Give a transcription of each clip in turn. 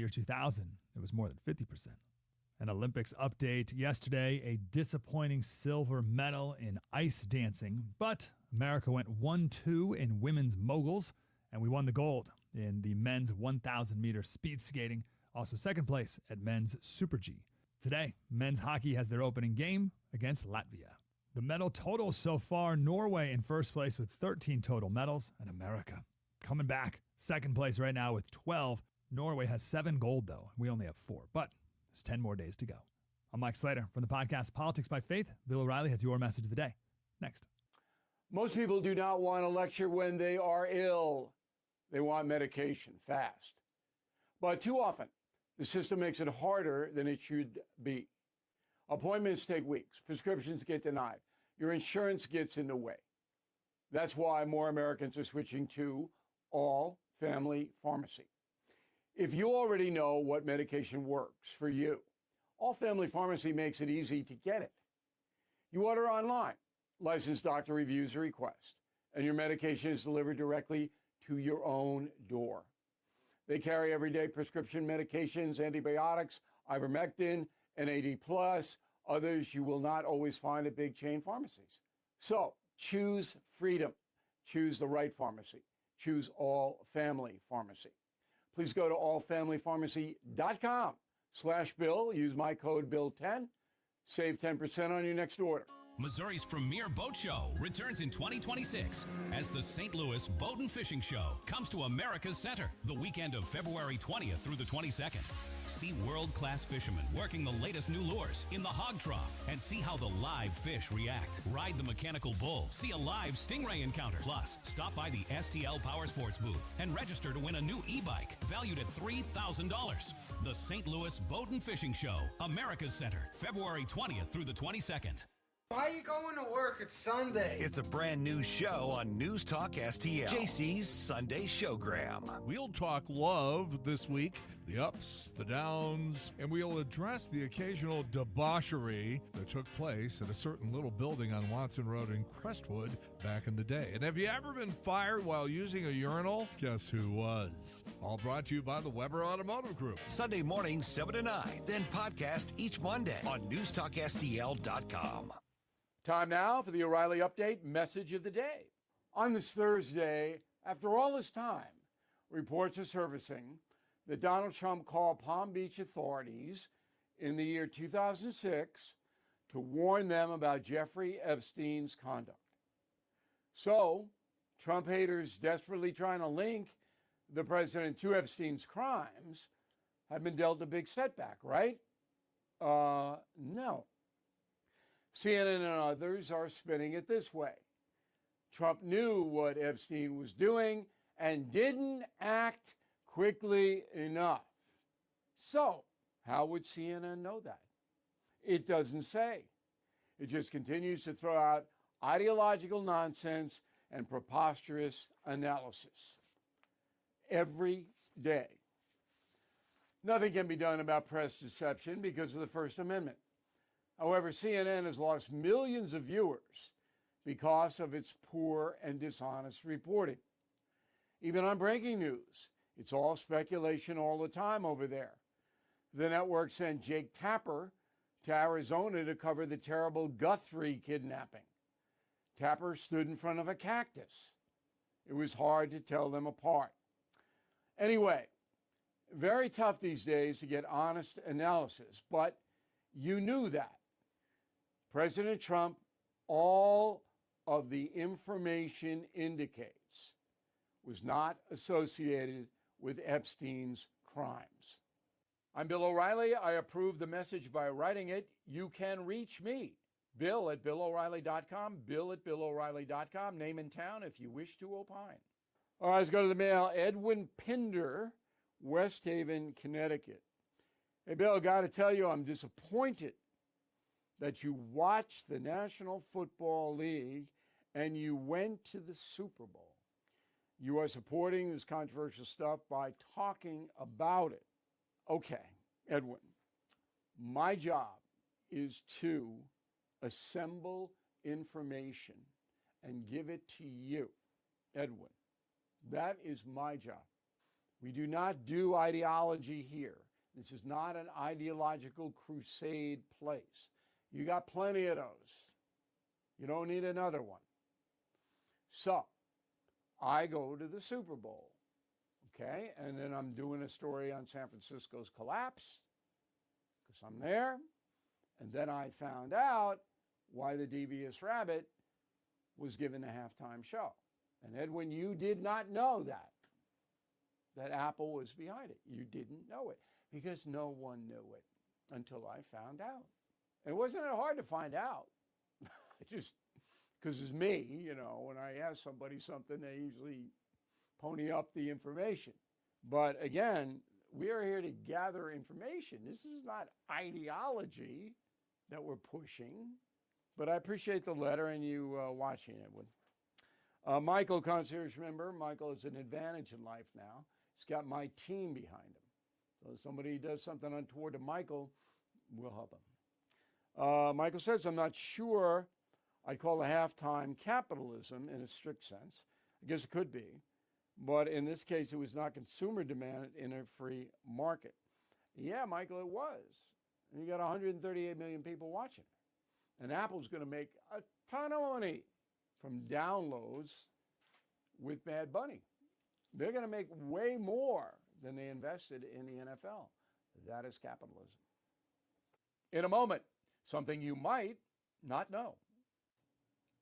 year 2000, it was more than 50%. An Olympics update yesterday, a disappointing silver medal in ice dancing, but America went 1-2 in women's moguls, and we won the gold in the men's 1,000-meter speed skating, also second place at men's Super G. Today, men's hockey has their opening game against Latvia. The medal total so far, Norway in first place with 13 total medals, and America coming back second place right now with 12. Norway has 7 gold, though. We only have 4, but there's 10 more days to go. I'm Mike Slater from the podcast Politics by Faith. Bill O'Reilly has your message of the day. Next. Most people do not want a lecture when they are ill. They want medication fast. But too often, the system makes it harder than it should be. Appointments take weeks. Prescriptions get denied. Your insurance gets in the way. That's why more Americans are switching to all family pharmacy. If you already know what medication works for you, all family pharmacy makes it easy to get it. You order online, licensed doctor reviews a request, and your medication is delivered directly to your own door. They carry everyday prescription medications, antibiotics, ivermectin, NAD+, others you will not always find at big chain pharmacies. So choose freedom. Choose the right pharmacy. Choose All Family Pharmacy. Please go to allfamilypharmacy.com/Bill. Use my code BILL10. Save 10% on your next order. Missouri's premier boat show returns in 2026 as the St. Louis Boat and Fishing Show comes to America's Center the weekend of February 20th through the 22nd. See world-class fishermen working the latest new lures in the hog trough and see how the live fish react. Ride the mechanical bull, see a live stingray encounter. Plus, stop by the STL Power Sports booth and register to win a new e-bike valued at $3,000. The St. Louis Boat and Fishing Show, America's Center, February 20th through the 22nd. Why are you going to work? It's Sunday. It's a brand new show on News Talk STL. JC's Sunday Showgram. We'll talk love this week, the ups, the downs, and we'll address the occasional debauchery that took place at a certain little building on Watson Road in Crestwood back in the day. And have you ever been fired while using a urinal? Guess who was? All brought to you by the Weber Automotive Group. Sunday morning, 7 to 9. Then podcast each Monday on newstalkstl.com. Time now for the O'Reilly Update message of the day. On this Thursday, after all this time, reports are surfacing that Donald Trump called Palm Beach authorities in the year 2006 to warn them about Jeffrey Epstein's conduct. So, Trump haters desperately trying to link the president to Epstein's crimes have been dealt a big setback, right? No. CNN and others are spinning it this way. Trump knew what Epstein was doing and didn't act quickly enough. So, how would CNN know that? It doesn't say. It just continues to throw out ideological nonsense and preposterous analysis every day. Nothing can be done about press deception because of the First Amendment. However, CNN has lost millions of viewers because of its poor and dishonest reporting. Even on breaking news, it's all speculation all the time over there. The network sent Jake Tapper to Arizona to cover the terrible Guthrie kidnapping. Tapper stood in front of a cactus. It was hard to tell them apart. Anyway, very tough these days to get honest analysis, but you knew that. President Trump, all of the information indicates, was not associated with Epstein's crimes. I'm Bill O'Reilly. I approve the message by writing it. You can reach me, Bill at BillO'Reilly.com, Bill at BillO'Reilly.com, name and town if you wish to opine. All right, let's go to the mail. Edwin Pinder, West Haven, Connecticut. Hey, Bill, got to tell you, I'm disappointed that you watched the National Football League and you went to the Super Bowl. You are supporting this controversial stuff by talking about it. Okay, Edwin, my job is to assemble information and give it to you. Edwin, that is my job. We do not do ideology here. This is not an ideological crusade place. You got plenty of those. You don't need another one. So, I go to the Super Bowl, okay? And then I'm doing a story on San Francisco's collapse because I'm there. And then I found out why the Devious Rabbit was given a halftime show. And Edwin, you did not know that Apple was behind it. You didn't know it because no one knew it until I found out. And it wasn't hard to find out. Just because it's me, you know, when I ask somebody something, they usually pony up the information. But again, we are here to gather information. This is not ideology that we're pushing. But I appreciate the letter and you watching it. Michael, concierge member. Michael is an advantage in life now. He's got my team behind him. So if somebody does something untoward to Michael, we'll help him. Michael says, I'm not sure I'd call the halftime capitalism in a strict sense. I guess it could be. But in this case, it was not consumer demand in a free market. Yeah, Michael, it was. And you got 138 million people watching. And Apple's going to make a ton of money from downloads with Bad Bunny. They're going to make way more than they invested in the NFL. That is capitalism. In a moment, something you might not know.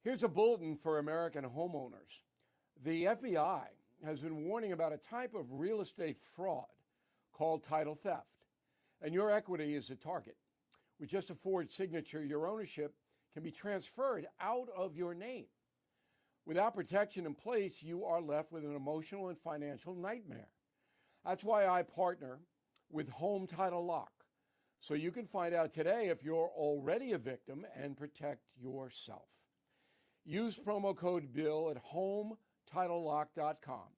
Here's a bulletin for American homeowners. The FBI has been warning about a type of real estate fraud called title theft. And your equity is a target. With just a forged signature, your ownership can be transferred out of your name. Without protection in place, you are left with an emotional and financial nightmare. That's why I partner with Home Title Lock, so you can find out today if you're already a victim and protect yourself. Use promo code BILL at HomeTitleLock.com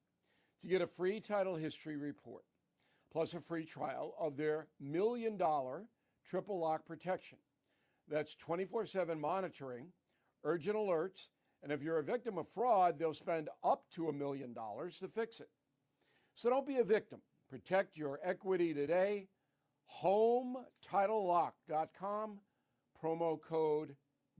to get a free title history report, plus a free trial of their $1 million triple lock protection. That's 24/7 monitoring, urgent alerts, and if you're a victim of fraud, they'll spend up to $1 million to fix it. So don't be a victim. Protect your equity today. HomeTitleLock.com, promo code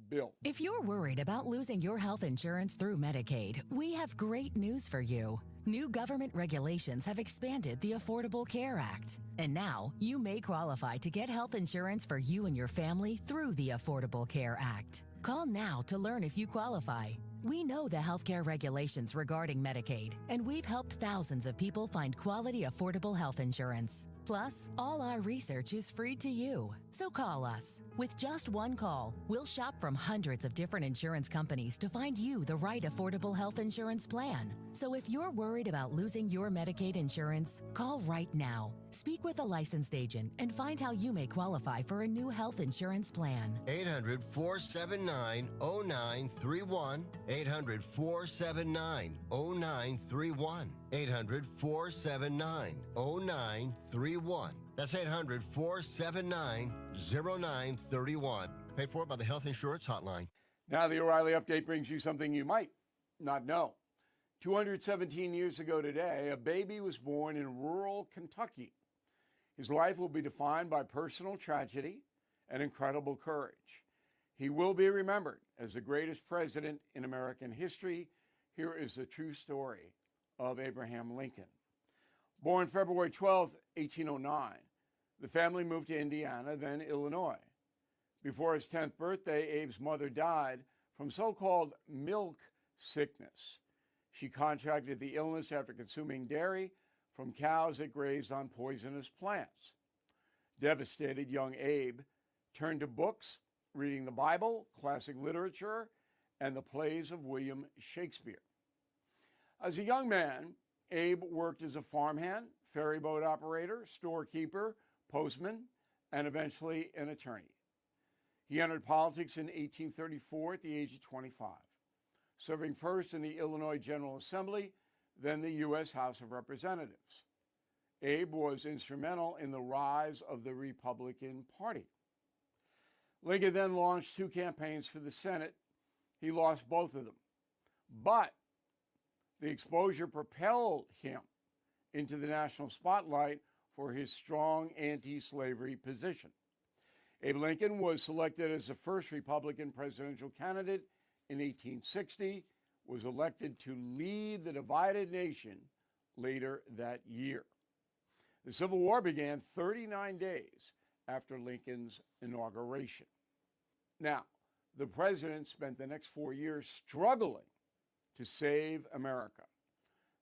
BILL. If you're worried about losing your health insurance through Medicaid, we have great news for you. New government regulations have expanded the Affordable Care Act. And now you may qualify to get health insurance for you and your family through the Affordable Care Act. Call now to learn if you qualify. We know the healthcare regulations regarding Medicaid, and we've helped thousands of people find quality, affordable health insurance. Plus, all our research is free to you. So call us. With just one call, we'll shop from hundreds of different insurance companies to find you the right affordable health insurance plan. So if you're worried about losing your Medicaid insurance, call right now. Speak with a licensed agent and find how you may qualify for a new health insurance plan. 800-479-0931. 800-479-0931. 800-479-0931. That's 800-479-0931. Paid for by the Health Insurance Hotline. Now the O'Reilly Update brings you something you might not know. 217 years ago today, a baby was born in rural Kentucky. His life will be defined by personal tragedy and incredible courage. He will be remembered as the greatest president in American history. Here is the true story of Abraham Lincoln. Born February 12, 1809, the family moved to Indiana, then Illinois. Before his 10th birthday, Abe's mother died from so-called milk sickness. She contracted the illness after consuming dairy from cows that grazed on poisonous plants. Devastated, young Abe turned to books, reading the Bible, classic literature, and the plays of William Shakespeare. As a young man, Abe worked as a farmhand, ferryboat operator, storekeeper, postman, and eventually an attorney. He entered politics in 1834 at the age of 25, serving first in the Illinois General Assembly, then the U.S. House of Representatives. Abe was instrumental in the rise of the Republican Party. Lincoln then launched 2 campaigns for the Senate. He lost both of them. But the exposure propelled him into the national spotlight for his strong anti-slavery position. Abe Lincoln was selected as the first Republican presidential candidate in 1860, was elected to lead the divided nation later that year. The Civil War began 39 days after Lincoln's inauguration. Now, the president spent the next 4 years struggling to save America.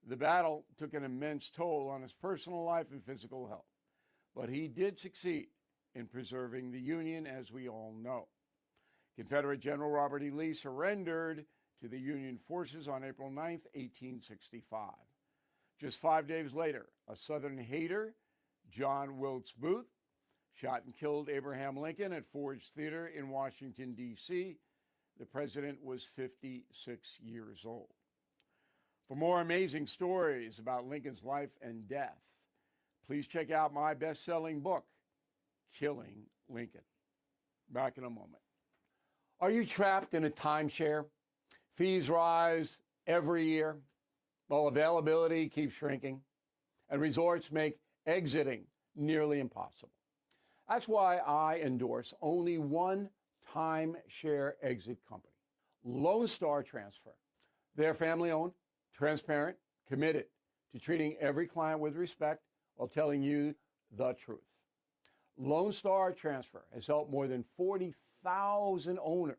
The battle took an immense toll on his personal life and physical health, but he did succeed in preserving the Union, as we all know. Confederate General Robert E. Lee surrendered to the Union forces on April 9, 1865. Just 5 days later, a Southern hater, John Wilkes Booth, shot and killed Abraham Lincoln at Ford's Theater in Washington, D.C. The president was 56 years old. For more amazing stories about Lincoln's life and death, please check out my best-selling book, Killing Lincoln. Back in a moment. Are you trapped in a timeshare? Fees rise every year, while availability keeps shrinking, and resorts make exiting nearly impossible. That's why I endorse only one timeshare exit company, Lone Star Transfer. They're family-owned, transparent, committed to treating every client with respect while telling you the truth. Lone Star Transfer has helped more than 40,000 owners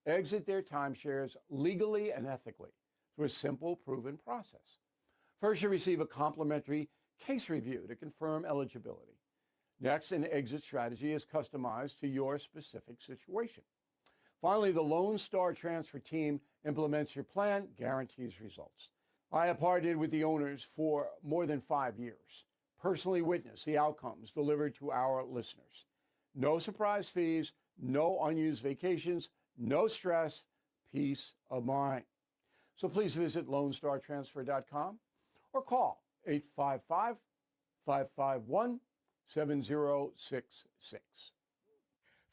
exit their timeshares legally and ethically through a simple, proven process. First, you receive a complimentary case review to confirm eligibility. Next, an exit strategy is customized to your specific situation. Finally, the Lone Star Transfer team implements your plan, guarantees results. I have partnered with the owners for more than 5 years, personally witnessed the outcomes delivered to our listeners. No surprise fees, no unused vacations, no stress, peace of mind. So please visit LoneStarTransfer.com or call 855-551-7066.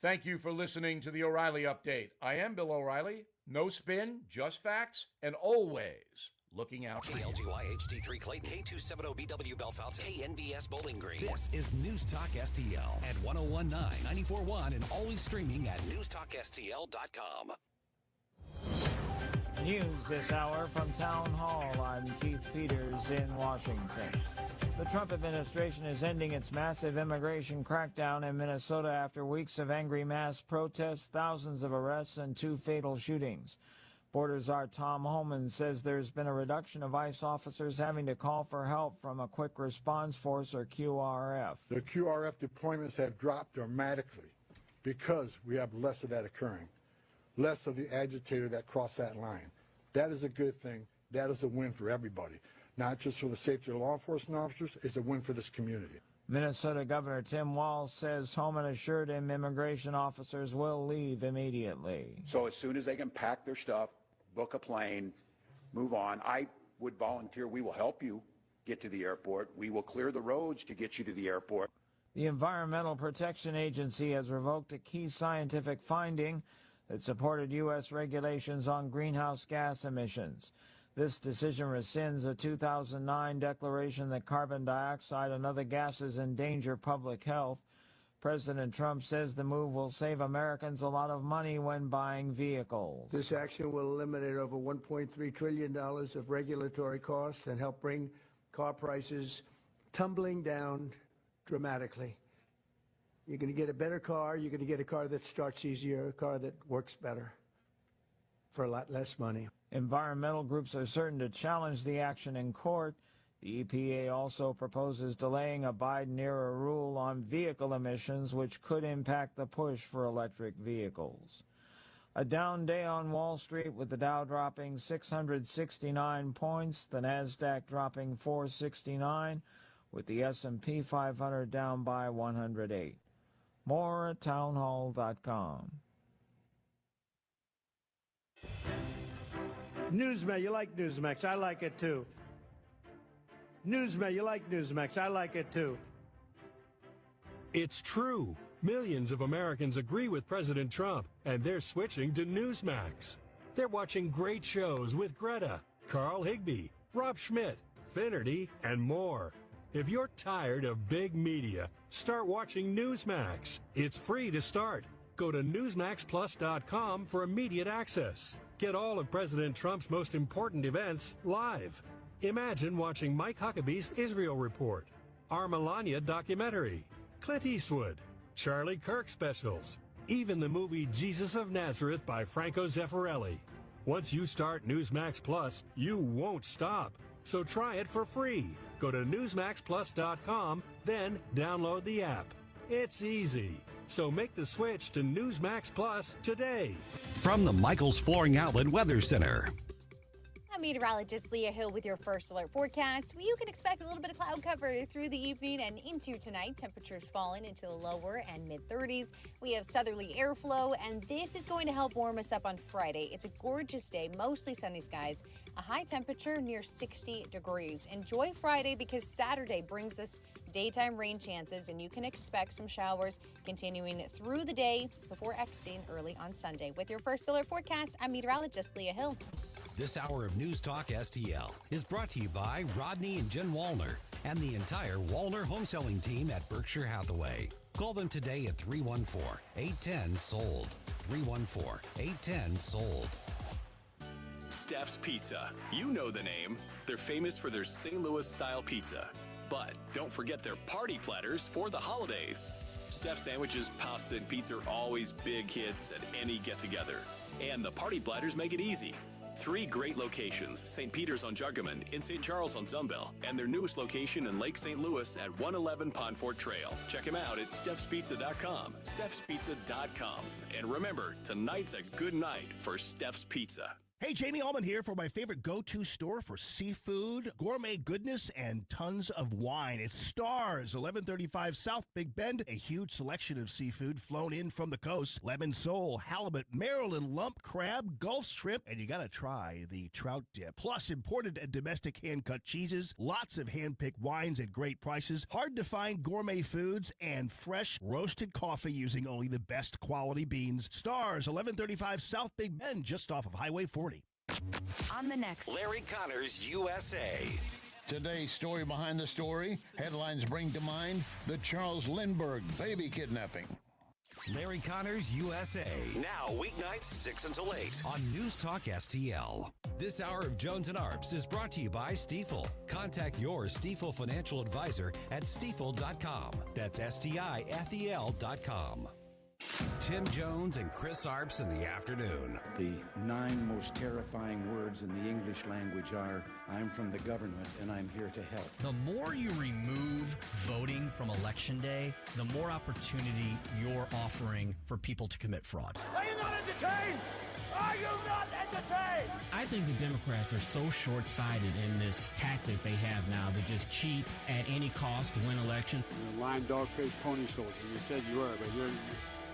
Thank you for listening to the O'Reilly Update. I am Bill O'Reilly. No spin, just facts, and always looking out for you. KLGY HD3 Clayton, K270BW Bellefonte, KNBS Bowling Green. This is News Talk STL at 1019, 94.1, and always streaming at newstalkstl.com. News this hour from Town Hall. I'm Keith Peters in Washington. The Trump administration is ending its massive immigration crackdown in Minnesota after weeks of angry mass protests, thousands of arrests, and 2 fatal shootings. Border Czar Tom Homan says there's been a reduction of ICE officers having to call for help from a Quick Response Force, or QRF. The QRF deployments have dropped dramatically because we have less of that occurring, less of the agitator that crossed that line. That is a good thing. That is a win for everybody, not just for the safety of law enforcement officers. It's a win for this community. Minnesota Governor Tim Walz says Homan assured him immigration officers will leave immediately. So as soon as they can pack their stuff, book a plane, move on. I would volunteer. We will help you get to the airport. We will clear the roads to get you to the airport. The Environmental Protection Agency has revoked a key scientific finding that supported U.S. regulations on greenhouse gas emissions. This decision rescinds a 2009 declaration that carbon dioxide and other gases endanger public health. President Trump says the move will save Americans a lot of money when buying vehicles. This action will eliminate over $1.3 trillion of regulatory costs and help bring car prices tumbling down dramatically. You're going to get a better car. You're going to get a car that starts easier, a car that works better for a lot less money. Environmental groups are certain to challenge the action in court. The EPA also proposes delaying a Biden-era rule on vehicle emissions, which could impact the push for electric vehicles. A down day on Wall Street, with the Dow dropping 669 points, the Nasdaq dropping 469, with the S&P 500 down by 108. More at townhall.com. Newsmax, you like Newsmax. I like it too. Newsmax, you like Newsmax. I like it too. It's true. Millions of Americans agree with President Trump, and they're switching to Newsmax. They're watching great shows with Greta, Carl Higbie, Rob Schmidt, Xfinity, and more. If you're tired of big media, start watching Newsmax. It's free to start. Go to NewsmaxPlus.com for immediate access. Get all of President Trump's most important events live. Imagine watching Mike Huckabee's Israel Report, our Melania documentary, Clint Eastwood, Charlie Kirk specials, even the movie Jesus of Nazareth by Franco Zeffirelli. Once you start Newsmax Plus, you won't stop. So try it for free. Go to NewsmaxPlus.com, then download the app. It's easy. So make the switch to Newsmax Plus today. From the Michaels Flooring Outlet Weather Center. I'm meteorologist Leah Hill with your first alert forecast. You can expect a little bit of cloud cover through the evening and into tonight. Temperatures falling into the lower and mid-30s. We have southerly airflow, and this is going to help warm us up on Friday. It's a gorgeous day, mostly sunny skies. A high temperature near 60 degrees. Enjoy Friday because Saturday brings us daytime rain chances, and you can expect some showers continuing through the day before exiting early on Sunday. With your first alert forecast, I'm meteorologist Leah Hill. This hour of News Talk STL is brought to you by Rodney and Jen Wallner and the entire Wallner home selling team at Berkshire Hathaway. Call them today at 314-810-SOLD. 314-810-SOLD. Steph's Pizza. You know the name. They're famous for their St. Louis-style pizza. But don't forget their party platters for the holidays. Steph's sandwiches, pasta, and pizza are always big hits at any get-together. And the party platters make it easy. 3 great locations, St. Peter's on Juggerman, in St. Charles on Zumbill, and their newest location in Lake St. Louis at 111 Pondfort Trail. Check them out at Steph'sPizza.com, Steph'sPizza.com. And remember, tonight's a good night for Steph's Pizza. Hey, Jamie Allman here for my favorite go-to store for seafood, gourmet goodness, and tons of wine. It's Stars, 1135 South Big Bend. A huge selection of seafood flown in from the coast. Lemon sole, halibut, Maryland lump, crab, Gulf shrimp, and you gotta try the trout dip. Plus, imported and domestic hand-cut cheeses, lots of hand-picked wines at great prices, hard-to-find gourmet foods, and fresh roasted coffee using only the best quality beans. Stars, 1135 South Big Bend, just off of Highway 40. On the next, Larry Connors, USA. Today's story behind the story. Headlines bring to mind the Charles Lindbergh baby kidnapping. Larry Connors, USA. Now, weeknights 6 until 8 on News Talk STL. This hour of Jones and Arps is brought to you by Stifel. Contact your Stifel financial advisor at stifel.com. That's STIFEL.com. Tim Jones and Chris Arps in the afternoon. The 9 most terrifying words in the English language are, I'm from the government and I'm here to help. The more you remove voting from Election Day, the more opportunity you're offering for people to commit fraud. Are you not entertained? Are you not entertained? I think the Democrats are so short-sighted in this tactic they have now to just cheat at any cost to win elections. You're a lying dog-faced pony soldier. You said you were, but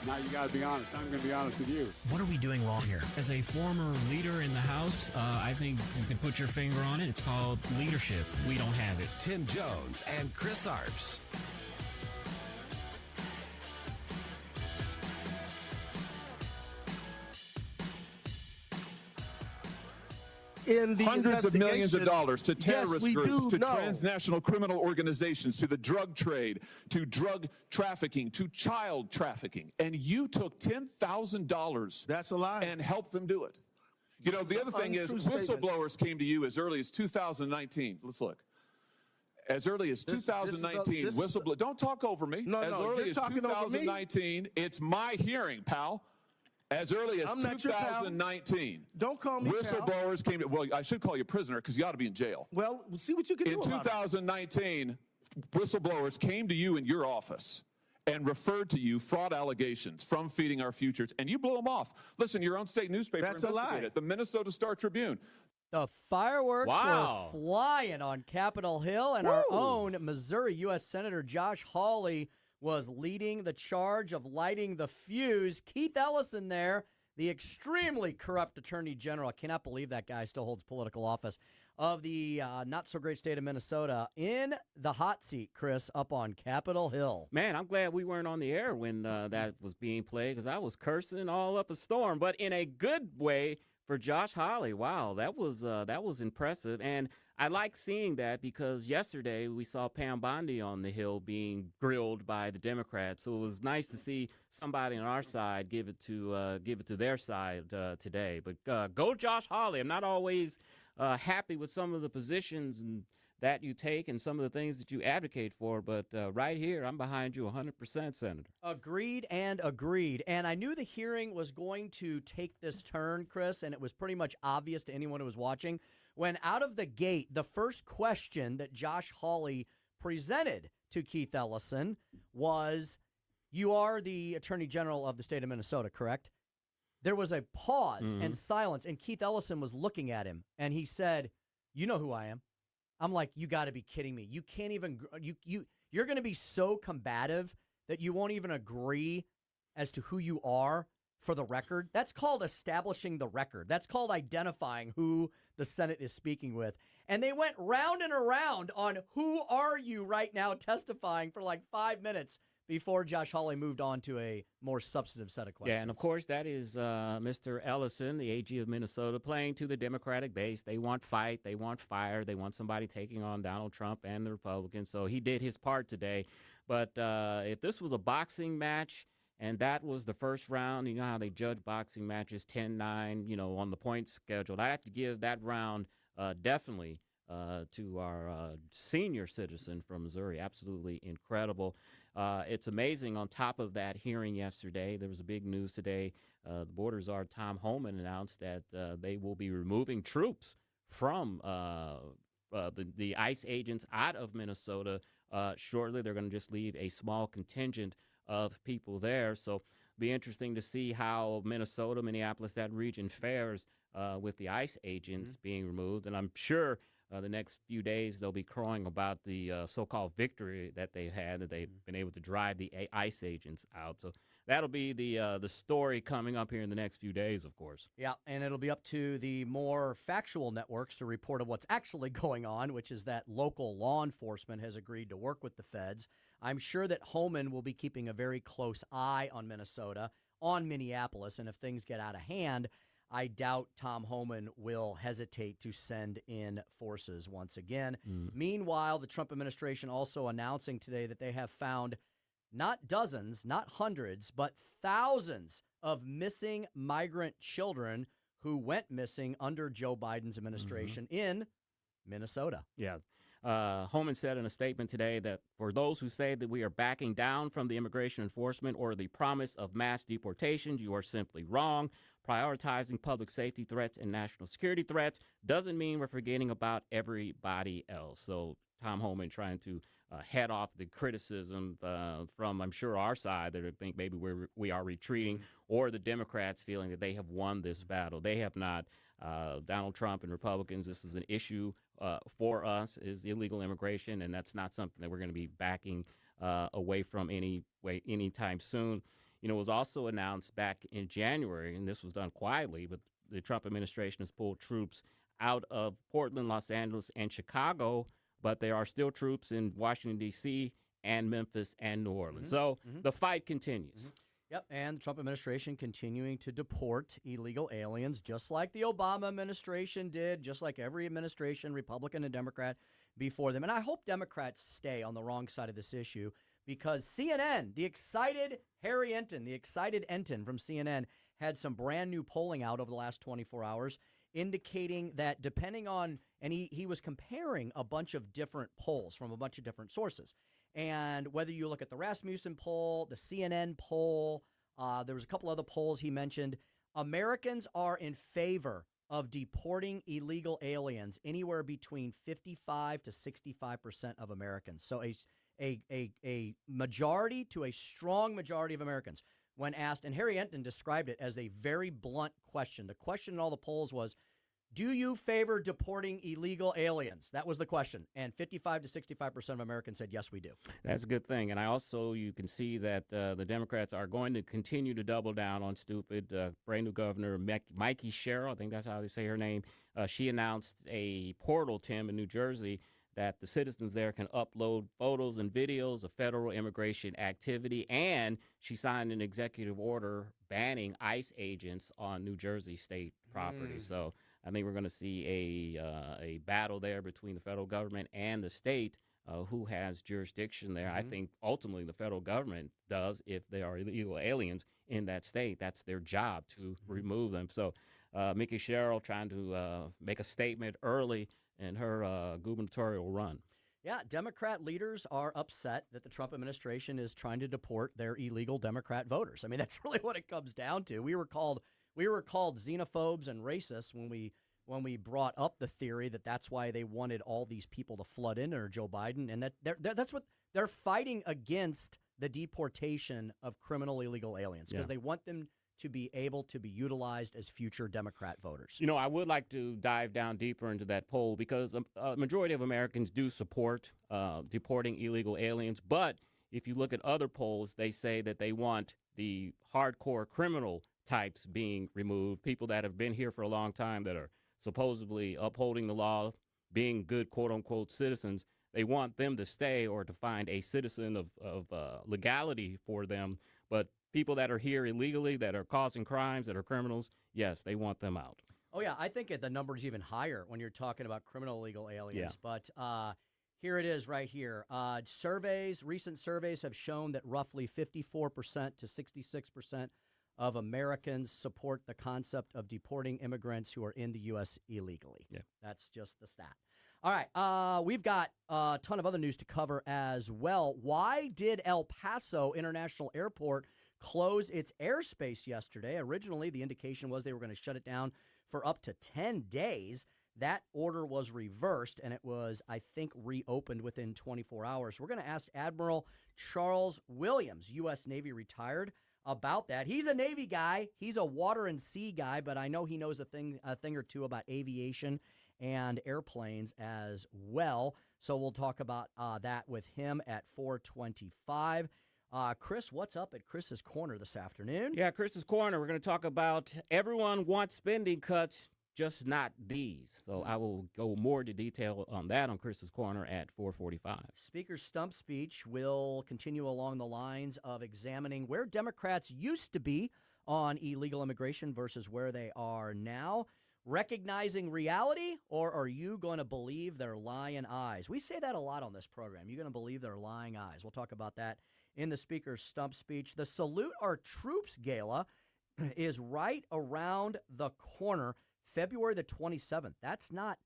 now you got to be honest. I'm going to be honest with you. What are we doing wrong here? As a former leader in the House, I think you can put your finger on it. It's called leadership. We don't have it. Tim Jones and Chris Arps. In the hundreds of millions of dollars to terrorist groups, to transnational criminal organizations, to the drug trade, to drug trafficking, to child trafficking. And you took $10,000. That's a lie. And helped them do it. You know, the other thing is whistleblowers came to you as early as 2019. Let's look. As early as 2019, whistleblower. Don't talk over me. No, as early as 2019, it's my hearing, pal. As early as 2019, don't call me whistleblowers came to, well, I should call you prisoner because you ought to be in jail. Well, we'll see what you can do about it. In 2019, whistleblowers came to you in your office and referred to you fraud allegations from Feeding Our Futures, and you blew them off. Listen, your own state newspaper investigated it, the Minnesota Star-Tribune. The fireworks were flying on Capitol Hill, and our own Missouri U.S. Senator Josh Hawley was leading the charge of lighting the fuse. Keith Ellison there, the extremely corrupt attorney general. I cannot believe that guy still holds political office of the not-so-great state of Minnesota in the hot seat, Chris, up on Capitol Hill. Man, I'm glad we weren't on the air when that was being played because I was cursing all up a storm, but in a good way for Josh Hawley. Wow, that was impressive, and I like seeing that because yesterday we saw Pam Bondi on the Hill being grilled by the Democrats. So it was nice to see somebody on our side give it to their side today. But go Josh Hawley. I'm not always happy with some of the positions that you take and some of the things that you advocate for, but right here, I'm behind you 100%, Senator. Agreed and agreed. And I knew the hearing was going to take this turn, Chris, and it was pretty much obvious to anyone who was watching when out of the gate, the first question that Josh Hawley presented to Keith Ellison was, you are the Attorney General of the state of Minnesota, correct? There was a pause and silence, and Keith Ellison was looking at him, and he said, you know who I am. I'm like, you got to be kidding me. You can't even you're going to be so combative that you won't even agree as to who you are for the record. That's called establishing the record. That's called identifying who the Senate is speaking with. And they went round and around on who are you right now testifying for like 5 minutes before Josh Hawley moved on to a more substantive set of questions. Yeah, and of course that is Mr. Ellison, the AG of Minnesota, playing to the Democratic base. They want fight, they want fire, they want somebody taking on Donald Trump and the Republicans. So he did his part today. But if this was a boxing match and that was the first round, you know how they judge boxing matches 10-9, on the point schedule. I have to give that round definitely to our senior citizen from Missouri. Absolutely incredible. It's amazing. On top of that hearing yesterday, there was a big news today. The Border Czar Tom Homan announced that they will be removing troops from the ICE agents out of Minnesota shortly. They're going to just leave a small contingent of people there. So be interesting to see how Minnesota, Minneapolis, that region fares with the ICE agents being removed. And I'm sure the next few days they'll be crowing about the so-called victory that they've had, that they've been able to drive the ICE agents out. So that'll be the story coming up here in the next few days, of course. Yeah, and it'll be up to the more factual networks to report on what's actually going on, which is that local law enforcement has agreed to work with the feds. I'm sure that Homan will be keeping a very close eye on Minnesota, on Minneapolis, and if things get out of hand, I doubt Tom Homan will hesitate to send in forces once again. Meanwhile, the Trump administration also announcing today that they have found not dozens, not hundreds, but thousands of missing migrant children who went missing under Joe Biden's administration in Minnesota. Yeah. Homan said in a statement today that for those who say that we are backing down from the immigration enforcement or the promise of mass deportations, you are simply wrong. Prioritizing public safety threats and national security threats doesn't mean we're forgetting about everybody else. So Tom Homan trying to head off the criticism from, I'm sure, our side that I think maybe we are retreating, or the Democrats feeling that they have won this battle. They have not. Donald Trump and Republicans, this is an issue for us, is illegal immigration, and that's not something that we're going to be backing away from anytime soon. It was also announced back in January, and this was done quietly, but the Trump administration has pulled troops out of Portland, Los Angeles, and Chicago, but there are still troops in Washington, D.C., and Memphis and New Orleans. So the fight continues. Yep, and the Trump administration continuing to deport illegal aliens, just like the Obama administration did, just like every administration, Republican and Democrat, before them. And I hope Democrats stay on the wrong side of this issue, because CNN, the excited Harry Enton, the excited Enton from CNN, had some brand new polling out over the last 24 hours indicating that depending on, and he was comparing a bunch of different polls from a bunch of different sources. And whether you look at the Rasmussen poll, the CNN poll, there was a couple other polls he mentioned, Americans are in favor of deporting illegal aliens anywhere between 55 to 65% of Americans. So a majority to a strong majority of Americans when asked, and Harry Enton described it as a very blunt question. The question in all the polls was, do you favor deporting illegal aliens? That was the question. And 55 to 65% of Americans said, yes, we do. That's a good thing. And you can see that the Democrats are going to continue to double down on stupid. Brand new governor, Mikey Sherrill, I think that's how they say her name. She announced a portal, Tim, in New Jersey, that the citizens there can upload photos and videos of federal immigration activity. And she signed an executive order banning ICE agents on New Jersey state property. So I think we're going to see a battle there between the federal government and the state. Who has jurisdiction there? I think ultimately the federal government does if there are illegal aliens in that state. That's their job to remove them. So Mickey Sherrill trying to make a statement early in her gubernatorial run. Yeah, Democrat leaders are upset that the Trump administration is trying to deport their illegal Democrat voters. I mean, that's really what it comes down to. We were called xenophobes and racists when we brought up the theory that that's why they wanted all these people to flood in under Joe Biden, and that's what they're fighting against, the deportation of criminal illegal aliens, because they want them to be able to be utilized as future Democrat voters. You know, I would like to dive down deeper into that poll because a majority of Americans do support deporting illegal aliens, but if you look at other polls, they say that they want the hardcore criminal types being removed, people that have been here for a long time that are supposedly upholding the law, being good, quote-unquote, citizens. They want them to stay or to find a citizen of legality for them. But people that are here illegally, that are causing crimes, that are criminals, yes, they want them out. Oh, yeah, I think the number is even higher when you're talking about criminal illegal aliens. Yeah. But here it is right here. Recent surveys have shown that roughly 54% to 66% of Americans support the concept of deporting immigrants who are in the U.S. illegally. Yeah. That's just the stat. All right, we've got a ton of other news to cover as well. Why did El Paso International Airport close its airspace yesterday? Originally, the indication was they were going to shut it down for up to 10 days. That order was reversed, and it was, I think, reopened within 24 hours. We're going to ask Admiral Charles Williams, U.S. Navy retired, about that. He's a Navy guy. He's a water and sea guy, but I know he knows a thing or two about aviation and airplanes as well. So we'll talk about that with him at 4:25. Chris, what's up at Chris's Corner this afternoon? Yeah, Chris's Corner, we're going to talk about everyone wants spending cuts, just not these. So I will go more into detail on that on Chris's Corner at 4:45. Speaker's stump speech will continue along the lines of examining where Democrats used to be on illegal immigration versus where they are now. Recognizing reality, or are you going to believe their lying eyes? We say that a lot on this program. You're going to believe their lying eyes. We'll talk about that in the Speaker's stump speech. The Salute Our Troops Gala is right around the corner, February the 27th. That's not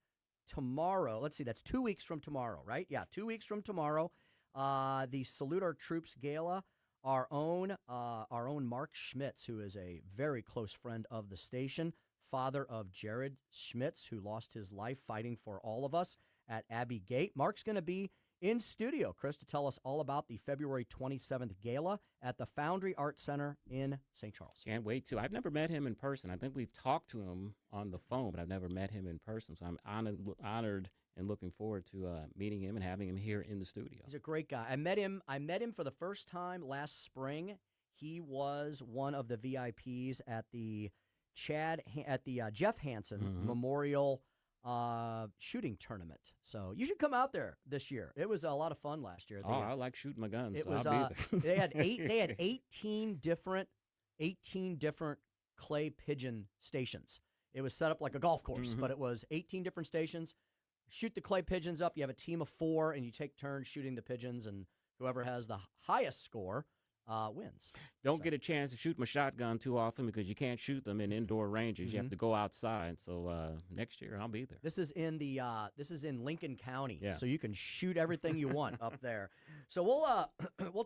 tomorrow. Let's see, that's 2 weeks from tomorrow, right? Yeah, 2 weeks from tomorrow. The Salute Our Troops Gala, our own Mark Schmitz, who is a very close friend of the station, father of Jared Schmitz, who lost his life fighting for all of us at Abbey Gate. Mark's going to be in studio, Chris, to tell us all about the February 27th gala at the Foundry Art Center in St. Charles. Can't wait to. I've never met him in person. I think we've talked to him on the phone, but I've never met him in person. So I'm honored and looking forward to meeting him and having him here in the studio. He's a great guy. I met him for the first time last spring. He was one of the VIPs at the Jeff Hansen Memorial shooting tournament. So you should come out there this year. It was a lot of fun last year. I like shooting my guns. It so was. I'll be there. They had 18 different clay pigeon stations. It was set up like a golf course, but it was 18 different stations. Shoot the clay pigeons up. You have a team of 4, and you take turns shooting the pigeons, and whoever has the highest score wins. Don't get a chance to shoot my shotgun too often because you can't shoot them in indoor ranges. You have to go outside. So next year I'll be there. This is in Lincoln County, so you can shoot everything you want up there. So we'll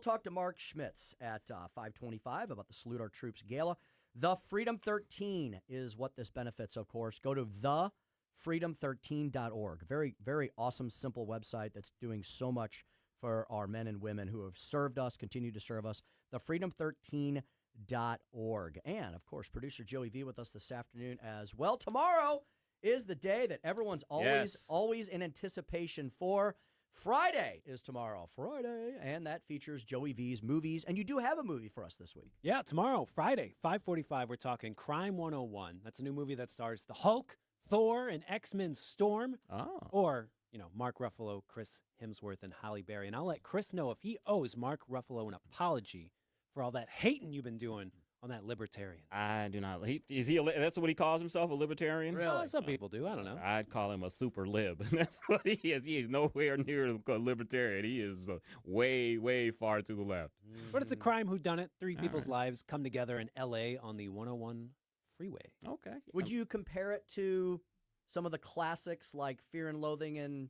talk to Mark Schmitz at 5:25 about the Salute Our Troops Gala. The Freedom 13 is what this benefits, of course. Go to thefreedom13.org. Very, very awesome, simple website that's doing so much for our men and women who have served us, continue to serve us, thefreedom13.org. And, of course, producer Joey V with us this afternoon as well. Tomorrow is the day that everyone's always in anticipation for. Friday is tomorrow. Friday. And that features Joey V's movies. And you do have a movie for us this week. Yeah, tomorrow, Friday, 5:45, we're talking Crime 101. That's a new movie that stars the Hulk, Thor, and X-Men Storm. Oh. Or Mark Ruffalo, Chris Hemsworth, and Halle Berry. And I'll let Chris know if he owes Mark Ruffalo an apology for all that hating you've been doing on that libertarian? I do not. That's what he calls himself, a libertarian? Really? Some people do. I don't know. I'd call him a super lib. That's what he is. He is nowhere near a libertarian. He is way, way far to the left. But it's a crime whodunit. Three people's lives come together in L.A. on the 101 freeway. Okay. Would you compare it to some of the classics like Fear and Loathing in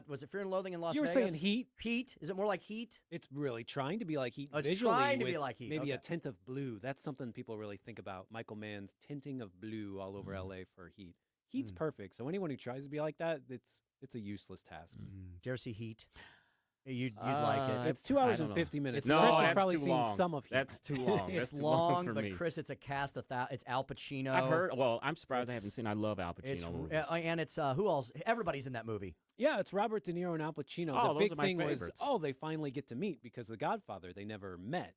was it Fear and Loathing in Las Vegas? You were saying Heat? Heat? Is it more like Heat? It's really trying to be like Heat. Oh, it's visually trying to be with like Heat. Maybe Okay. a tint of blue. That's something people really think about. Michael Mann's tinting of blue all over L.A. for Heat. Heat's perfect. So anyone who tries to be like that, it's a useless task. Did you ever see Heat? You'd like it. It's 2 hours and 50 minutes. No, Chris has that's probably too seen long. some of Heat. That's too long. It's That's too long for but me. Chris, it's a cast of it's Al Pacino. I've heard. Well, I'm surprised I haven't seen. I love Al It's Pacino movies. and it's who else? Everybody's in that movie. Yeah, it's Robert De Niro and Al Pacino. Oh, the those big are my thing was, favorites. they finally get to meet because The Godfather, they never met.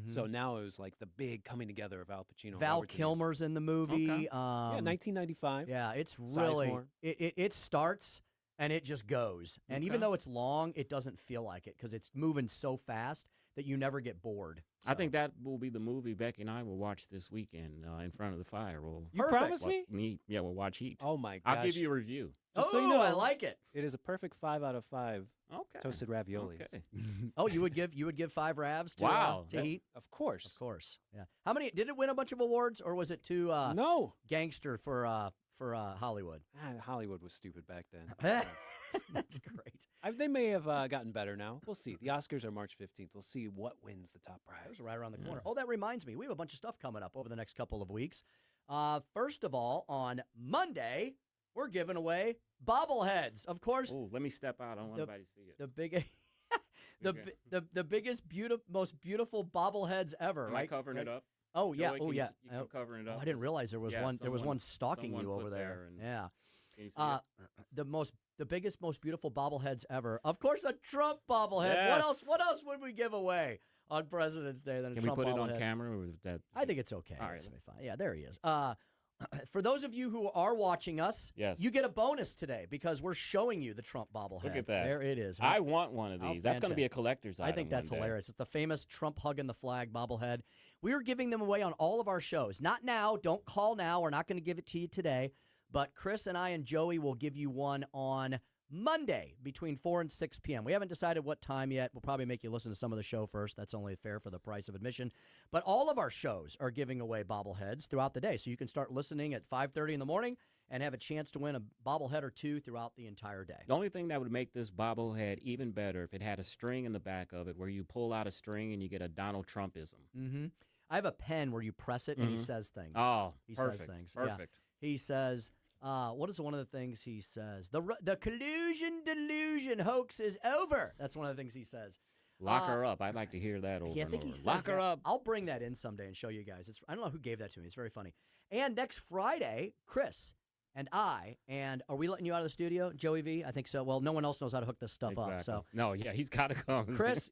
So now it was like the big coming together of Al Pacino. and Val Robert De Niro. Kilmer's in the movie. Okay. Yeah, 1995. Yeah, it's really Sizemore. it starts and it just goes. And even Okay. though it's long, it doesn't feel like it because it's moving so fast that you never get bored. I think that will be the movie Becky and I will watch this weekend in front of the fire. You promised me? Yeah, we'll watch Heat. Oh my gosh! I'll give you a review. Just so you know, I like it. It is a perfect 5 out of 5. Okay. Toasted raviolis. Okay. Oh, you would give 5 ravs to Wow. to Heat? Of course. Of course. Yeah. How many did it win a bunch of awards or was it too No. gangster for Hollywood? Hollywood was stupid back then. That's great. They may have gotten better now. We'll see. The Oscars are March 15th. We'll see what wins the top prize. It's right around the corner. Oh, that reminds me. We have a bunch of stuff coming up over the next couple of weeks. First of all, on Monday, we're giving away bobbleheads. Of course. Oh, let me step out. I don't want anybody to see it. The big, the biggest, most beautiful bobbleheads ever. Am right? I covering it up? Oh yeah. Joey, Oh can yeah. you keep covering it up? I didn't realize there was Yeah, one. There was one stalking someone you over put there. and- Yeah. Can you see it? The biggest, most beautiful bobbleheads ever. Of course, a Trump bobblehead. Yes. What else would we give away on President's Day than a Can Trump we put it on bobblehead? camera? Or is that? I think it's okay. All right. It's fine. Yeah, there he is. For those of you who are watching us, Yes. you get a bonus today because we're showing you the Trump bobblehead. Look at that. There it is. I want one of How these. That's going to be a fantastic. collector's item. I think that's one day. hilarious. It's the famous Trump hugging the flag bobblehead. We are giving them away on all of our shows. Not now. Don't call now. We're not going to give it to you today. But Chris and I and Joey will give you one on Monday between 4 and 6 p.m. We haven't decided what time yet. We'll probably make you listen to some of the show first. That's only fair for the price of admission. But all of our shows are giving away bobbleheads throughout the day. So you can start listening at 5:30 in the morning and have a chance to win a bobblehead or two throughout the entire day. The only thing that would make this bobblehead even better if it had a string in the back of it where you pull out a string and you get a Donald Trumpism. Mm-hmm. I have a pen where you press it and he Mhm. says things. Oh, he perfect. says things. Perfect. Yeah. He says, what is one of the things he says? The collusion delusion hoax is over. That's one of the things he says. Lock her up. I'd like to hear that over Yeah, I and think over. he says Lock her that. up. I'll bring that in someday and show you guys. I don't know who gave that to me. It's very funny. And next Friday, Chris and are we letting you out of the studio, Joey V? I think so. Well, no one else knows how to hook this stuff up. So No, yeah, he's got to come. Chris,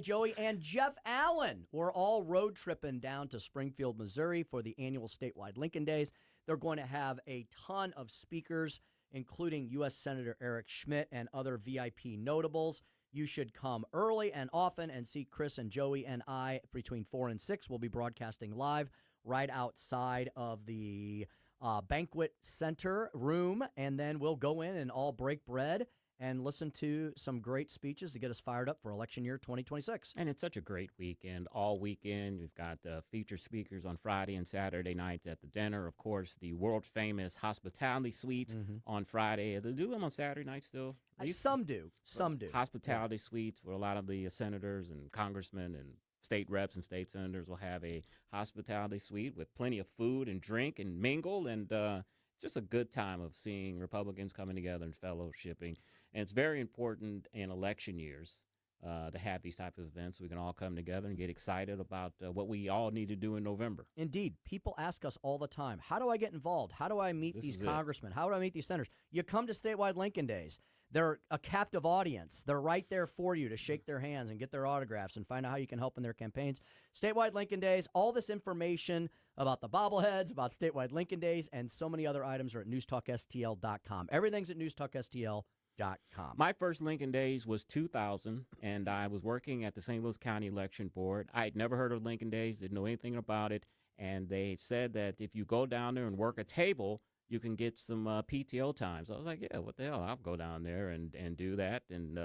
Joey, and Jeff Allen. We're all road tripping down to Springfield, Missouri for the annual statewide Lincoln Days. They're going to have a ton of speakers, including U.S. Senator Eric Schmidt and other VIP notables. You should come early and often and see Chris and Joey and I between 4 and 6. We'll be broadcasting live right outside of the banquet center room, and then we'll go in and all break bread and listen to some great speeches to get us fired up for election year 2026. And it's such a great weekend. All weekend, we've got featured speakers on Friday and Saturday nights at the dinner. Of course, the world-famous hospitality suites on Friday. They do them on Saturday night still? Some do. Some do. Hospitality suites for a lot of the senators and congressmen and state reps and state senators will have a hospitality suite with plenty of food and drink and mingle. And it's just a good time of seeing Republicans coming together and fellowshipping. And it's very important in election years to have these type of events so we can all come together and get excited about what we all need to do in November. Indeed. People ask us all the time, how do I get involved? How do I meet This these is it. congressmen? How do I meet these senators? You come to statewide Lincoln Days. They're a captive audience. They're right there for you to shake their hands and get their autographs and find out how you can help in their campaigns. Statewide Lincoln Days, all this information about the bobbleheads, about statewide Lincoln Days, and so many other items are at newstalkstl.com. Everything's at newstalkstl.com. My first Lincoln Days was 2000, and I was working at the St. Louis County Election Board. I had never heard of Lincoln Days, didn't know anything about it, and they said that if you go down there and work a table, you can get some PTO time. So I was like, yeah, what the hell? I'll go down there and do that, and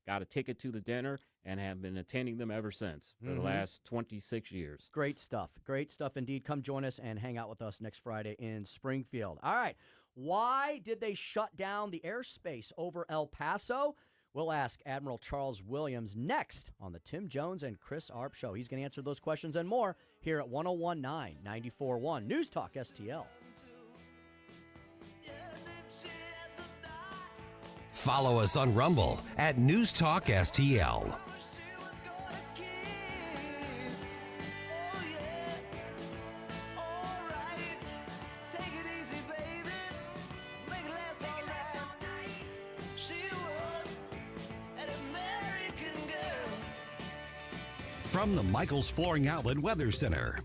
got a ticket to the dinner and have been attending them ever since for the last 26 years. Great stuff. Great stuff indeed. Come join us and hang out with us next Friday in Springfield. All right. Why did they shut down the airspace over El Paso? We'll ask Admiral Charles Williams next on the Tim Jones and Chris Arp Show. He's going to answer those questions and more here at 1019 94.1 News Talk STL. Follow us on Rumble at News Talk STL. From the Michaels Flooring Outlet Weather Center.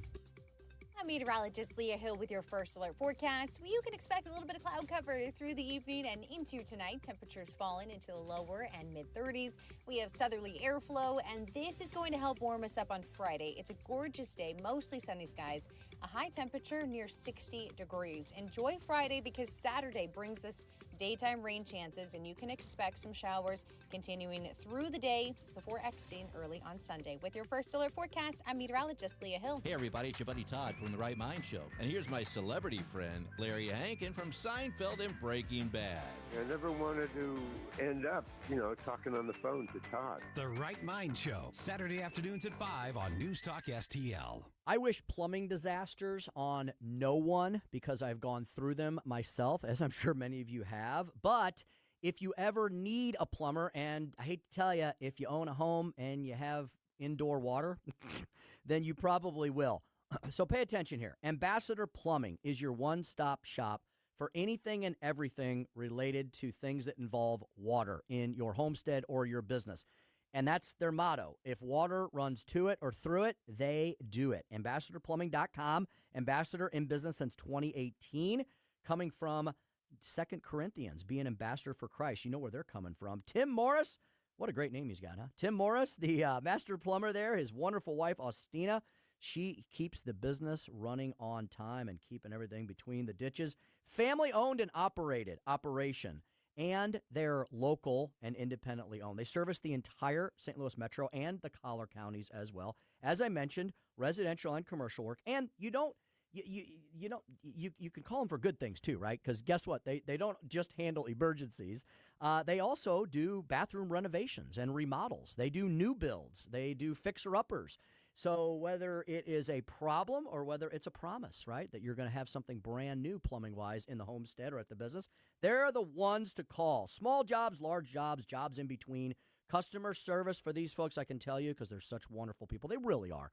I'm meteorologist Leah Hill with your first alert forecast. You can expect a little bit of cloud cover through the evening and into tonight. Temperatures falling into the lower and mid-30s. We have southerly airflow, and this is going to help warm us up on Friday. It's a gorgeous day, mostly sunny skies, a high temperature near 60 degrees. Enjoy Friday because Saturday brings us daytime rain chances, and you can expect some showers continuing through the day before exiting early on Sunday. With your first alert forecast, I'm meteorologist Leah Hill. Hey everybody, it's your buddy Todd from The Right Mind Show. And here's my celebrity friend, Larry Hankin from Seinfeld and Breaking Bad. I never wanted to end up, talking on the phone to Todd. The Right Mind Show, Saturday afternoons at 5 on News Talk STL. I wish plumbing disasters on no one because I've gone through them myself, as I'm sure many of you have. But if you ever need a plumber, and I hate to tell you, if you own a home and you have indoor water, then you probably will. So pay attention here. Ambassador Plumbing is your one-stop shop for anything and everything related to things that involve water in your homestead or your business. And that's their motto. If water runs to it or through it, they do it. AmbassadorPlumbing.com. Ambassador in business since 2018. Coming from 2 Corinthians, be an ambassador for Christ. You know where they're coming from. Tim Morris, what a great name he's got, huh? Tim Morris, the master plumber there, his wonderful wife, Austina. She keeps the business running on time and keeping everything between the ditches. Family-owned and operated operation. And they're local and independently owned. They service the entire St. Louis Metro and the collar counties as well. As I mentioned, residential and commercial work. And you can call them for good things too, right? Because guess what? They don't just handle emergencies. They also do bathroom renovations and remodels. They do new builds. They do fixer-uppers. So whether it is a problem or whether it's a promise, right, that you're going to have something brand new plumbing-wise in the homestead or at the business, they're the ones to call. Small jobs, large jobs, jobs in between. Customer service for these folks, I can tell you, because they're such wonderful people, they really are,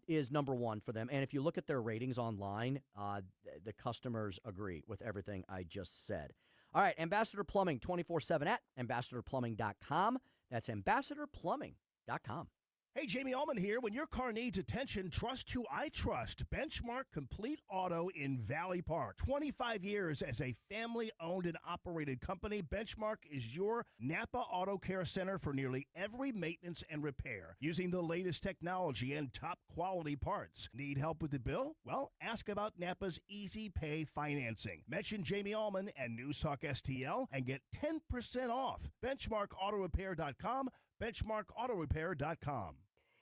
is number one for them. And if you look at their ratings online, the customers agree with everything I just said. All right, Ambassador Plumbing 24/7 at ambassadorplumbing.com. That's ambassadorplumbing.com. Hey, Jamie Allman here. When your car needs attention, trust who I trust. Benchmark Complete Auto in Valley Park. 25 years as a family-owned and operated company, Benchmark is your Napa Auto Care Center for nearly every maintenance and repair, using the latest technology and top-quality parts. Need help with the bill? Well, ask about Napa's Easy Pay financing. Mention Jamie Allman and News Talk STL and get 10% off. BenchmarkAutoRepair.com, BenchmarkAutoRepair.com.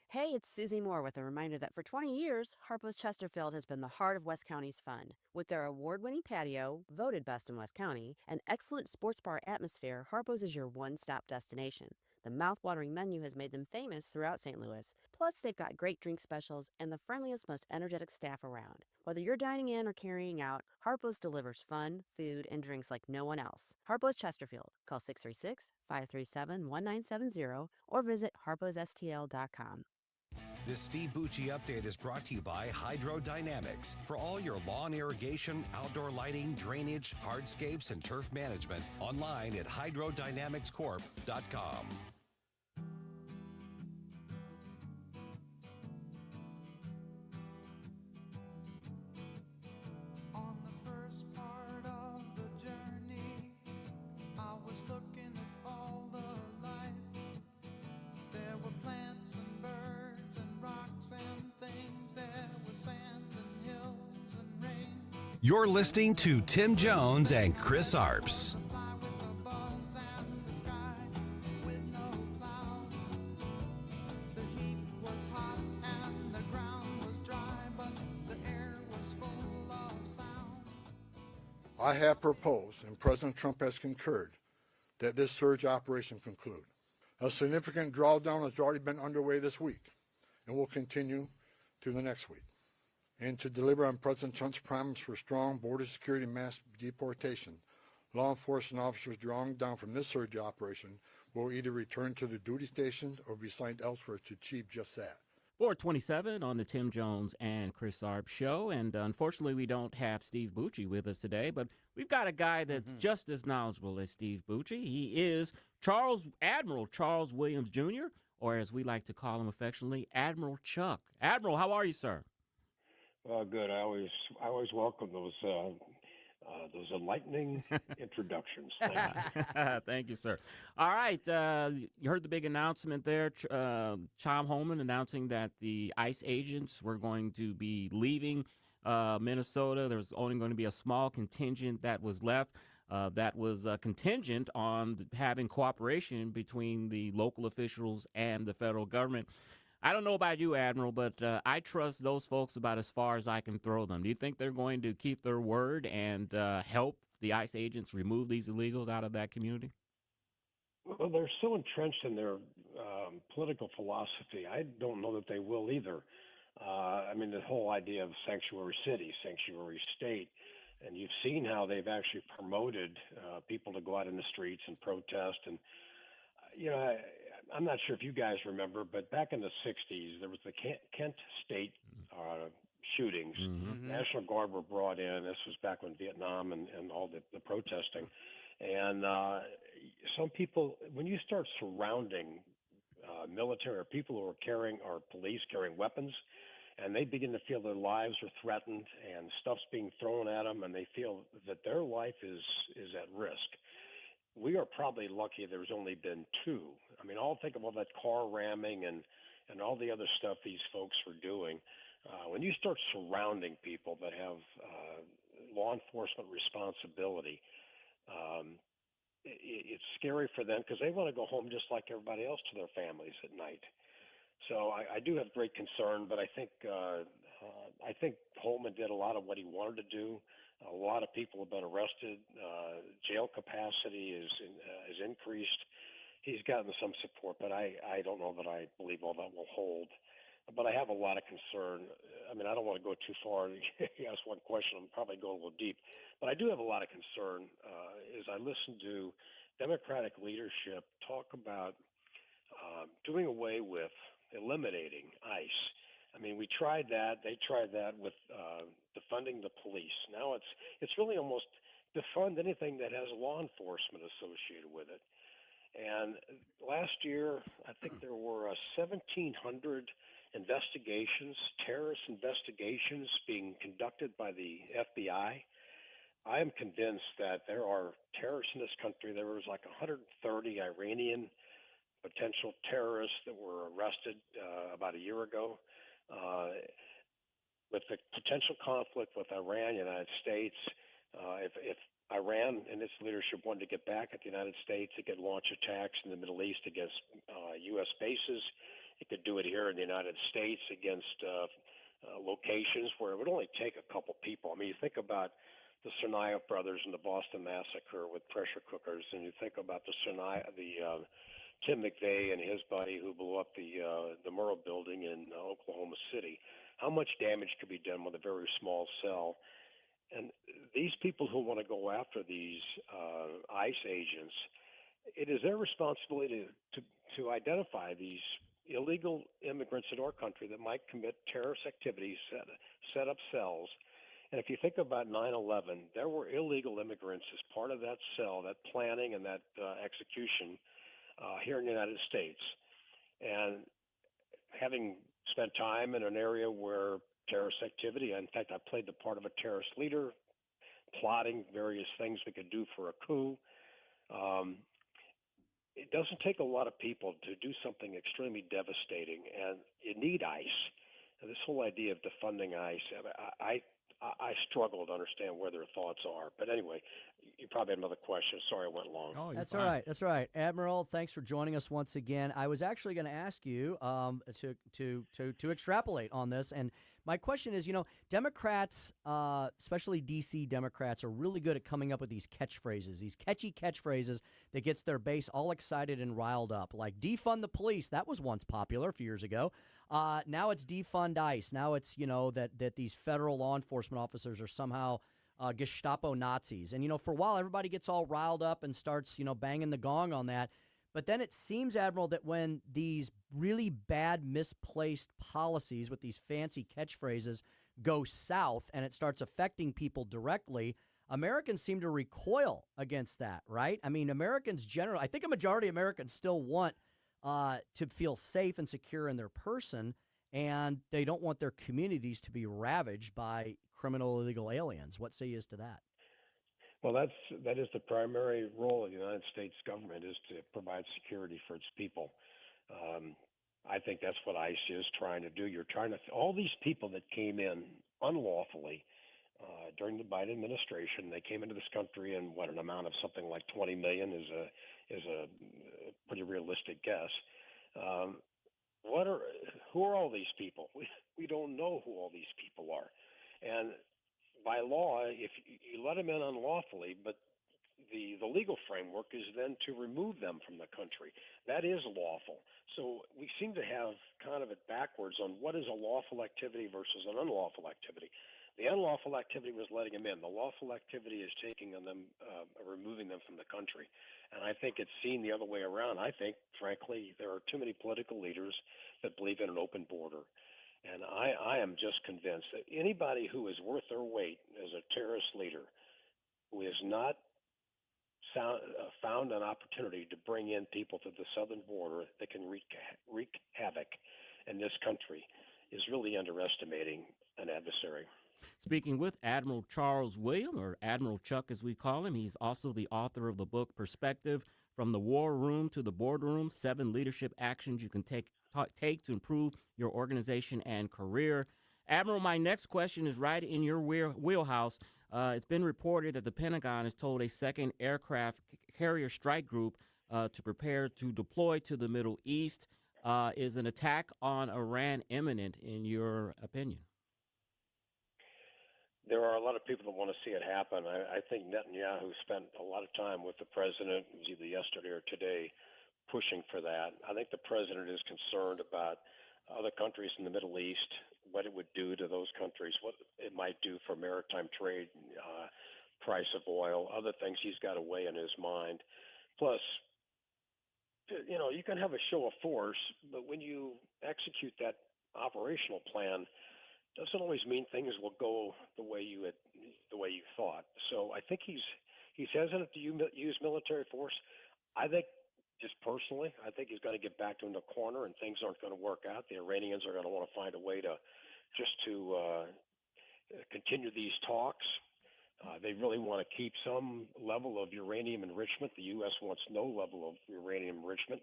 Hey, it's Susie Moore with a reminder that for 20 years, Harpo's Chesterfield has been the heart of West County's fun. With their award-winning patio, voted best in West County, and excellent sports bar atmosphere, Harpo's is your one-stop destination. The mouth-watering menu has made them famous throughout St. Louis. Plus, they've got great drink specials and the friendliest, most energetic staff around. Whether you're dining in or carrying out, Harpo's delivers fun, food, and drinks like no one else. Harpo's Chesterfield. Call 636-537-1970 or visit harposstl.com. This Steve Bucci update is brought to you by Hydrodynamics. For all your lawn irrigation, outdoor lighting, drainage, hardscapes, and turf management, online at hydrodynamicscorp.com. On the first part of the journey, I was looking You're listening to Tim Jones and Chris Arps. I have proposed, and President Trump has concurred, that this surge operation conclude. A significant drawdown has already been underway this week and will continue through the next week. And to deliver on President Trump's promise for strong border security and mass deportation, law enforcement officers drawing down from this surge operation will either return to the duty station or be assigned elsewhere to achieve just that. 427 on the Tim Jones and Chris Arps show. And unfortunately, we don't have Steve Bucci with us today, but we've got a guy that's just as knowledgeable as Steve Bucci. He is Admiral Charles Williams Jr., or as we like to call him affectionately, Admiral Chuck. Admiral, how are you, sir? Good. I always welcome those enlightening introductions. Thank you. Thank you, sir. All right. You heard the big announcement there. Tom Homan announcing that the ICE agents were going to be leaving Minnesota. There was only going to be a small contingent that was left. That was contingent on having cooperation between the local officials and the federal government. I don't know about you, Admiral, but I trust those folks about as far as I can throw them. Do you think they're going to keep their word and help the ICE agents remove these illegals out of that community? Well, they're so entrenched in their political philosophy. I don't know that they will either. I mean, the whole idea of sanctuary city, sanctuary state, and you've seen how they've actually promoted people to go out in the streets and protest. And, I'm not sure if you guys remember, but back in the 60s, there was the Kent State shootings. Mm-hmm. National Guard were brought in. This was back when Vietnam and all the protesting. And some people, when you start surrounding military or people who are police carrying weapons, and they begin to feel their lives are threatened and stuff's being thrown at them, and they feel that their life is at risk. We are probably lucky there's only been two. I mean, I'll think of all that car ramming and all the other stuff these folks were doing. When you start surrounding people that have law enforcement responsibility, it's scary for them because they want to go home just like everybody else to their families at night. So I do have great concern, but I think Holman did a lot of what he wanted to do. A lot of people have been arrested. Jail capacity is increased. He's gotten some support, but I don't know that I believe all that will hold. But I have a lot of concern. I mean, I don't want to go too far. You asked one question, I'm probably going a little deep. But I do have a lot of concern as I listen to Democratic leadership talk about doing away with eliminating ICE. I mean, we tried that. They tried that with defunding the police. Now it's really almost defund anything that has law enforcement associated with it. And last year, I think there were 1,700 investigations, terrorist investigations being conducted by the FBI. I am convinced that there are terrorists in this country. There was like 130 Iranian potential terrorists that were arrested about a year ago. With the potential conflict with Iran and the United States, if Iran and its leadership wanted to get back at the United States, it could launch attacks in the Middle East against U.S. bases. It could do it here in the United States against locations where it would only take a couple people. I mean, you think about the Tsarnaev brothers and the Boston Massacre with pressure cookers, and you think about Tim McVeigh and his buddy who blew up the Murrah building in Oklahoma City. How much damage could be done with a very small cell? And these people who want to go after these ICE agents, it is their responsibility to identify these illegal immigrants in our country that might commit terrorist activities, set up cells. And if you think about 9/11, there were illegal immigrants as part of that cell, that planning and that execution here in the United States. And having spent time in an area where terrorist activity, in fact, I played the part of a terrorist leader, plotting various things we could do for a coup. It doesn't take a lot of people to do something extremely devastating, and you need ICE. And this whole idea of defunding ICE, I struggle to understand where their thoughts are. But anyway, you probably had another question. Sorry I went long. Oh, That's all right. That's all right. Admiral, thanks for joining us once again. I was actually going to ask you to extrapolate on this. And my question is, Democrats, especially D.C. Democrats, are really good at coming up with these catchphrases, these catchy catchphrases that gets their base all excited and riled up. Like defund the police. That was once popular a few years ago. Now it's defund ICE. Now it's, that these federal law enforcement officers are somehow Gestapo Nazis. And, for a while, everybody gets all riled up and starts, banging the gong on that. But then it seems, Admiral, that when these really bad, misplaced policies with these fancy catchphrases go south and it starts affecting people directly, Americans seem to recoil against that, right? I mean, Americans generally, I think a majority of Americans still want to feel safe and secure in their person, and they don't want their communities to be ravaged by criminal illegal aliens. What say you as to that? Well, that is the primary role of the United States government, is to provide security for its people. I think that's what ICE is trying to do. You're trying to all these people that came in unlawfully during the Biden administration. They came into this country in an amount of something like 20 million is a pretty realistic guess. Who are all these people? We don't know who all these people are, and by law, if you let them in unlawfully, but the legal framework is then to remove them from the country. That is lawful. So we seem to have kind of it backwards on what is a lawful activity versus an unlawful activity. The unlawful activity was letting them in. The lawful activity is taking them, removing them from the country. And I think it's seen the other way around. I think, frankly, there are too many political leaders that believe in an open border. And I am just convinced that anybody who is worth their weight as a terrorist leader, who has not found an opportunity to bring in people to the southern border that can wreak havoc in this country, is really underestimating an adversary. Speaking with Admiral Charles William, or Admiral Chuck as we call him, he's also the author of the book Perspective: From the War Room to the Boardroom, 7 Leadership Actions You Can Take to improve your organization and career. Admiral, my next question is right in your wheelhouse. It's been reported that the Pentagon has told a second aircraft carrier strike group to prepare to deploy to the Middle East. Is an attack on Iran imminent, in your opinion? There are a lot of people that want to see it happen. I think Netanyahu spent a lot of time with the president, it was either yesterday or today, pushing for that. I think the president is concerned about other countries in the Middle East, what it would do to those countries, what it might do for maritime trade, price of oil, other things he's got to weigh in his mind. Plus, you can have a show of force, but when you execute that operational plan, doesn't always mean things will go the way you thought. So I think he's hesitant to use military force. I think, just personally, I think he's going to get backed into a corner and things aren't going to work out. The Iranians are going to want to find a way to continue these talks. They really want to keep some level of uranium enrichment. The U.S. wants no level of uranium enrichment.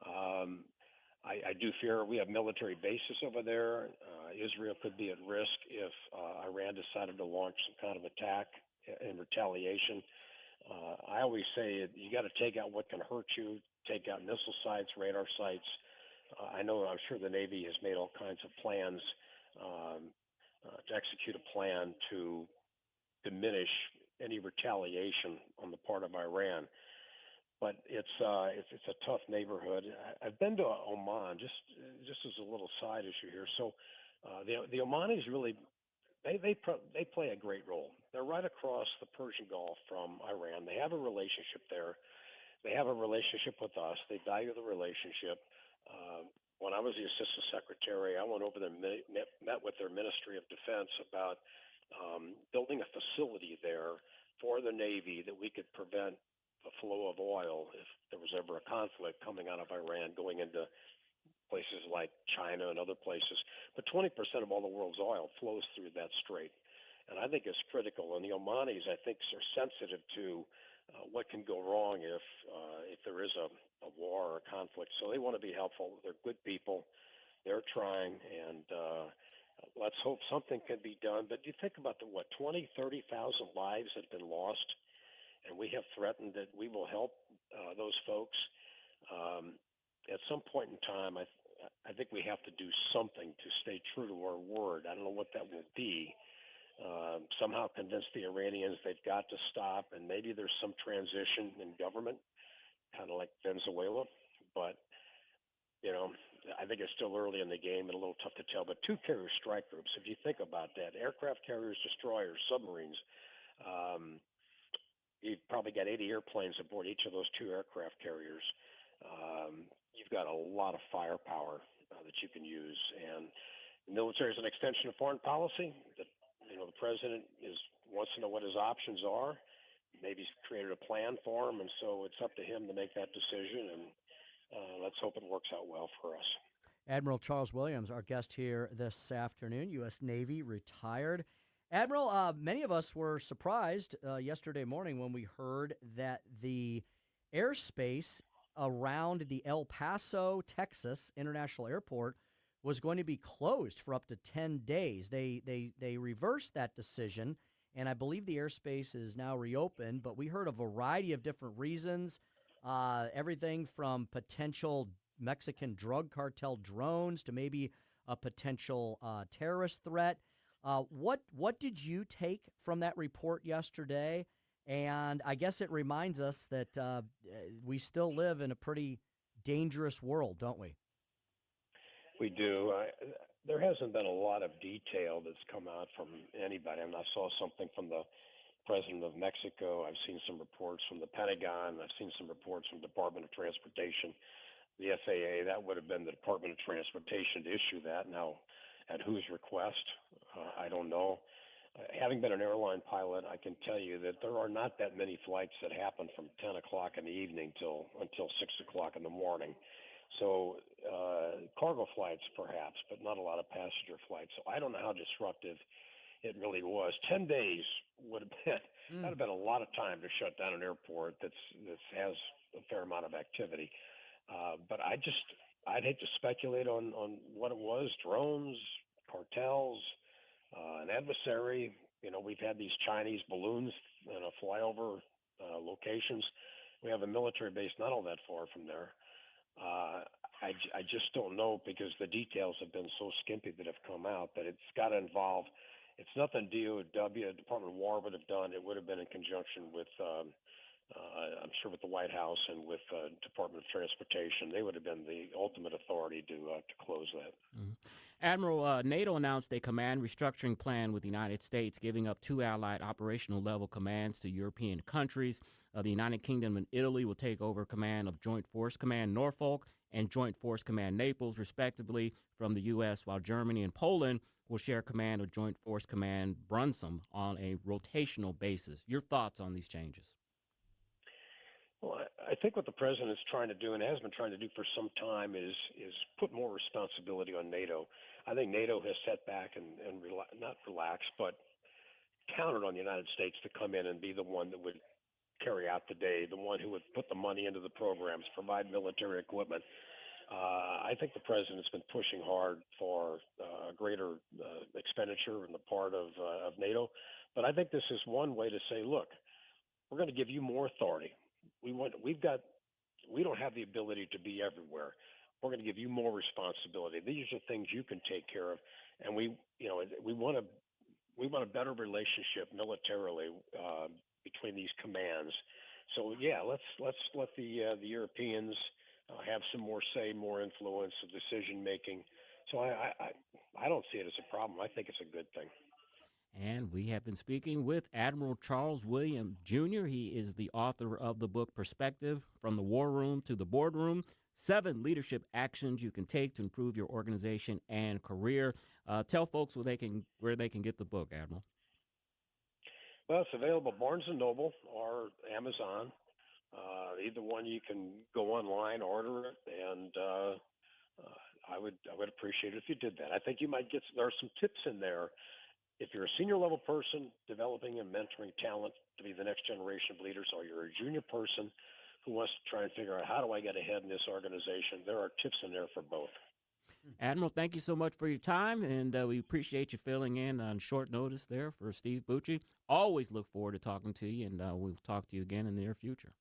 I do fear we have military bases over there. Israel could be at risk if Iran decided to launch some kind of attack in retaliation. I always say you got to take out what can hurt you, take out missile sites, radar sites. I'm sure the Navy has made all kinds of plans to execute a plan to diminish any retaliation on the part of Iran. But it's a tough neighborhood. I've been to Oman, just as a little side issue here. So the Omanis really they play a great role. They're right across the Persian Gulf from Iran. They have a relationship there. They have a relationship with us. They value the relationship. When I was the assistant secretary, I went over there, met with their Ministry of Defense about building a facility there for the Navy that we could prevent the flow of oil if there was ever a conflict coming out of Iran going into places like China and other places. But 20% of all the world's oil flows through that strait. And I think it's critical. And the Omanis, I think, are sensitive to what can go wrong if there is a war or a conflict. So they want to be helpful. They're good people. They're trying. And Let's hope something can be done. But you think about 20, 30,000 lives have been lost, and we have threatened that we will help those folks. At some point in time, I think we have to do something to stay true to our word. I don't know what that will be. Somehow convince the Iranians they've got to stop, and maybe there's some transition in government, kind of like Venezuela. But, I think it's still early in the game and a little tough to tell. But 2 carrier strike groups, if you think about that, aircraft carriers, destroyers, submarines, you've probably got 80 airplanes aboard each of those 2 aircraft carriers. You've got a lot of firepower that you can use. And the military is an extension of foreign policy. The president wants to know what his options are. Maybe he's created a plan for them, and so it's up to him to make that decision. And let's hope it works out well for us. Admiral Charles Williams, our guest here this afternoon, U.S. Navy, retired. Admiral, many of us were surprised yesterday morning when we heard that the airspace around the El Paso, Texas International Airport was going to be closed for up to 10 days. They reversed that decision, and I believe the airspace is now reopened, but we heard a variety of different reasons, everything from potential Mexican drug cartel drones to maybe a potential terrorist threat. What did you take from that report yesterday? And I guess it reminds us that we still live in a pretty dangerous world, don't we? We do. There hasn't been a lot of detail that's come out from anybody. I mean, I saw something from the president of Mexico. I've seen some reports from the Pentagon. I've seen some reports from the Department of Transportation. The FAA, that would have been the Department of Transportation to issue that. Now, at whose request, I don't know. Having been an airline pilot, I can tell you that there are not that many flights that happen from 10 o'clock in the evening until 6 o'clock in the morning. So cargo flights perhaps, but not a lot of passenger flights. So I don't know how disruptive it really was. 10 days would have been that'd have been a lot of time to shut down an airport that has a fair amount of activity. But I'd hate to speculate on what it was: drones, cartels, an adversary. We've had these Chinese balloons fly over locations. We have a military base not all that far from there. I just don't know, because the details have been so skimpy that have come out, that it's got to involve. It's nothing DOW, Department of War would have done. It would have been in conjunction with, I'm sure, with the White House and with Department of Transportation. They would have been the ultimate authority to close that. Mm-hmm. Admiral, NATO announced a command restructuring plan with the United States, giving up 2 allied operational level commands to European countries. The United Kingdom and Italy will take over command of Joint Force Command Norfolk and Joint Force Command Naples, respectively, from the U.S., while Germany and Poland will share command of Joint Force Command Brunsum on a rotational basis. Your thoughts on these changes? Well, I think what the president is trying to do, and has been trying to do for some time, is put more responsibility on NATO. I think NATO has sat back and not relaxed, but counted on the United States to come in and be the one that would carry out the day, the one who would put the money into the programs, provide military equipment. I think the president's been pushing hard for greater expenditure on the part of NATO. But I think this is one way to say, look, we're going to give you more authority. We don't have the ability to be everywhere. We're going to give you more responsibility. These are things you can take care of, and we want a better relationship militarily between these commands. So yeah, let's let the Europeans have some more say, more influence of decision making. So I don't see it as a problem. I think it's a good thing. And we have been speaking with Admiral Charles Williams, Jr. He is the author of the book Perspective: From the War Room to the Boardroom, 7 Leadership Actions You Can Take to Improve Your Organization and Career. Tell folks where they can get the book, Admiral. Well, it's available at Barnes & Noble or Amazon. Either one, you can go online, order it, and I would appreciate it if you did that. I think you might there are some tips in there. If you're a senior level person developing and mentoring talent to be the next generation of leaders, or you're a junior person who wants to try and figure out how do I get ahead in this organization, there are tips in there for both. Admiral, thank you so much for your time, and we appreciate you filling in on short notice there for Steve Bucci. Always look forward to talking to you, and we'll talk to you again in the near future.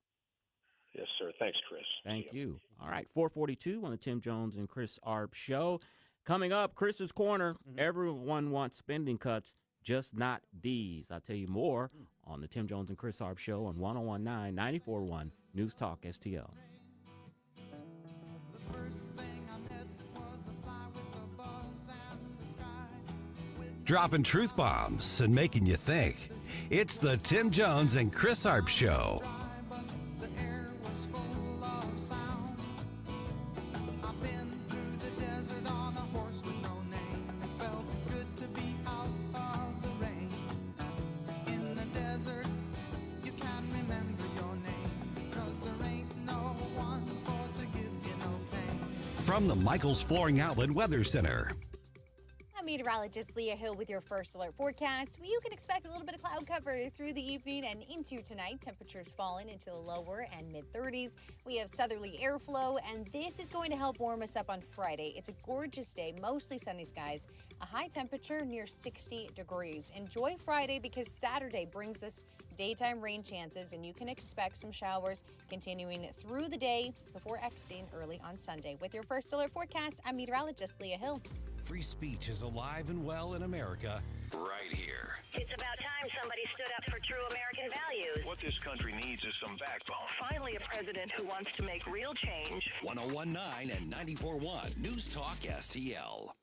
Yes, sir. Thanks, Chris. Thank you. All right, 442 on the Tim Jones and Chris Arps show. Coming up, Chris's Corner. Everyone wants spending cuts, just not these. I'll tell you more on the Tim Jones and Chris Arps show on 101.9, 94.1 News Talk STL. Dropping truth bombs and making you think. It's the Tim Jones and Chris Arps show. From the Michaels Flooring Outlet Weather Center. I'm meteorologist Leah Hill with your first alert forecast. You can expect a little bit of cloud cover through the evening and into tonight. Temperatures falling into the lower and mid-30s. We have southerly airflow, and this is going to help warm us up on Friday. It's a gorgeous day, mostly sunny skies. A high temperature near 60 degrees. Enjoy Friday because Saturday brings us daytime rain chances, and you can expect some showers continuing through the day before exiting early on Sunday. With your first alert forecast, I'm meteorologist Leah Hill. Free speech is alive and well in America right here. It's about time somebody stood up for true American values. What this country needs is some backbone. Finally, a president who wants to make real change. 101.9 and 94.1 News Talk STL.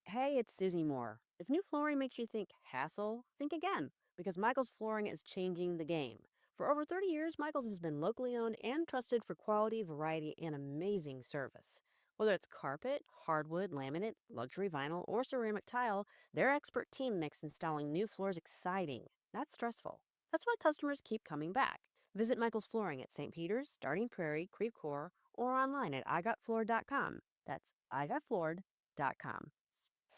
Hey, it's Susie Moore. If new flooring makes you think hassle, think again, because Michaels Flooring is changing the game. For over 30 years, Michaels has been locally owned and trusted for quality, variety, and amazing service. Whether it's carpet, hardwood, laminate, luxury vinyl, or ceramic tile, their expert team makes installing new floors exciting, not stressful. That's why customers keep coming back. Visit Michaels Flooring at St. Peter's, Starting Prairie, Creve Coeur, or online at igotfloored.com. That's igotfloored.com.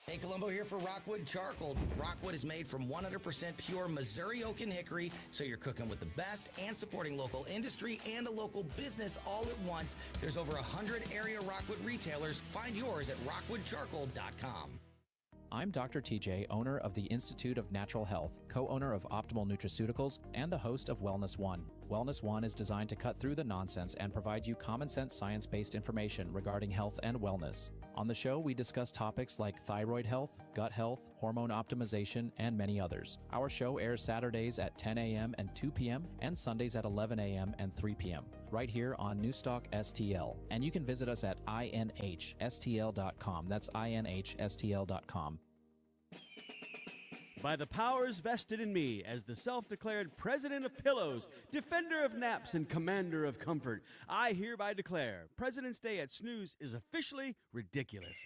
Hey, Columbo here for Rockwood Charcoal. Rockwood is made from 100% pure Missouri oak and hickory, so you're cooking with the best and supporting local industry and a local business all at once. There's over 100 area Rockwood retailers. Find yours at rockwoodcharcoal.com. I'm Dr. TJ, owner of the Institute of Natural Health, co-owner of Optimal Nutraceuticals, and the host of Wellness One. Wellness One is designed to cut through the nonsense and provide you common sense science-based information regarding health and wellness. On the show, we discuss topics like thyroid health, gut health, hormone optimization, and many others. Our show airs Saturdays at 10 a.m. and 2 p.m. and Sundays at 11 a.m. and 3 p.m. right here on Newstalk STL. And you can visit us at inhstl.com. That's inhstl.com. By the powers vested in me as the self-declared president of pillows, defender of naps, and commander of comfort, I hereby declare President's Day at Snooze is officially ridiculous.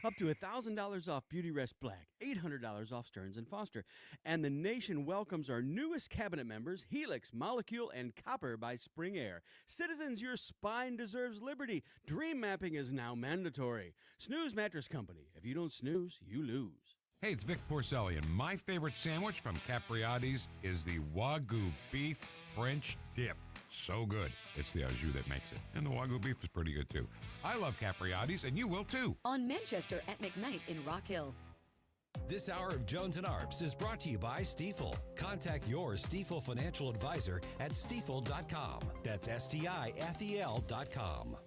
Up to $1,000 off Beauty Rest Black, $800 off Stearns & Foster, and the nation welcomes our newest cabinet members, Helix, Molecule, and Copper by Spring Air. Citizens, your spine deserves liberty. Dream mapping is now mandatory. Snooze Mattress Company. If you don't snooze, you lose. Hey, it's Vic Porcelli, and my favorite sandwich from Capriati's is the Wagyu beef French dip. So good. It's the au jus that makes it. And the Wagyu beef is pretty good, too. I love Capriati's, and you will, too. On Manchester at McKnight in Rock Hill. This hour of Jones and Arps is brought to you by Stifel. Contact your Stifel financial advisor at stifel.com. That's STIFEL.com.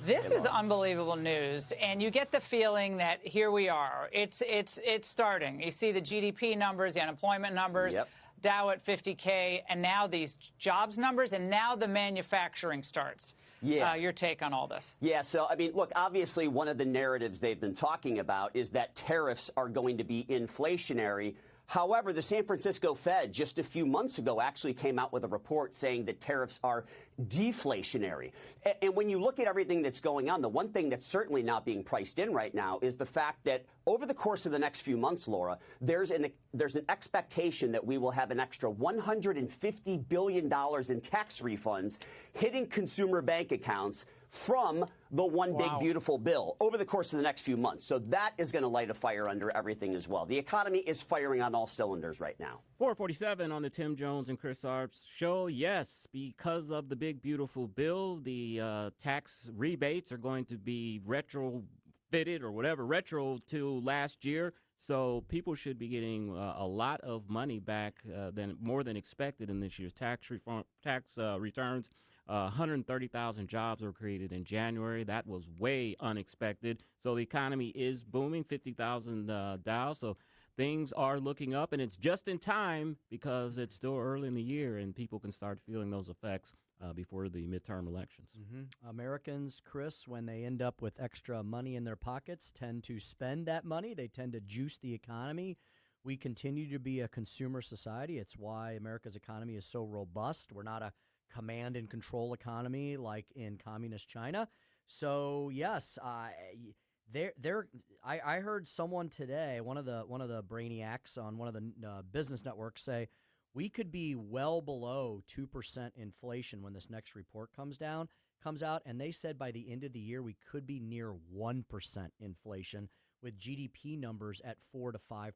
This is unbelievable news, and you get the feeling that here we are. It's starting. You see the GDP numbers, the unemployment numbers, Dow at 50K, and now these jobs numbers, and now the manufacturing starts. Yeah. Your take on all this? Yeah, so, I mean, look, obviously one of the narratives they've been talking about is that tariffs are going to be inflationary. However, the San Francisco Fed just a few months ago actually came out with a report saying that tariffs are deflationary. And when you look at everything that's going on, the one thing that's certainly not being priced in right now is the fact that over the course of the next few months, Laura, there's an expectation that we will have an extra $150 billion in tax refunds hitting consumer bank accounts from the One Big Beautiful Bill over the course of the next few months. So that is going to light a fire under everything as well. The economy is firing on all cylinders right now. 447 on the Tim Jones and Chris Arps show. Yes, because of the Big Beautiful Bill, the tax rebates are going to be retrofitted or whatever, retro to last year. So people should be getting a lot of money back more than expected in this year's tax returns. 130,000 jobs were created in January. That was way unexpected. So the economy is booming, 50,000 Dow. So things are looking up, and it's just in time because it's still early in the year and people can start feeling those effects before the midterm elections. Americans, Chris, when they end up with extra money in their pockets, tend to spend that money. They tend to juice the economy. We continue to be a consumer society. It's why America's economy is so robust. We're not a command and control economy like in communist China. So yes, I heard someone today, one of the brainiacs on one of the business networks, say we could be well below 2% inflation when this next report comes out, and they said by the end of the year we could be near 1% inflation, with GDP numbers at 4 to 5%.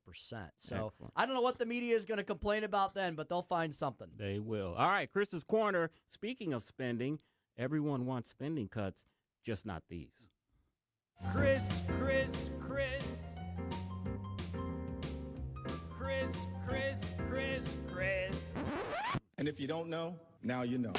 So Excellent. I don't know what the media is going to complain about then, but they'll find something. They will. All right, Chris's Corner. Speaking of spending, everyone wants spending cuts, just not these. Chris. And if you don't know, now you know.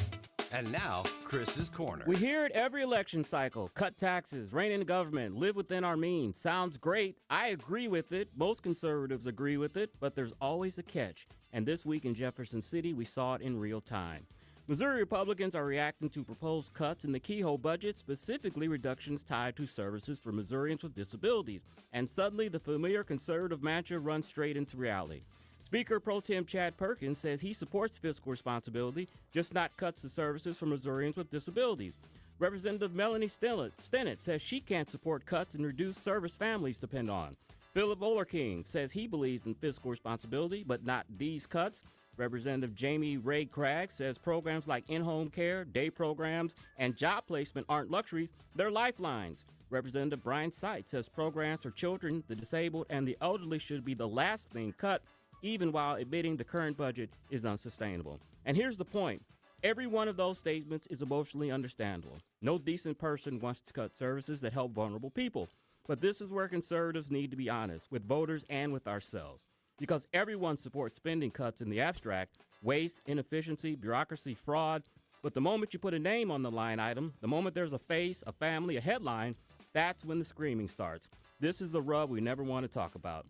And now, Chris's Corner. We hear it every election cycle. Cut taxes, rein in government, live within our means. Sounds great. I agree with it. Most conservatives agree with it, but there's always a catch. And this week in Jefferson City, we saw it in real time. Missouri Republicans are reacting to proposed cuts in the Kehoe budget, specifically reductions tied to services for Missourians with disabilities. And suddenly, the familiar conservative mantra runs straight into reality. Speaker Pro Tem Chad Perkins says he supports fiscal responsibility, just not cuts to services for Missourians with disabilities. Representative Melanie Stennett says she can't support cuts and reduced service families depend on. Philip Olerking says he believes in fiscal responsibility, but not these cuts. Representative Jamie Ray Craig says programs like in-home care, day programs, and job placement aren't luxuries, they're lifelines. Representative Brian Seitz says programs for children, the disabled, and the elderly should be the last thing cut, even while admitting the current budget is unsustainable. And here's the point. Every one of those statements is emotionally understandable. No decent person wants to cut services that help vulnerable people. But this is where conservatives need to be honest with voters and with ourselves. Because everyone supports spending cuts in the abstract, waste, inefficiency, bureaucracy, fraud. But the moment you put a name on the line item, the moment there's a face, a family, a headline, that's when the screaming starts. This is the rub we never want to talk about.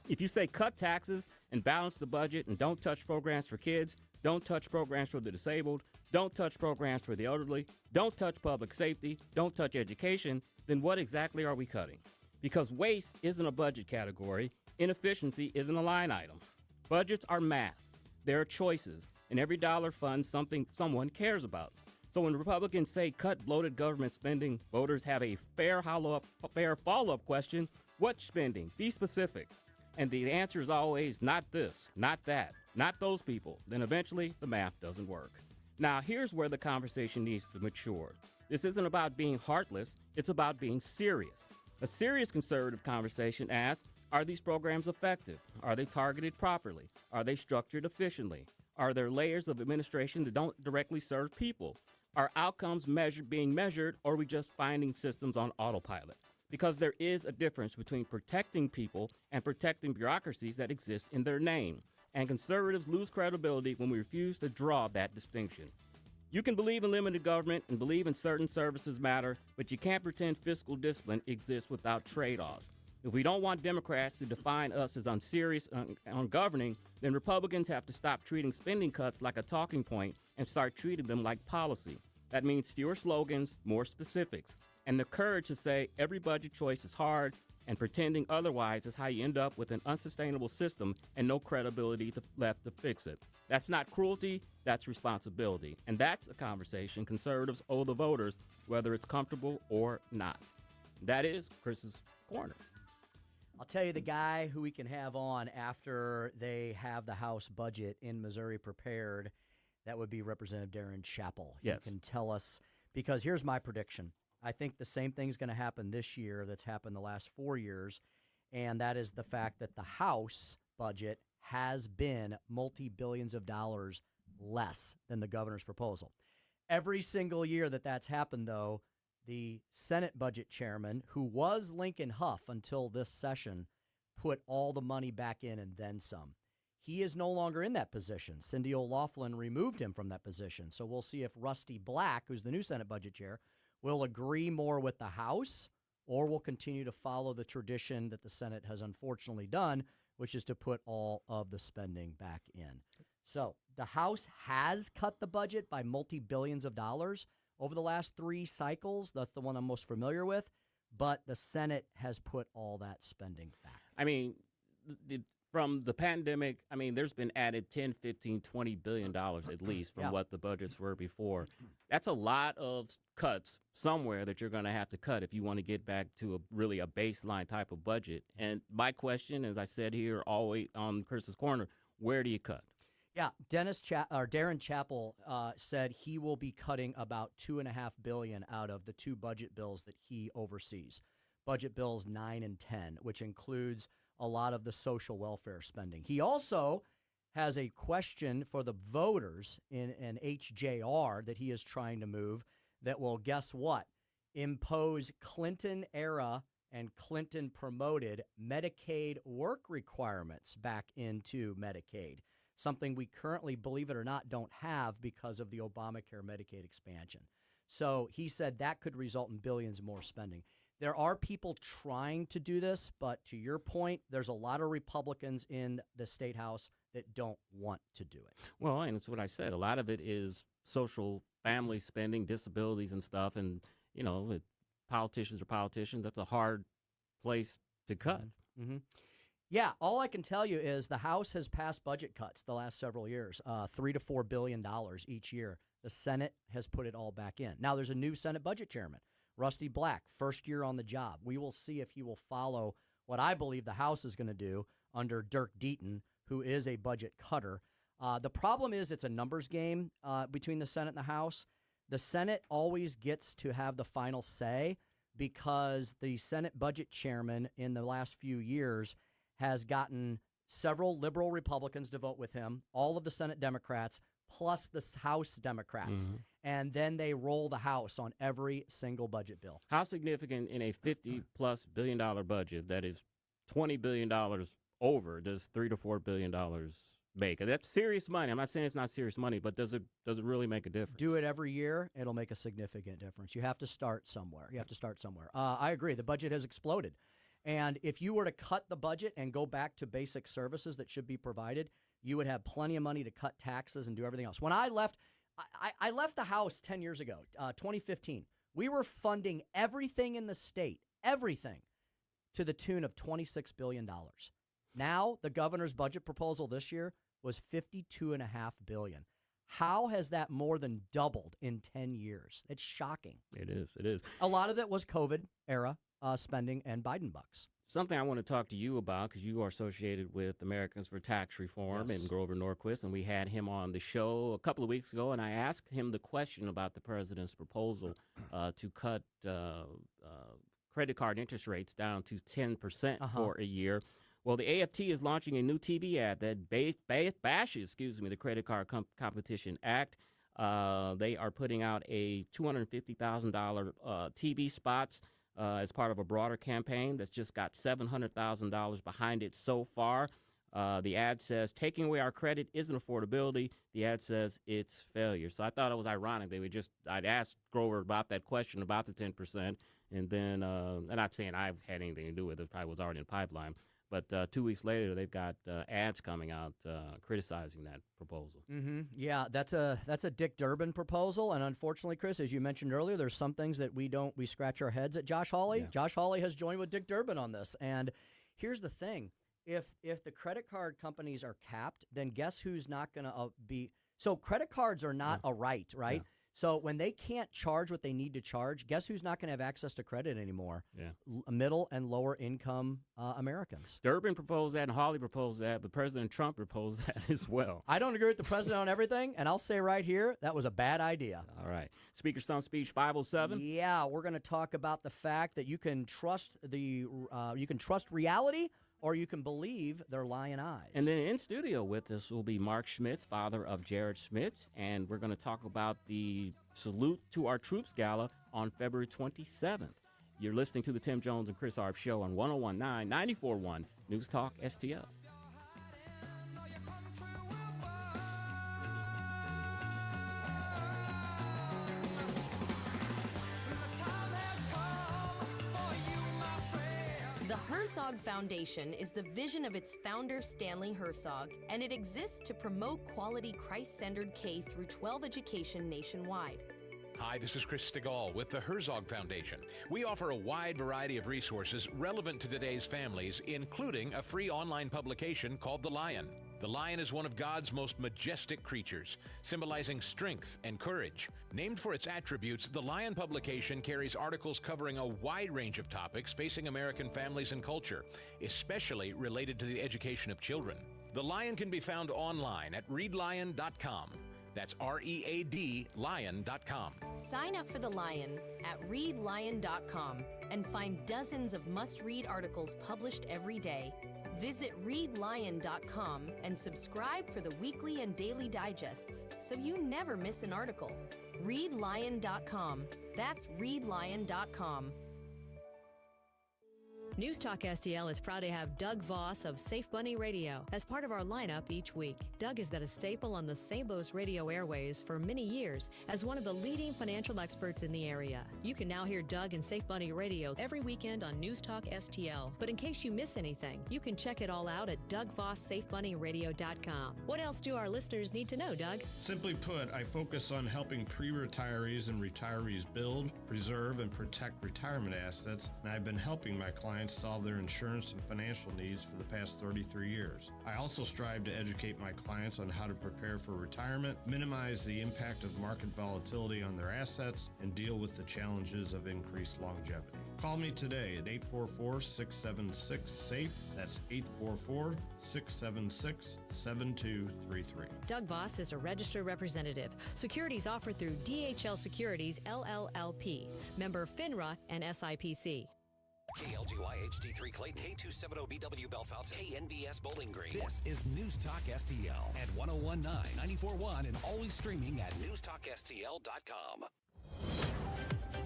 If you say cut taxes and balance the budget and don't touch programs for kids, don't touch programs for the disabled, don't touch programs for the elderly, don't touch public safety, don't touch education, then what exactly are we cutting? Because waste isn't a budget category, inefficiency isn't a line item. Budgets are math. There are choices, and every dollar funds something someone cares about. So when Republicans say cut bloated government spending, voters have a fair follow-up question. What spending? Be specific. And the answer is always not this, not that, not those people. Then eventually the math doesn't work. Now here's where the conversation needs to mature. This isn't about being heartless, it's about being serious. A serious conservative conversation asks, are these programs effective? Are they targeted properly? Are they structured efficiently? Are there layers of administration that don't directly serve people? Are outcomes being measured, or are we just finding systems on autopilot? Because there is a difference between protecting people and protecting bureaucracies that exist in their name. And conservatives lose credibility when we refuse to draw that distinction. You can believe in limited government and believe in certain services matter, but you can't pretend fiscal discipline exists without trade-offs. If we don't want Democrats to define us as unserious on governing, then Republicans have to stop treating spending cuts like a talking point and start treating them like policy. That means fewer slogans, more specifics, and the courage to say every budget choice is hard, And pretending otherwise is how you end up with an unsustainable system and no credibility left to fix it. That's not cruelty, that's responsibility. And that's a conversation conservatives owe the voters, whether it's comfortable or not. That is Chris's Corner. I'll tell you the guy who we can have on after they have the House budget in Missouri prepared. That would be Representative Darren Chappell. Yes. He can tell us, because here's my prediction. I think the same thing's going to happen this year that's happened the last 4 years, and that is the fact that the House budget has been multi-billions of dollars less than the governor's proposal. Every single year that that's happened, though, the Senate budget chairman, who was Lincoln Huff until this session, put all the money back in and then some. He is no longer in that position. Cindy O'Loughlin removed him from that position. So we'll see if Rusty Black, who's the new Senate budget chair, will agree more with the House or will continue to follow the tradition that the Senate has unfortunately done, which is to put all of the spending back in. So the House has cut the budget by multi-billions of dollars over the last 3 cycles. That's the one I'm most familiar with. But the Senate has put all that spending back. I mean, from the pandemic, I mean, there's been added 10, 15, $20 billion at least from what the budgets were before. That's a lot of cuts somewhere that you're going to have to cut if you want to get back to really a baseline type of budget. And my question, as I said here always on Chris's Corner, where do you cut? Yeah, Darren Chappell said he will be cutting about $2.5 billion out of the 2 budget bills that he oversees. Budget bills 9 and 10, which includes a lot of the social welfare spending. He also has a question for the voters in an HJR that he is trying to move that will, guess what, impose Clinton-era and Clinton-promoted Medicaid work requirements back into Medicaid, something we currently, believe it or not, don't have because of the Obamacare Medicaid expansion. So he said that could result in billions more spending. There are people trying to do this, but to your point, there's a lot of Republicans in the State House that don't want to do it. Well, and it's what I said. A lot of it is social family spending, disabilities and stuff. And, you know, politicians are politicians. That's a hard place to cut. Mm-hmm. Yeah, all I can tell you is the House has passed budget cuts the last several years, $3 to $4 billion each year. The Senate has put it all back in. Now, there's a new Senate budget chairman, Rusty Black, first year on the job. We will see if he will follow what I believe the House is going to do under Dirk Deaton, who is a budget cutter. The problem is it's a numbers game between the Senate and the House. The Senate always gets to have the final say because the Senate budget chairman in the last few years has gotten several liberal Republicans to vote with him, all of the Senate Democrats, plus the House Democrats. Mm-hmm. And then they roll the House on every single budget bill. How significant in a $50+ billion budget that is $20 billion over does $3 to $4 billion make? That's serious money. I'm not saying it's not serious money, but does it really make a difference? Do it every year, it'll make a significant difference. You have to start somewhere. I agree. The budget has exploded. And if you were to cut the budget and go back to basic services that should be provided, you would have plenty of money to cut taxes and do everything else. When I left, I left the House 10 years ago, 2015. We were funding everything in the state, everything, to the tune of $26 billion. Now, the governor's budget proposal this year was $52.5 billion. How has that more than doubled in 10 years? It's shocking. It is. A lot of it was COVID-era spending and Biden bucks. Something I want to talk to you about, because you are associated with Americans for Tax Reform and Grover Norquist, and we had him on the show a couple of weeks ago, and I asked him the question about the president's proposal to cut credit card interest rates down to 10% for a year. Well, the AFT is launching a new TV ad that bashes, the Credit Card Competition Act. They are putting out a $250,000 TV spots as part of a broader campaign that's just got $700,000 behind it so far. The ad says, taking away our credit isn't affordability. The ad says it's failure. So I thought it was ironic. I'd asked Grover about that question about the 10%, and then, I'm not saying I've had anything to do with it. It probably was already in the pipeline. But 2 weeks later, they've got ads coming out criticizing that proposal. Mm-hmm. Yeah, that's a Dick Durbin proposal, and unfortunately, Chris, as you mentioned earlier, there's some things that we scratch our heads at. Josh Hawley. Yeah. Josh Hawley has joined with Dick Durbin on this, and here's the thing: if the credit card companies are capped, then guess who's not going to be? So credit cards are not a right? Yeah. So when they can't charge what they need to charge, guess who's not going to have access to credit anymore? Yeah. Middle and lower income Americans. Durbin proposed that and Hawley proposed that, but President Trump proposed that as well. I don't agree with the president on everything, and I'll say right here, that was a bad idea. All right. Speaker's Stump Speech 507. Yeah, we're going to talk about the fact that you can trust reality, or you can believe their lying eyes. And then in studio with us will be Mark Schmitz, father of Jared Schmitz, and we're going to talk about the Salute to Our Troops Gala on February 27th. You're listening to the Tim Jones and Chris Arps Show on 101.9, 94.1 News Talk STL. The Herzog Foundation is the vision of its founder, Stanley Herzog, and it exists to promote quality Christ-centered K-12 education nationwide. Hi, this is Chris Stegall with the Herzog Foundation. We offer a wide variety of resources relevant to today's families, including a free online publication called The Lion. The lion is one of God's most majestic creatures, symbolizing strength and courage. Named for its attributes, the Lion publication carries articles covering a wide range of topics facing American families and culture, especially related to the education of children. The Lion can be found online at readlion.com. That's READ lion.com. Sign up for The Lion at readlion.com and find dozens of must-read articles published every day. Visit readlion.com and subscribe for the weekly and daily digests so you never miss an article. Readlion.com. That's readlion.com. News Talk STL is proud to have Doug Voss of Safe Bunny Radio as part of our lineup each week. Doug has been a staple on the St. Louis radio airways for many years as one of the leading financial experts in the area. You can now hear Doug and Safe Bunny Radio every weekend on News Talk STL. But in case you miss anything, you can check it all out at DougVossSafeBunnyRadio.com. What else do our listeners need to know, Doug? Simply put, I focus on helping pre-retirees and retirees build, preserve, and protect retirement assets, and I've been helping my clients solve their insurance and financial needs for the past 33 years. I also strive to educate my clients on how to prepare for retirement, minimize the impact of market volatility on their assets, and deal with the challenges of increased longevity. Call me today at 844-676-SAFE. That's 844-676-7233. Doug Voss is a registered representative. Securities offered through DHL Securities, LLLP. Member FINRA and SIPC. KLGY HD3 Clayton, K270BW Bellefonte, KNBS Bowling Green. This is News Talk STL at 101.9, 94.1, and always streaming at newstalkstl.com.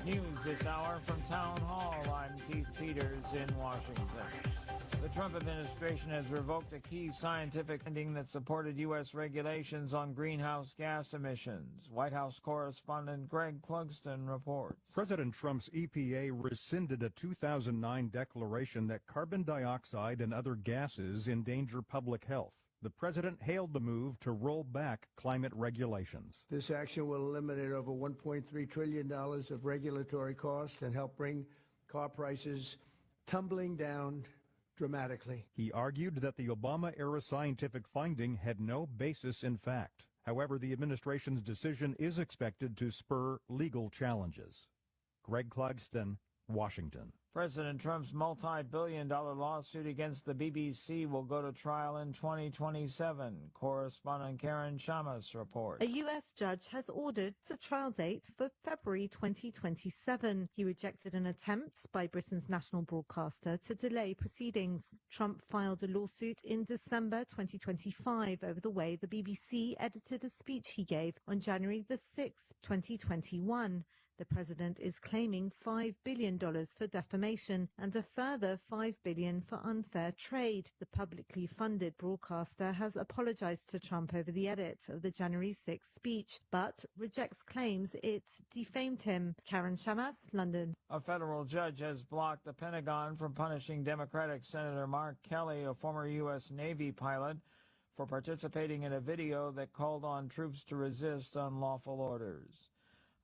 News this hour from Town Hall. I'm Keith Peters in Washington. The Trump administration has revoked a key scientific finding that supported U.S. regulations on greenhouse gas emissions. White House correspondent Greg Clugston reports. President Trump's EPA rescinded a 2009 declaration that carbon dioxide and other gases endanger public health. The president hailed the move to roll back climate regulations. This action will eliminate over $1.3 trillion of regulatory costs and help bring car prices tumbling down dramatically. He argued that the Obama-era scientific finding had no basis in fact. However, the administration's decision is expected to spur legal challenges. Greg Clugston, Washington. President Trump's multi-billion-dollar lawsuit against the BBC will go to trial in 2027. Correspondent Karen Shamas reports. A U.S. judge has ordered a trial date for February 2027. He rejected an attempt by Britain's national broadcaster to delay proceedings. Trump filed a lawsuit in December 2025 over the way the BBC edited a speech he gave on January the 6th, 2021. The president is claiming $5 billion for defamation and a further $5 billion for unfair trade. The publicly funded broadcaster has apologized to Trump over the edit of the January 6th speech, but rejects claims it defamed him. Karen Shamas, London. A federal judge has blocked the Pentagon from punishing Democratic Senator Mark Kelly, a former U.S. Navy pilot, for participating in a video that called on troops to resist unlawful orders.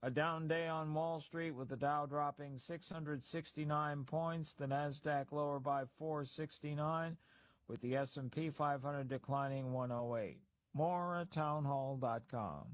A down day on Wall Street with the Dow dropping 669 points, the Nasdaq lower by 469, with the S&P 500 declining 108. More at townhall.com.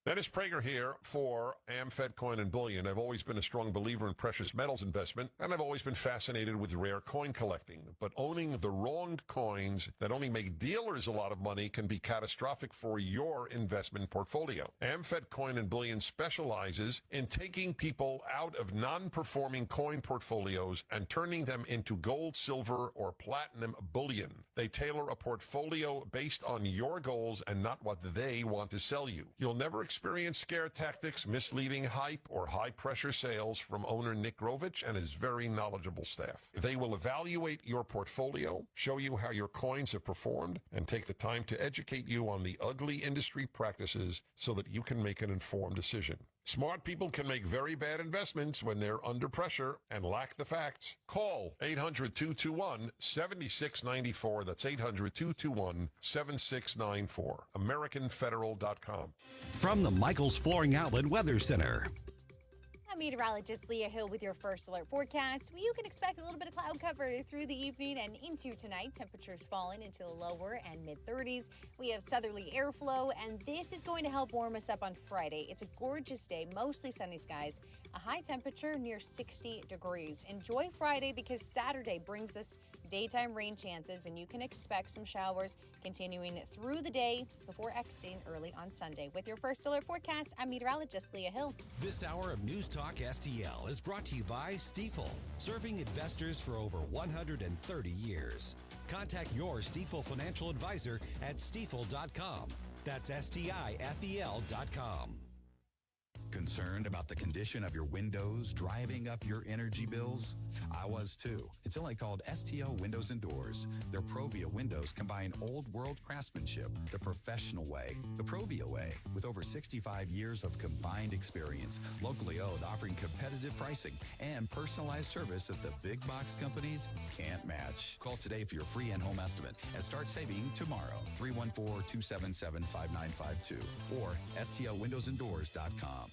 Dennis Prager here for AmFed Coin and Bullion. I've always been a strong believer in precious metals investment, and I've always been fascinated with rare coin collecting. But owning the wrong coins that only make dealers a lot of money can be catastrophic for your investment portfolio. AmFed Coin and Bullion specializes in taking people out of non-performing coin portfolios and turning them into gold, silver, or platinum bullion. They tailor a portfolio based on your goals and not what they want to sell you. You'll never experience scare tactics, misleading hype, or high-pressure sales from owner Nick Grovich and his very knowledgeable staff. They will evaluate your portfolio, show you how your coins have performed, and take the time to educate you on the ugly industry practices so that you can make an informed decision. Smart people can make very bad investments when they're under pressure and lack the facts. Call 800-221-7694. That's 800-221-7694. AmericanFederal.com. From the Michaels Flooring Outlet Weather Center. I'm meteorologist Leah Hill with your first alert forecast. You can expect a little bit of cloud cover through the evening and into tonight. Temperatures falling into the lower and mid-30s. We have southerly airflow, and this is going to help warm us up on Friday. It's a gorgeous day, mostly sunny skies, a high temperature near 60 degrees. Enjoy Friday because Saturday brings us daytime rain chances, and you can expect some showers continuing through the day before exiting early on Sunday. With your first alert forecast, I'm meteorologist Leah Hill. This hour of News Talk STL is brought to you by Stifel, serving investors for over 130 years. Contact your Stifel financial advisor at stifel.com. That's STIFEL.com. Concerned about the condition of your windows driving up your energy bills? I was too. It's only called STL Windows and Doors. Their Provia windows combine old world craftsmanship the professional way, the Provia way, with over 65 years of combined experience, locally owned, offering competitive pricing and personalized service that the big box companies can't match. Call today for your free in-home estimate and start saving tomorrow. 314-277-5952 or STLWindowsandDoors.com.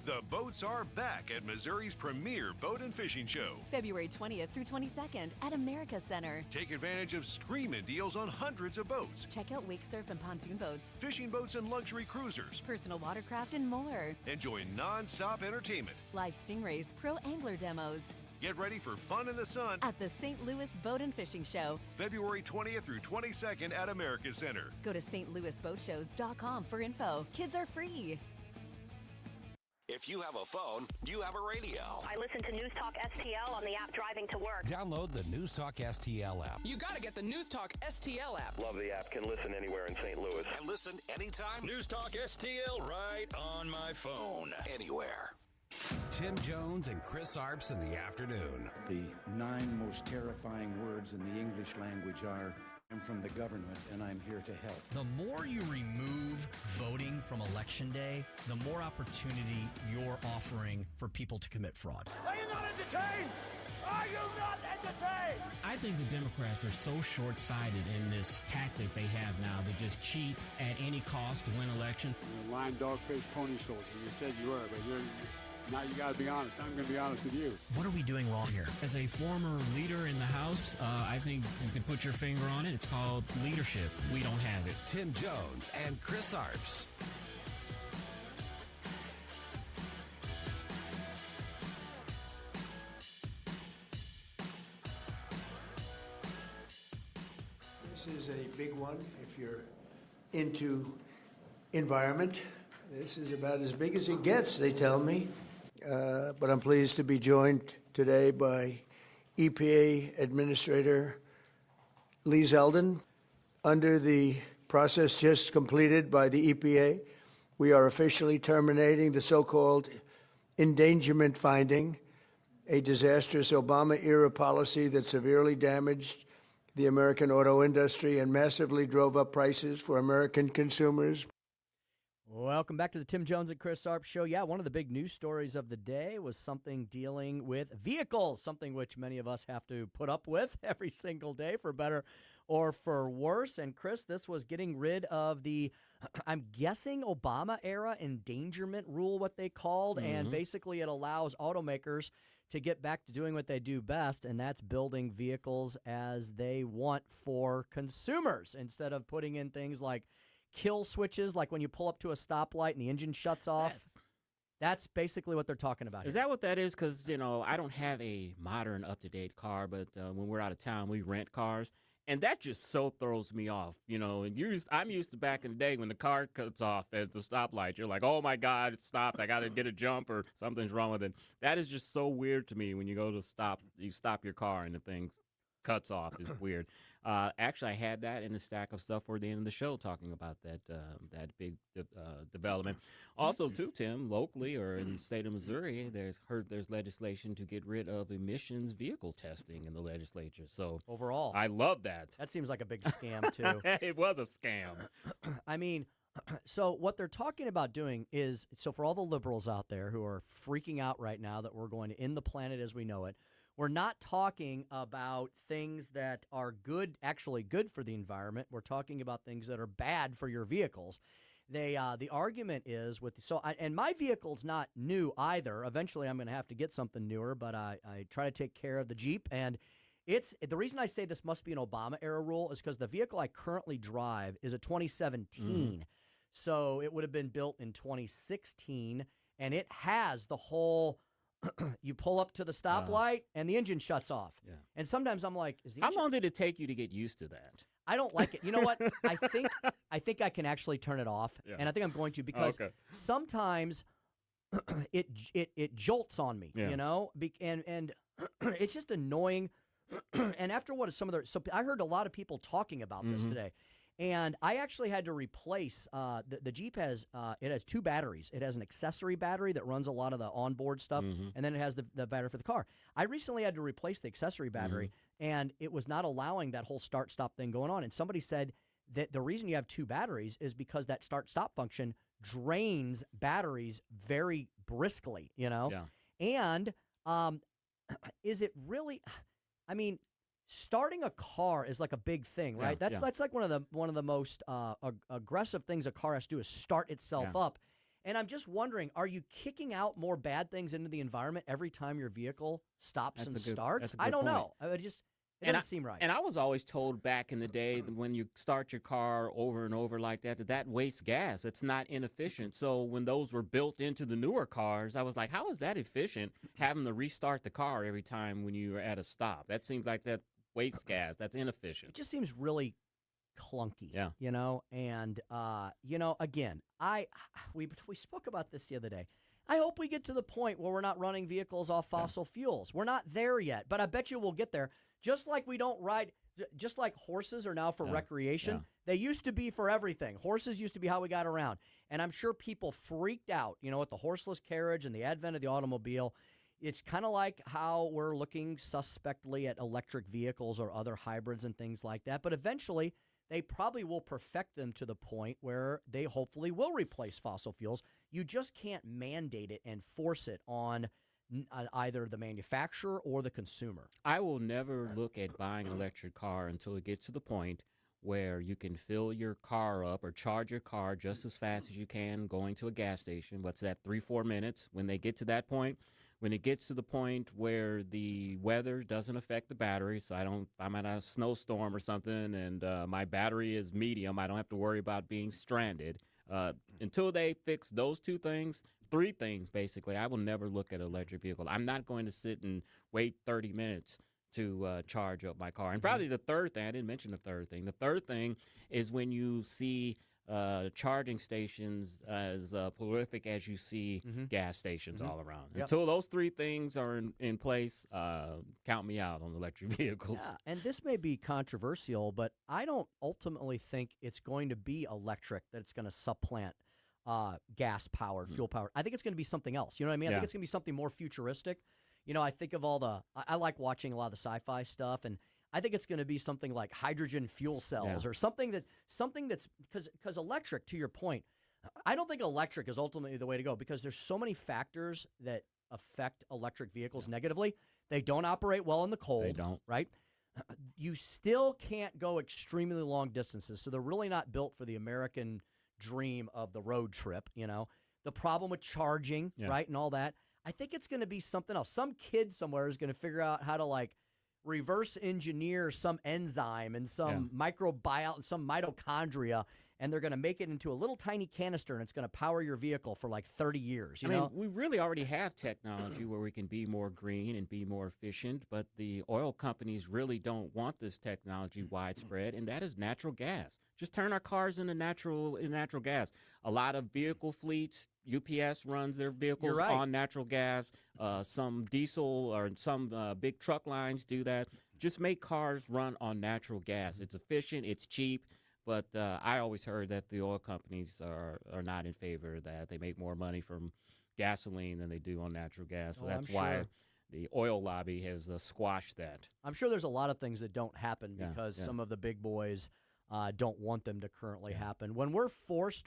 The boats are back at Missouri's premier boat and fishing show. February 20th through 22nd at America Center. Take advantage of screaming deals on hundreds of boats. Check out wake surf and pontoon boats, fishing boats and luxury cruisers, personal watercraft, and more. Enjoy non-stop entertainment. Live stingrays, pro angler demos. Get ready for fun in the sun at the St. Louis Boat and Fishing Show. February 20th through 22nd at America Center. Go to stlouisboatshows.com for info. Kids are free. If you have a phone, you have a radio. I listen to News Talk STL on the app driving to work. Download the News Talk STL app. You got to get the News Talk STL app. Love the app. Can listen anywhere in St. Louis. And listen anytime. News Talk STL right on my phone. Anywhere. Tim Jones and Chris Arps in the afternoon. The 9 most terrifying words in the English language are, I'm from the government and I'm here to help. The more you remove voting from Election Day, the more opportunity you're offering for people to commit fraud. Are you not entertained? Are you not entertained? I think the Democrats are so short-sighted in this tactic they have now to just cheat at any cost to win elections. You're a lying dog-faced pony soldier. You said you were, but now you got to be honest. I'm going to be honest with you. What are we doing wrong here? As a former leader in the House, I think you can put your finger on it. It's called leadership. We don't have it. Tim Jones and Chris Arps. This is a big one if you're into environment. This is about as big as it gets, they tell me. But I'm pleased to be joined today by EPA Administrator Lee Zeldin. Under the process just completed by the EPA, We are officially terminating the so-called endangerment finding, a disastrous Obama-era policy that severely damaged the American auto industry and massively drove up prices for American consumers. Welcome back to the Tim Jones and Chris Arps Show. Yeah, one of the big news stories of the day was something dealing with vehicles, something which many of us have to put up with every single day, for better or for worse. And Chris, this was getting rid of the, I'm guessing, Obama-era endangerment rule, what they called, and basically it allows automakers to get back to doing what they do best, and that's building vehicles as they want for consumers, instead of putting in things like kill switches, like when you pull up to a stoplight and the engine shuts off. That's basically what they're talking about. Is that what that is? Because, I don't have a modern, up-to-date car, but when we're out of town, we rent cars. And that just so throws me off, and I'm used to back in the day when the car cuts off at the stoplight. You're like, oh, my God, it stopped. I got to get a jump or something's wrong with it. That is just so weird to me when you go to stop your car and the thing cuts off. It's weird. Actually, I had that in a stack of stuff for the end of the show talking about that big development. Also, too, Tim, locally or in the state of Missouri, there's legislation to get rid of emissions vehicle testing in the legislature. So overall, I love that. That seems like a big scam, too. It was a scam. I mean, so what they're talking about doing is, so for all the liberals out there who are freaking out right now that we're going to end the planet as we know it, we're not talking about things that are actually good for the environment. We're talking about things that are bad for your vehicles. The argument is and my vehicle's not new either. Eventually, I'm going to have to get something newer, but I try to take care of the Jeep. And the reason I say this must be an Obama-era rule is because the vehicle I currently drive is a 2017. So it would have been built in 2016, and it has the whole... you pull up to the stoplight and the engine shuts off. Yeah. And sometimes I'm like, how long did it take you to get used to that? I don't like it. You know what? I think I can actually turn it off, and I think I'm going to because sometimes it jolts on me, and it's just annoying. And after what is so I heard a lot of people talking about this today. And I actually had to replace the Jeep has two batteries. It has an accessory battery that runs a lot of the onboard stuff, and then it has the battery for the car. I recently had to replace the accessory battery, and it was not allowing that whole start-stop thing going on. And somebody said that the reason you have two batteries is because that start-stop function drains batteries very briskly, Yeah. And is it really – I mean – starting a car is like a big thing, right? That's like one of the most aggressive things a car has to do is start itself up. And I'm just wondering, are you kicking out more bad things into the environment every time your vehicle stops and starts? I don't know. It doesn't seem right. And I was always told back in the day that when you start your car over and over like that wastes gas. It's not inefficient. So when those were built into the newer cars, I was like, how is that efficient, having to restart the car every time when you're at a stop? That seems like that wastes gas. That's inefficient. It just seems really clunky, And, again, we spoke about this the other day. I hope we get to the point where we're not running vehicles off fossil fuels. We're not there yet, but I bet you we'll get there. Just like we don't ride, just like horses are now for recreation, they used to be for everything. Horses used to be how we got around. And I'm sure people freaked out, with the horseless carriage and the advent of the automobile. It's kind of like how we're looking suspectly at electric vehicles or other hybrids and things like that. But eventually, they probably will perfect them to the point where they hopefully will replace fossil fuels. You just can't mandate it and force it on either the manufacturer or the consumer. I will never look at buying an electric car until it gets to the point where you can fill your car up or charge your car just as fast as you can going to a gas station. What's that, 3-4 minutes? When they get to that point, when it gets to the point where the weather doesn't affect the battery, so I'm at a snowstorm or something and my battery is medium, I don't have to worry about being stranded. Until they fix those three things, basically, I will never look at an electric vehicle. I'm not going to sit and wait 30 minutes to charge up my car. And probably the third thing, I didn't mention the third thing. The third thing is when you see charging stations as prolific as you see gas stations all around. Yep. Until those three things are in place, count me out on electric vehicles. Yeah, and this may be controversial, but I don't ultimately think it's going to be electric, that it's going to supplant gas-powered, fuel-powered. I think it's going to be something else. You know what I mean? I think it's going to be something more futuristic. You know, I think of I like watching a lot of the sci-fi stuff, and I think it's going to be something like hydrogen fuel cells or something that's because electric, to your point, I don't think electric is ultimately the way to go because there's so many factors that affect electric vehicles negatively. They don't operate well in the cold. They don't. Right? You still can't go extremely long distances, so they're really not built for the American dream of the road trip, you know. The problem with charging, right, and all that. I think it's going to be something else. Some kid somewhere is going to figure out how to, like, reverse engineer some enzyme and some microbiome and some mitochondria, and they're going to make it into a little tiny canister, and it's going to power your vehicle for like 30 years. You know? We really already have technology where we can be more green and be more efficient, but the oil companies really don't want this technology widespread, and that is natural gas. Just turn our cars into natural gas. A lot of vehicle fleets, UPS runs their vehicles on natural gas. Some diesel or some big truck lines do that. Just make cars run on natural gas. It's efficient. It's cheap. But I always heard that the oil companies are not in favor of that. They make more money from gasoline than they do on natural gas. So that's why the oil lobby has squashed that. I'm sure there's a lot of things that don't happen because some of the big boys don't want them to currently happen. When we're forced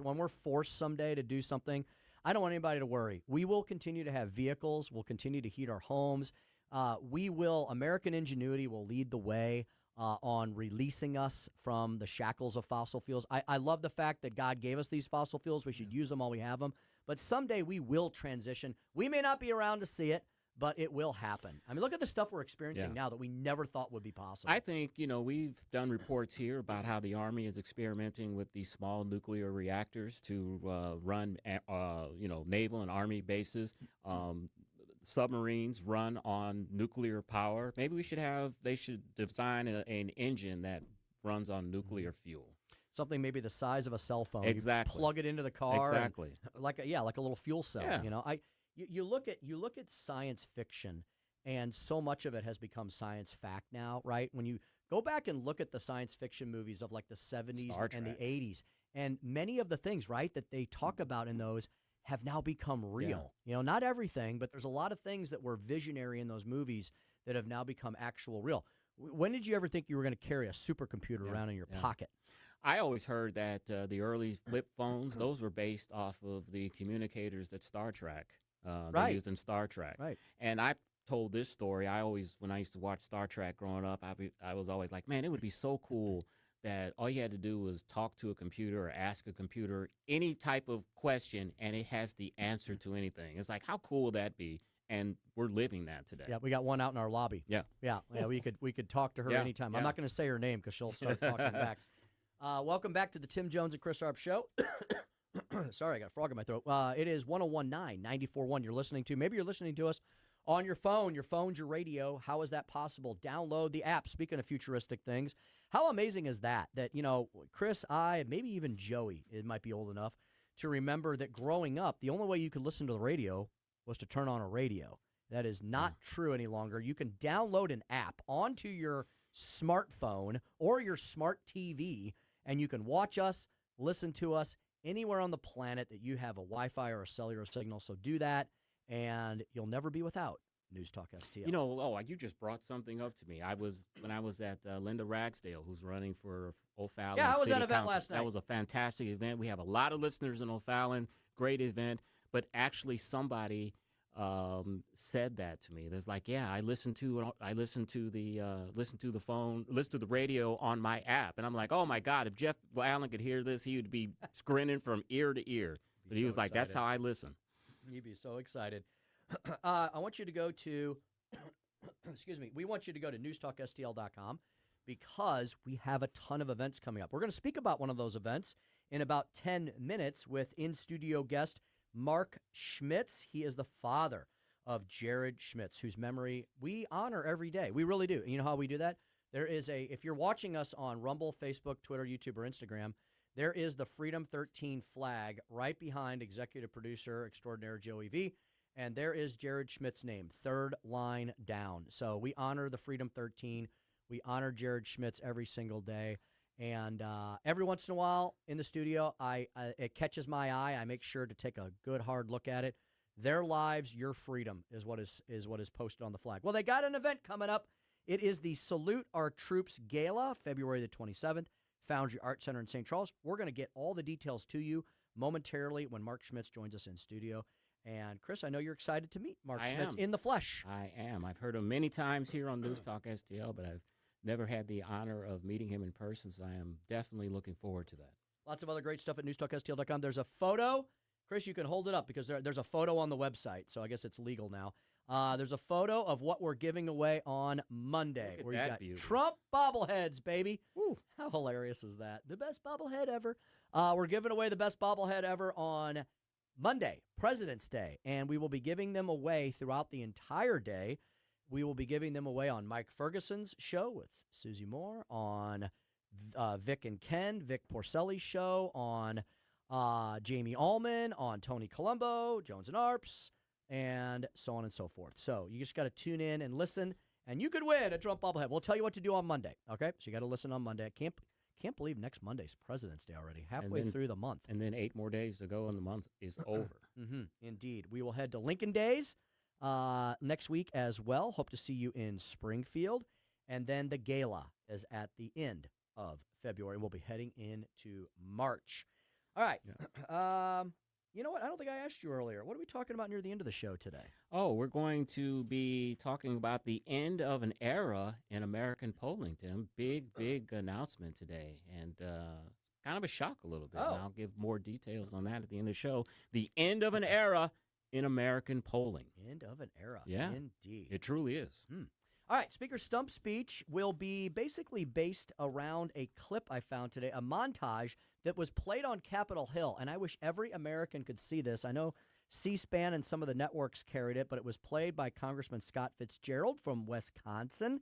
someday to do something, I don't want anybody to worry. We will continue to have vehicles. We'll continue to heat our homes. American ingenuity will lead the way on releasing us from the shackles of fossil fuels. I love the fact that God gave us these fossil fuels. We should use them while we have them. But someday we will transition. We may not be around to see it, but it will happen. I mean, look at the stuff we're experiencing now that we never thought would be possible. I think, we've done reports here about how the Army is experimenting with these small nuclear reactors to run, naval and Army bases. Submarines run on nuclear power. Maybe they should design an engine that runs on nuclear fuel. Something maybe the size of a cell phone. Exactly. You plug it into the car. Exactly. Like a little fuel cell. Yeah. You look at science fiction, and so much of it has become science fact now, right? When you go back and look at the science fiction movies of like the 70s and the 80s, and many of the things, right, that they talk about in those have now become real. Not everything, but there's a lot of things that were visionary in those movies that have now become actual real. When did you ever think you were going to carry a supercomputer around in your pocket? I always heard that the early flip phones, those were based off of the communicators that Star Trek they used in Star Trek. Right. And I've told this story. When I used to watch Star Trek growing up, I was always like, man, it would be so cool that all you had to do was talk to a computer or ask a computer any type of question, and it has the answer to anything. It's like, how cool would that be? And we're living that today. Yeah, we got one out in our lobby. Yeah. We could talk to her anytime. I'm not going to say her name because she'll start talking back. Welcome back to the Tim Jones and Chris Arps Show. Sorry, I got a frog in my throat. It is 101.9, 94.1 you're listening to. Maybe you're listening to us on your phone. Your phone's your radio. How is that possible? Download the app. Speaking of futuristic things, how amazing is that? That, Chris, maybe even Joey, it might be old enough to remember that growing up, the only way you could listen to the radio was to turn on a radio. That is not true any longer. You can download an app onto your smartphone or your smart TV, and you can watch us, listen to us anywhere on the planet that you have a Wi-Fi or a cellular signal. So do that, and you'll never be without News Talk STL. You just brought something up to me. When I was at Linda Ragsdale, who's running for O'Fallon. Yeah, I was City at that event Council. last night. That was a fantastic event. We have a lot of listeners in O'Fallon. Great event. But actually, somebody said that to me. There's like, I listen to the radio on my app, and I'm like, oh my God, if Jeff Allen could hear this, he would be grinning from ear to ear. But he was like, that's how I listen. You'd be so excited. I want you to go to, we want you to go to newstalkstl.com because we have a ton of events coming up. We're going to speak about one of those events in about 10 minutes with in-studio guest Mark Schmitz. He is the father of Jared Schmitz, whose memory we honor every day. We really do. And you know how we do that? There is if you're watching us on Rumble, Facebook, Twitter, YouTube, or Instagram, there is the Freedom 13 flag right behind executive producer extraordinaire Joey V. And there is Jared Schmitz's name, third line down. So we honor the Freedom 13. We honor Jared Schmitz every single day. And every once in a while in the studio, it catches my eye. I make sure to take a good hard look at it. Their lives, your freedom is what is posted on the flag. Well, they got an event coming up. It is the Salute Our Troops Gala, February the 27th, Foundry Art Center in St. Charles. We're going to get all the details to you momentarily when Mark Schmitz joins us in studio. And, Chris, I know you're excited to meet Mark Schmitz in the flesh. I am. I've heard him many times here on News Talk STL, but I've never had the honor of meeting him in person, so I am definitely looking forward to that. Lots of other great stuff at newstalkstl.com. There's a photo. Chris, you can hold it up because there's a photo on the website, so I guess it's legal now. There's a photo of what we're giving away on Monday. Look at where that you got beauty. Trump bobbleheads, baby. Woo. How hilarious is that? The best bobblehead ever. We're giving away the best bobblehead ever on Monday, President's Day, and we will be giving them away throughout the entire day. We will be giving them away on Mike Ferguson's show with Susie Moore, on Vic and Ken, Vic Porcelli's show, on Jamie Allman, on Tony Colombo, Jones and Arps, and so on and so forth. So you just got to tune in and listen, and you could win a Trump bobblehead. We'll tell you what to do on Monday, okay? So you got to listen on Monday. I can't believe next Monday's President's Day already, halfway through the month. And then 8 more days to go and the month is over. Indeed. We will head to Lincoln Days next week as well. Hope to see you in Springfield. And then the gala is at the end of February. We'll be heading into March. All right. Yeah. You know what? I don't think I asked you earlier. What are we talking about near the end of the show today? Oh, we're going to be talking about the end of an era in American polling, Tim. Big announcement today. And kind of a shock a little bit. Oh. And I'll give more details on that at the end of the show. The end of an era in American polling. End of an era. Yeah. Indeed. It truly is. All right, Speaker's Stump Speech will be basically based around a clip I found today, a montage that was played on Capitol Hill, and I wish every American could see this. I know C-SPAN and some of the networks carried it, but it was played by Congressman Scott Fitzgerald from Wisconsin,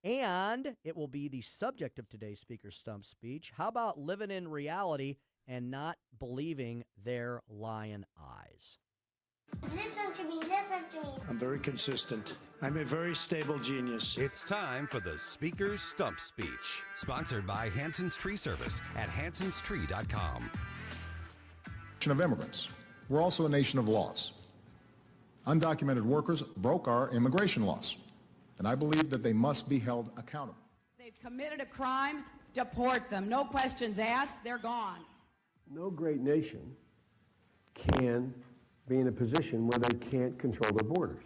and it will be the subject of today's Speaker's Stump Speech. How about living in reality and not believing their lying eyes? Listen to me, listen to me. I'm very consistent. I'm a very stable genius. It's time for the Speaker's Stump Speech, sponsored by Hanson's Tree Service at hansonstree.com. Nation of immigrants. We're also a nation of laws. Undocumented workers broke our immigration laws, and I believe that they must be held accountable. They've committed a crime, deport them. No questions asked, they're gone. No great nation can be in a position where they can't control their borders.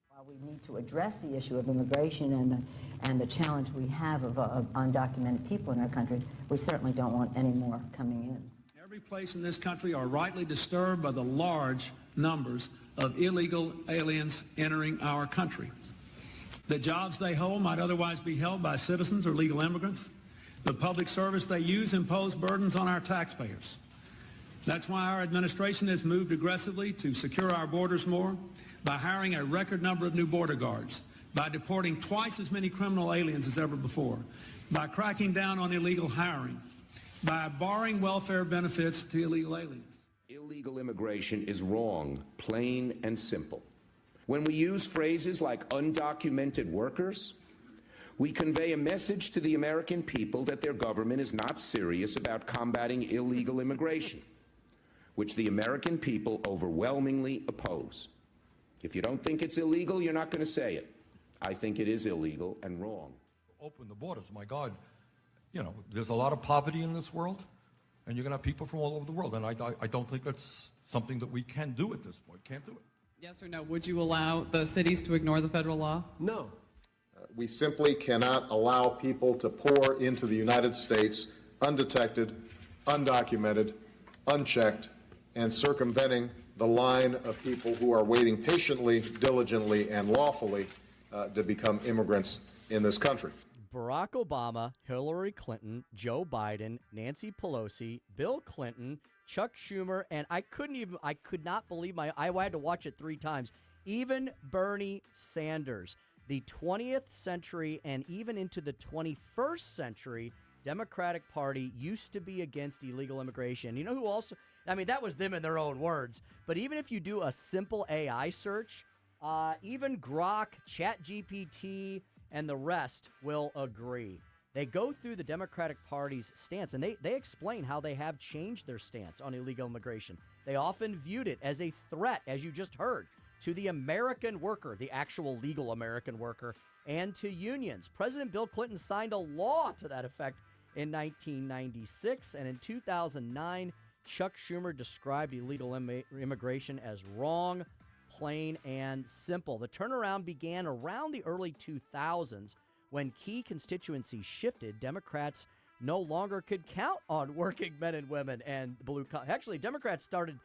While we need to address the issue of immigration and the challenge we have of undocumented people in our country, we certainly don't want any more coming in. Every place in this country are rightly disturbed by the large numbers of illegal aliens entering our country. The jobs they hold might otherwise be held by citizens or legal immigrants. The public service they use impose burdens on our taxpayers. That's why our administration has moved aggressively to secure our borders more by hiring a record number of new border guards, by deporting twice as many criminal aliens as ever before, by cracking down on illegal hiring, by barring welfare benefits to illegal aliens. Illegal immigration is wrong, plain and simple. When we use phrases like undocumented workers, we convey a message to the American people that their government is not serious about combating illegal immigration, which the American people overwhelmingly oppose. If you don't think it's illegal, you're not going to say it. I think it is illegal and wrong. Open the borders, my God. You know, there's a lot of poverty in this world, and you're going to have people from all over the world, and I don't think that's something that we can do at this point. Can't do it. Yes or no? Would you allow the cities to ignore the federal law? No. We simply cannot allow people to pour into the United States undetected, undocumented, unchecked, and circumventing the line of people who are waiting patiently, diligently, and lawfully to become immigrants in this country. Barack Obama, Hillary Clinton, Joe Biden, Nancy Pelosi, Bill Clinton, Chuck Schumer, and I could not believe I had to watch it 3 times. Even Bernie Sanders. The 20th century and even into the 21st century, Democratic Party used to be against illegal immigration. You know who also, I mean, that was them in their own words. But even if you do a simple AI search, even Grok, ChatGPT, and the rest will agree They go through the Democratic Party's stance, and they explain how they have changed their stance on illegal immigration. They often viewed it as a threat, as you just heard, to the American worker, the actual legal American worker, and to unions. President Bill Clinton signed a law to that effect in 1996, and in 2009, Chuck Schumer described illegal immigration as wrong, plain, and simple. The turnaround began around the early 2000s when key constituencies shifted. Democrats no longer could count on working men and women and blue collar. Actually, Democrats started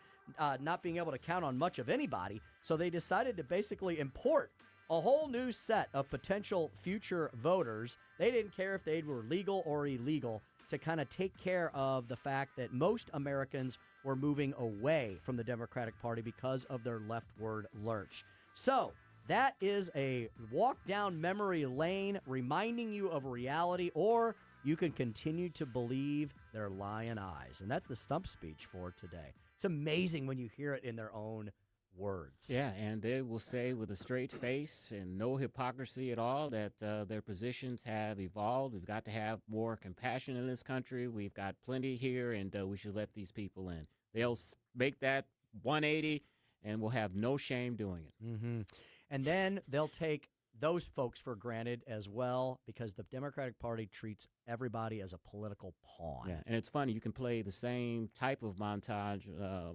not being able to count on much of anybody, so they decided to basically import a whole new set of potential future voters. They didn't care if they were legal or illegal, to kind of take care of the fact that most Americans were moving away from the Democratic Party because of their leftward lurch. So that is a walk down memory lane, reminding you of reality, or you can continue to believe their lying eyes. And that's the stump speech for today. It's amazing when you hear it in their own words. Yeah, and they will say with a straight face and no hypocrisy at all that their positions have evolved. We've got to have more compassion in this country. We've got plenty here, and we should let these people in. They'll make that 180, and we'll have no shame doing it. Mm-hmm. And then they'll take those folks for granted as well, because the Democratic Party treats everybody as a political pawn. Yeah, and it's funny. You can play the same type of montage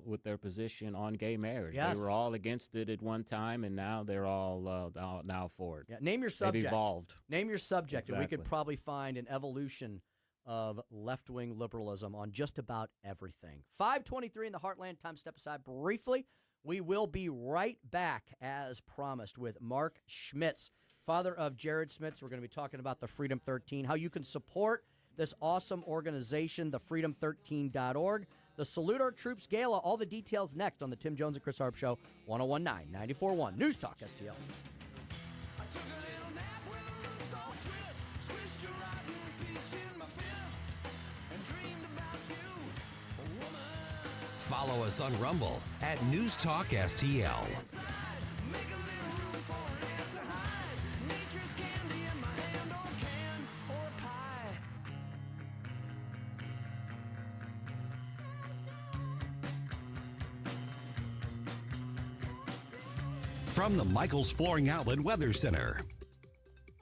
with their position on gay marriage. Yes. They were all against it at one time, and now they're all now for it. Yeah, name your subject. They've evolved. Name your subject, Exactly. and we could probably find an evolution of left-wing liberalism on just about everything. 5:23 in the Heartland. Time to step aside briefly. We will be right back, as promised, with Mark Schmitz, father of Jared Schmitz. We're going to be talking about the Freedom 13, how you can support this awesome organization, thefreedom13.org. The Salute Our Troops Gala, all the details next on the Tim Jones and Chris Arps Show, 101.9, 94.1, News Talk STL. Follow us on Rumble at News Talk STL. From the Michaels Flooring Outlet Weather Center.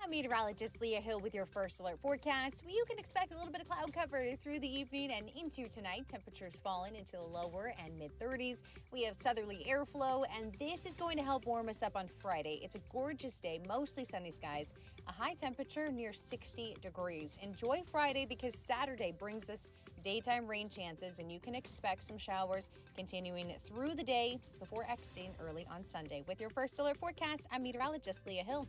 I'm meteorologist Leah Hill with your first alert forecast. You can expect a little bit of cloud cover through the evening and into tonight. Temperatures falling into the lower and mid-30s. We have southerly airflow, and this is going to help warm us up on Friday. It's a gorgeous day, mostly sunny skies, a high temperature near 60 degrees. Enjoy Friday because Saturday brings us daytime rain chances, and you can expect some showers continuing through the day before exiting early on Sunday. With your first alert forecast, I'm meteorologist Leah Hill.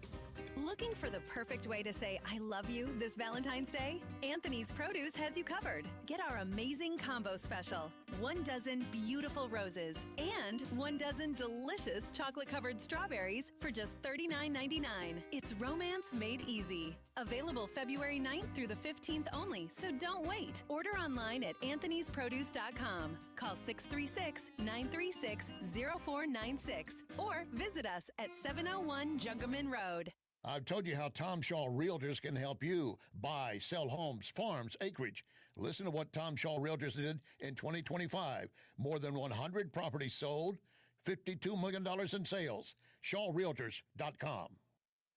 Looking for the perfect way to say I love you this Valentine's Day? Anthony's Produce has you covered. Get our amazing combo special. 1 dozen beautiful roses and 1 dozen delicious chocolate-covered strawberries for just $39.99. It's romance made easy. Available February 9th through the 15th only, so don't wait. Order online at anthonysproduce.com. Call 636-936-0496 or visit us at 701 Jungerman Road. I've told you how Tom Shaw Realtors can help you buy, sell homes, farms, acreage. Listen to what Tom Shaw Realtors did in 2025. More than 100 properties sold, $52 million in sales. ShawRealtors.com.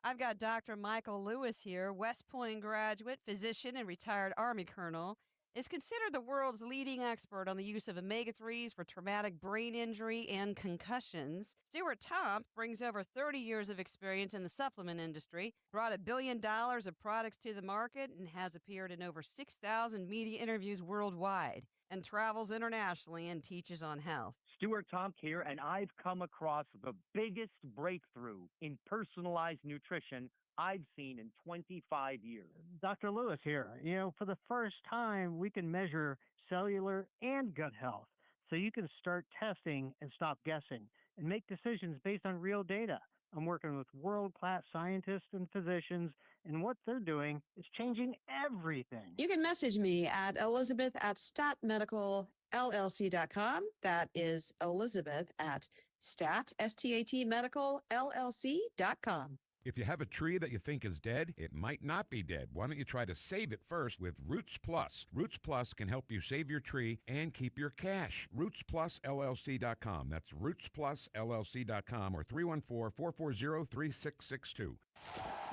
I've got Dr. Michael Lewis here, West Point graduate, physician, and retired Army colonel. Is considered the world's leading expert on the use of omega-3s for traumatic brain injury and concussions. Stuart Tomp brings over 30 years of experience in the supplement industry, brought $1 billion of products to the market, and has appeared in over 6,000 media interviews worldwide, and travels internationally and teaches on health. Stuart Tomp here, and I've come across the biggest breakthrough in personalized nutrition I've seen in 25 years. Dr. Lewis here. You know, for the first time, we can measure cellular and gut health. So you can start testing and stop guessing and make decisions based on real data. I'm working with world-class scientists and physicians, and what they're doing is changing everything. You can message me at elizabeth@statmedicalllc.com. That is Elizabeth at StatMedicalLLC.com. If you have a tree that you think is dead, it might not be dead. Why don't you try to save it first with Roots Plus? Roots Plus can help you save your tree and keep your cash. RootsPlusLLC.com. That's RootsPlusLLC.com or 314-440-3662.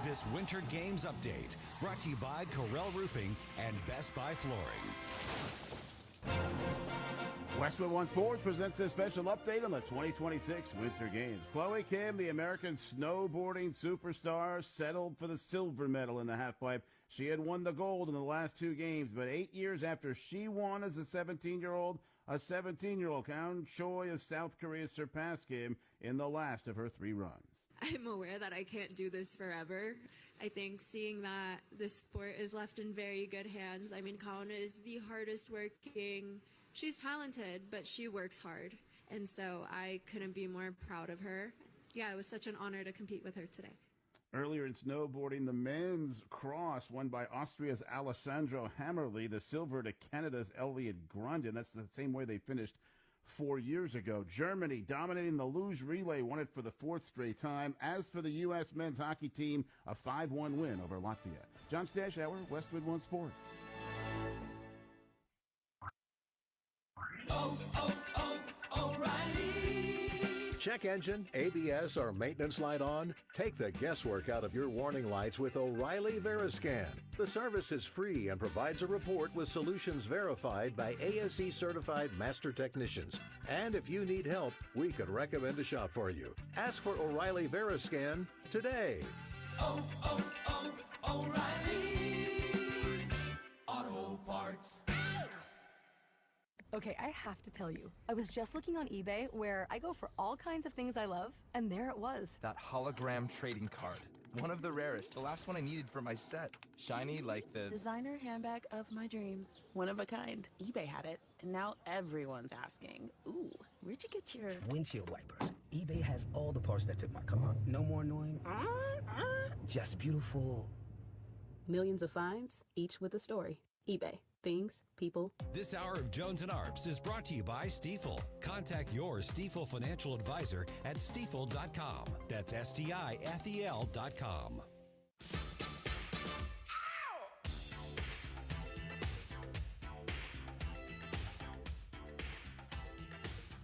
This Winter Games Update brought to you by Corel Roofing and Best Buy Flooring. Westwood One Sports presents this special update on the 2026 Winter Games. Chloe Kim, the American snowboarding superstar, settled for the silver medal in the halfpipe. She had won the gold in the last 2 games, but 8 years after she won as a 17-year-old, Kaun Choi of South Korea surpassed Kim in the last of her 3 runs. I'm aware that I can't do this forever. I think seeing that this sport is left in very good hands. I mean, Kaun is the hardest working. She's talented, but she works hard. And so I couldn't be more proud of her. Yeah, it was such an honor to compete with her today. Earlier in snowboarding, the men's cross won by Austria's Alessandro Hammerli, the silver to Canada's Elliot Grundin. That's the same way they finished 4 years ago. Germany, dominating the luge relay, won it for the 4th straight time. As for the U.S. men's hockey team, a 5-1 win over Latvia. John Stashauer, Westwood One Sports. O'Reilly. Check engine, ABS, or maintenance light on? Take the guesswork out of your warning lights with O'Reilly Veriscan. The service is free and provides a report with solutions verified by ASE certified master technicians. And if you need help, we could recommend a shop for you. Ask for O'Reilly Veriscan today. O'Reilly Auto Parts. Okay, I have to tell you, I was just looking on eBay where I go for all kinds of things I love, and there it was. That hologram trading card. One of the rarest, the last one I needed for my set. Shiny like the designer handbag of my dreams. One of a kind. eBay had it, and now everyone's asking, ooh, where'd you get your windshield wipers? eBay has all the parts that fit my car. No more annoying, just beautiful. Millions of finds, each with a story. eBay. Things, people. This hour of Jones and Arps is brought to you by Stifel. Contact your Stifel financial advisor at stifel.com. That's STIFEL.com.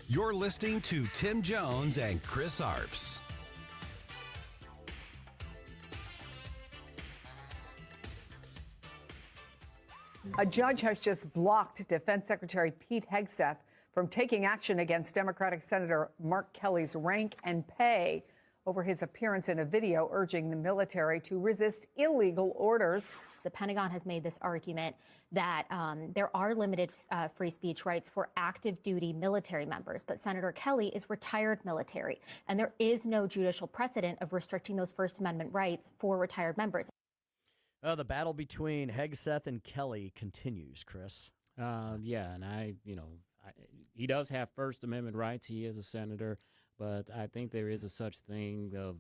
You're listening to Tim Jones and Chris Arps. A judge has just blocked Defense Secretary Pete Hegseth from taking action against Democratic Senator Mark Kelly's rank and pay over his appearance in a video urging the military to resist illegal orders. The Pentagon has made this argument that there are limited free speech rights for active duty military members, but Senator Kelly is retired military, and there is no judicial precedent of restricting those First Amendment rights for retired members. The battle between Hegseth and Kelly continues, Chris. Yeah, and he does have First Amendment rights. He is a senator, but I think there is a such thing of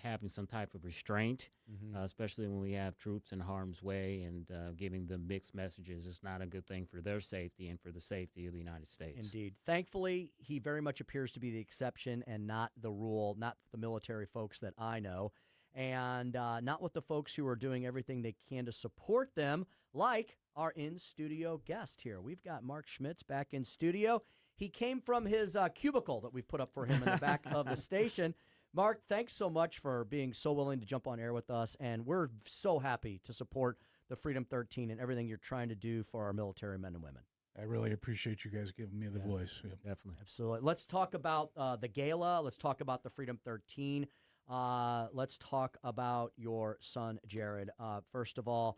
having some type of restraint, especially when we have troops in harm's way and giving them mixed messages. It's not a good thing for their safety and for the safety of the United States. Indeed. Thankfully, he very much appears to be the exception and not the rule, not the military folks that I know. And not with the folks who are doing everything they can to support them, like our in-studio guest here. We've got Mark Schmitz back in studio. He came from his cubicle that we've put up for him in the back of the station. Mark, thanks so much for being so willing to jump on air with us, and we're so happy to support the Freedom 13 and everything you're trying to do for our military men and women. I really appreciate you guys giving me the voice. Yeah. Definitely. Absolutely. Let's talk about the gala. Let's talk about the Freedom 13. Let's talk about your son, Jared. First of all,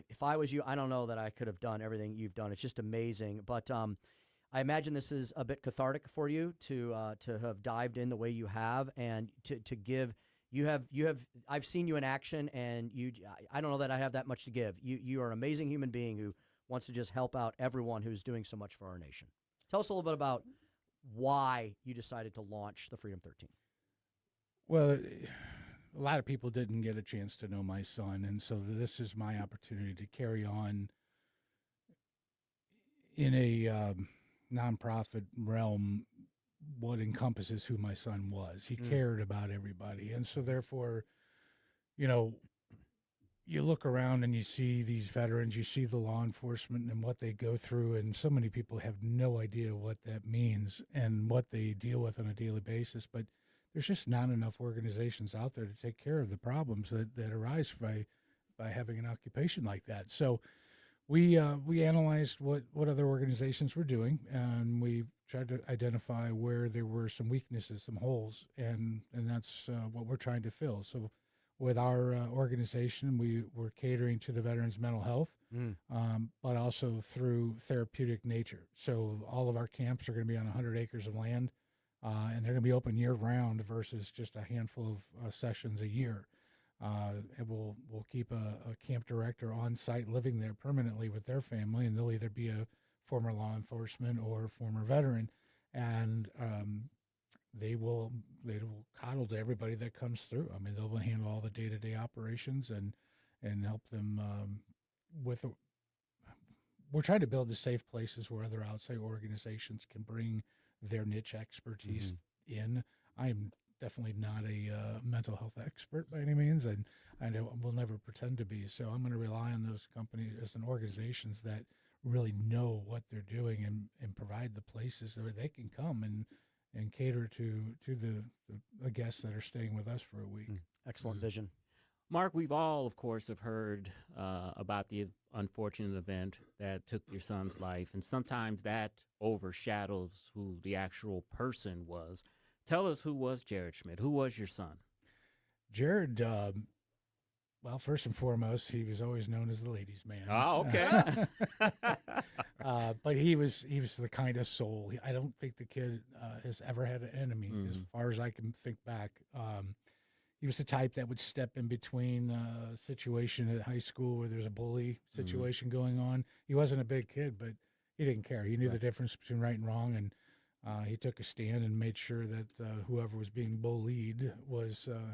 if I was you, I don't know that I could have done everything you've done. It's just amazing. But I imagine this is a bit cathartic for you to have dived in the way you have and to give. You have. I've seen you in action, and I don't know that I have that much to give. You are an amazing human being who wants to just help out everyone who's doing so much for our nation. Tell us a little bit about why you decided to launch the Freedom 13. Well, a lot of people didn't get a chance to know my son, and so this is my opportunity to carry on in a nonprofit realm what encompasses who my son was. He cared about everybody. And so therefore, you know, you look around and you see these veterans, you see the law enforcement and what they go through, and so many people have no idea what that means and what they deal with on a daily basis. But there's just not enough organizations out there to take care of the problems that arise by having an occupation like that. So we analyzed what other organizations were doing, and we tried to identify where there were some weaknesses, some holes, and that's what we're trying to fill. So with our organization, we're catering to the veterans' mental health, but also through therapeutic nature. So all of our camps are going to be on 100 acres of land, and they're going to be open year-round versus just a handful of sessions a year. And we'll keep a camp director on site living there permanently with their family, and they'll either be a former law enforcement or former veteran, and they will coddle to everybody that comes through. I mean, they'll handle all the day-to-day operations and help them we're trying to build the safe places where other outside organizations can bring their niche expertise in. I'm definitely not a mental health expert by any means, and I will never pretend to be. So I'm going to rely on those companies and organizations that really know what they're doing and provide the places where they can come and cater to the guests that are staying with us for a week. Excellent vision. Mark, we've all, of course, have heard about the unfortunate event that took your son's life, and sometimes that overshadows who the actual person was. Tell us, who was Jared Schmidt? Who was your son? Jared, well, first and foremost, he was always known as the ladies' man. Oh, okay. But he was the kindest soul. I don't think the kid has ever had an enemy, as far as I can think back. He was the type that would step in between a situation at high school where there's a bully situation going on. He wasn't a big kid, but he didn't care. He knew the difference between right and wrong, and he took a stand and made sure that whoever was being bullied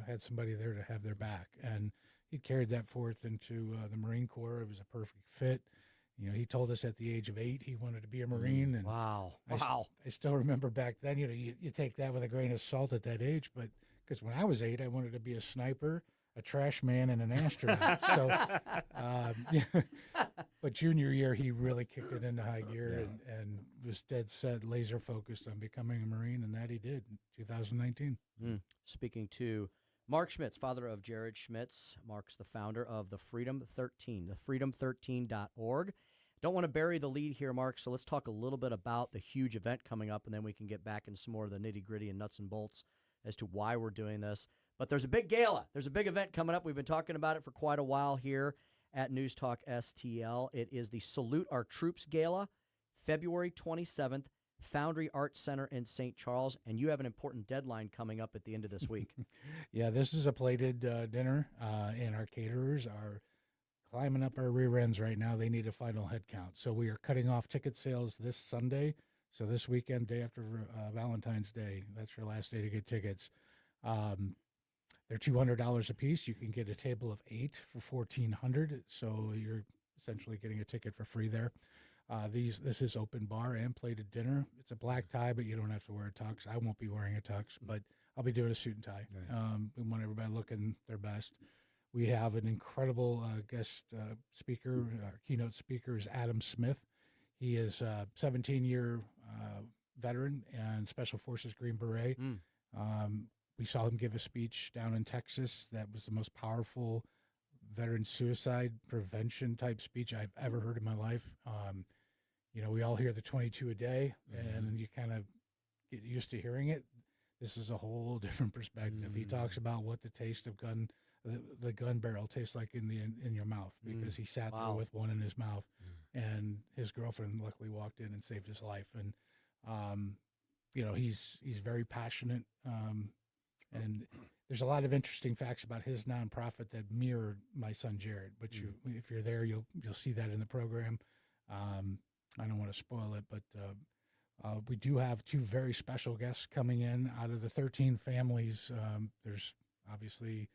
had somebody there to have their back. And he carried that forth into the Marine Corps. It was a perfect fit. You know, he told us at the age of 8 he wanted to be a Marine. And wow. I still remember back then, you know, you take that with a grain of salt at that age, but because when I was 8, I wanted to be a sniper, a trash man, and an astronaut. So, but junior year, he really kicked it into high gear and was dead set, laser focused on becoming a Marine, and that he did in 2019. Speaking to Mark Schmitz, father of Jared Schmitz. Mark's the founder of the Freedom 13, thefreedom13.org. Don't want to bury the lead here, Mark, so let's talk a little bit about the huge event coming up, and then we can get back into some more of the nitty-gritty and nuts and bolts as to why we're doing this. But there's a big gala. There's a big event coming up. We've been talking about it for quite a while here at News Talk STL. It is the Salute Our Troops Gala, February 27th, Foundry Arts Center in St. Charles, and you have an important deadline coming up at the end of this week. Yeah, this is a plated dinner, and our caterers are climbing up our rear ends right now. They need a final head count. So we are cutting off ticket sales this Sunday. So this weekend, day after Valentine's Day, that's your last day to get tickets. They're $200 a piece. You can get a table of 8 for $1,400. So you're essentially getting a ticket for free there. This is open bar and plated dinner. It's a black tie, but you don't have to wear a tux. I won't be wearing a tux, but I'll be doing a suit and tie. Right. We want everybody looking their best. We have an incredible guest speaker. Our keynote speaker is Adam Smith. He is a 17-year veteran and Special Forces Green Beret. We saw him give a speech down in Texas that was the most powerful veteran suicide prevention type speech I've ever heard in my life. You know, we all hear the 22 a day, and you kind of get used to hearing it. This is a whole different perspective. He talks about what the taste of the gun barrel tastes like in your mouth, because he sat there with one in his mouth, and his girlfriend luckily walked in and saved his life. And you know, he's very passionate, and there's a lot of interesting facts about his nonprofit that mirror my son Jared. But if you're there, you'll see that in the program. I don't want to spoil it, but we do have 2 very special guests coming in. Out of the 13 families, there's obviously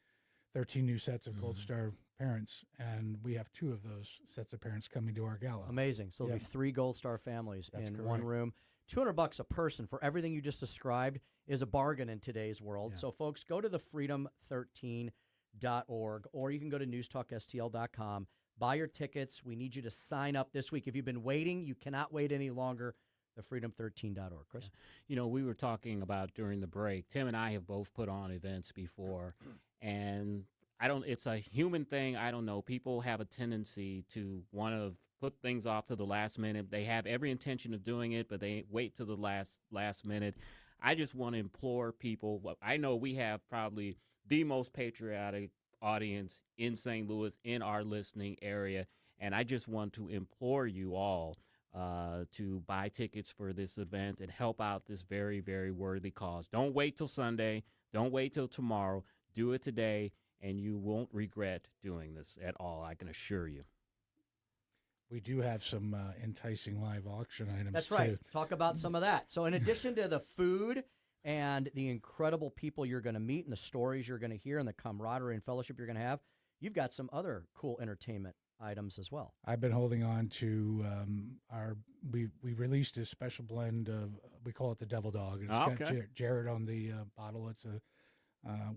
13 new sets of Gold Star parents, and we have 2 of those sets of parents coming to our gala. Amazing. So there'll be 3 Gold Star families in one room. $200 a person for everything you just described is a bargain in today's world. Yeah. So, folks, go to the freedom13.org, or you can go to newstalkstl.com. Buy your tickets. We need you to sign up this week. If you've been waiting, you cannot wait any longer. The freedom13.org. Chris? You know, we were talking about during the break, Tim and I have both put on events before, and it's a human thing. I don't know. People have a tendency to want to put things off to the last minute. They have every intention of doing it, but they wait to the last minute. I just want to implore people. I know we have probably the most patriotic audience in St. Louis, in our listening area, and I just want to implore you all to buy tickets for this event and help out this very, very worthy cause. Don't wait till Sunday. Don't wait till tomorrow. Do it today, and you won't regret doing this at all, I can assure you. We do have some enticing live auction items, That's too. right. Talk about some of that. So in addition to the food and the incredible people you're going to meet and the stories you're going to hear and the camaraderie and fellowship you're going to have, you've got some other cool entertainment items as well. I've been holding on to we released a special blend of, we call it the Devil Dog. It's got Jared on the bottle. It's a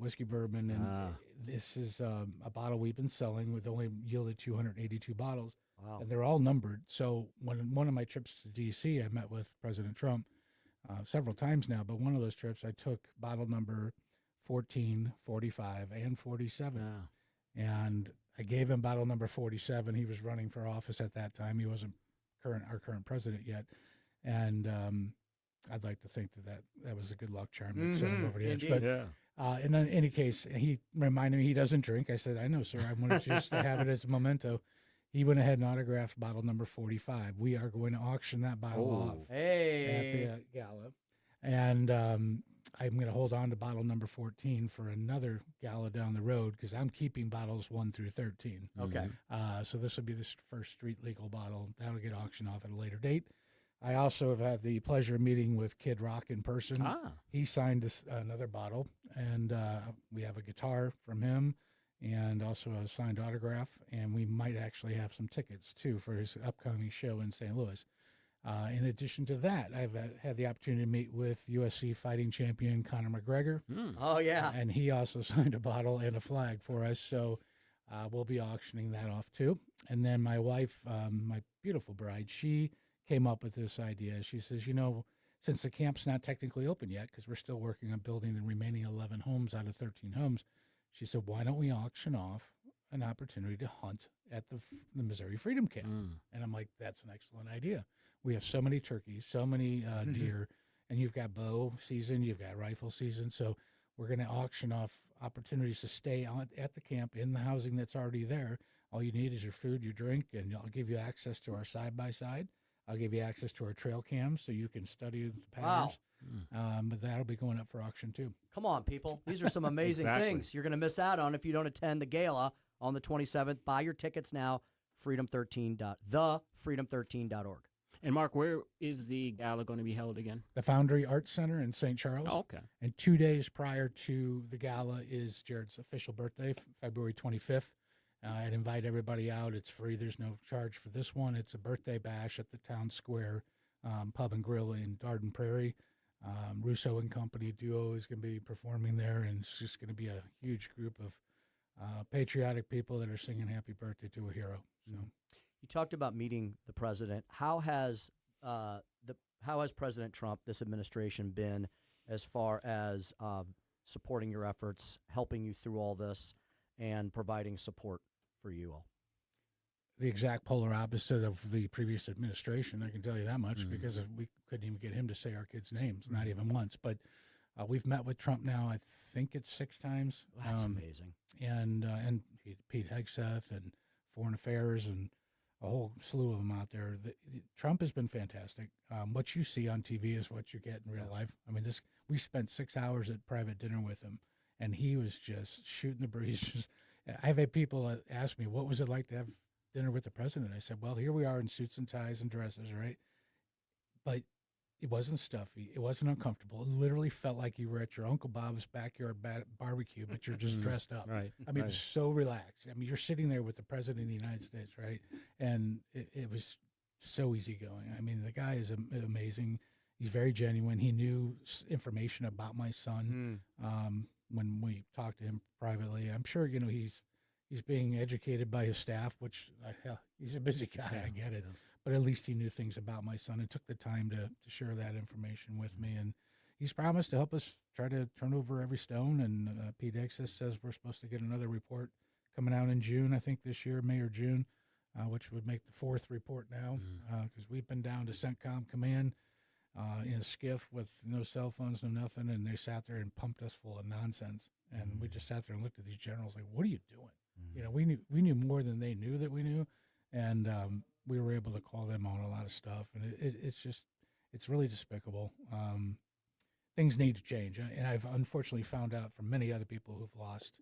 whiskey bourbon, and this is a bottle we've been selling with only yielded 282 bottles. Wow. And they're all numbered. So when one of my trips to D.C., I met with President Trump several times now, but one of those trips I took bottle number 14, 45, and 47. And I gave him bottle number 47. He was running for office at that time. He wasn't our current president yet. And I'd like to think that was a good luck charm that sent him over the edge. But in any case, he reminded me he doesn't drink. I said, I know, sir. I wanted just to have it as a memento. He went ahead and autographed bottle number 45. We are going to auction that bottle off at the gala. And I'm going to hold on to bottle number 14 for another gala down the road because I'm keeping bottles 1 through 13. Okay. So this will be the first street legal bottle. That'll get auctioned off at a later date. I also have had the pleasure of meeting with Kid Rock in person. He signed another bottle, and we have a guitar from him and also a signed autograph, and we might actually have some tickets, too, for his upcoming show in St. Louis. In addition to that, I've had the opportunity to meet with UFC fighting champion Conor McGregor. Oh, yeah. And he also signed a bottle and a flag for us, so we'll be auctioning that off, too. And then my wife, my beautiful bride, she came up with this idea. She says, since the camp's not technically open yet, because we're still working on building the remaining 11 homes out of 13 homes, she said, why don't we auction off an opportunity to hunt at the Missouri Freedom Camp? And I'm like, that's an excellent idea. We have so many turkeys, so many deer, and you've got bow season, you've got rifle season. So we're going to auction off opportunities to stay at the camp in the housing that's already there. All you need is your food, your drink, and I'll give you access to our side-by-side. I'll give you access to our trail cams so you can study the patterns. But that'll be going up for auction, too. Come on, people. These are some amazing things you're going to miss out on if you don't attend the gala on the 27th. Buy your tickets now, freedom13.org. And, Mark, where is the gala going to be held again? The Foundry Arts Center in St. Charles. Oh, okay. And 2 days prior to the gala is Jared's official birthday, February 25th. I'd invite everybody out. It's free. There's no charge for this one. It's a birthday bash at the Town Square Pub and Grill in Garden Prairie. Russo and Company duo is going to be performing there, and it's just going to be a huge group of patriotic people that are singing happy birthday to a hero. So, you talked about meeting the president. How has President Trump, this administration, been as far as supporting your efforts, helping you through all this, and providing support for you all? The exact polar opposite of the previous administration, I can tell you that much, because we couldn't even get him to say our kids' names, not even once. But we've met with Trump now, I think it's 6 times. That's amazing. And Pete Hegseth and Foreign Affairs and a whole slew of them out there. Trump has been fantastic. What you see on TV is what you get in real life. I mean, we spent 6 hours at private dinner with him, and he was just shooting the breeze. I've had people ask me, what was it like to have dinner with the president? I said, well, here we are in suits and ties and dresses, right? But it wasn't stuffy. It wasn't uncomfortable. It literally felt like you were at your Uncle Bob's backyard barbecue, but you're just dressed up. Right. I mean, it was so relaxed. I mean, you're sitting there with the president of the United States, right? And it was so easygoing. I mean, the guy is amazing. He's very genuine. He knew information about my son when we talked to him privately. I'm sure, he's being educated by his staff, which he's a busy guy. I get it. But at least he knew things about my son and took the time to share that information with me. And he's promised to help us try to turn over every stone. And Pete Exis says we're supposed to get another report coming out in June, I think this year, May or June, which would make the fourth report now, because we've been down to CENTCOM Command in a skiff with no cell phones, no nothing, and they sat there and pumped us full of nonsense. And we just sat there and looked at these generals like, what are you doing? We knew more than they knew that we knew, and we were able to call them on a lot of stuff, and it's really despicable. Things need to change, and I've unfortunately found out from many other people who've lost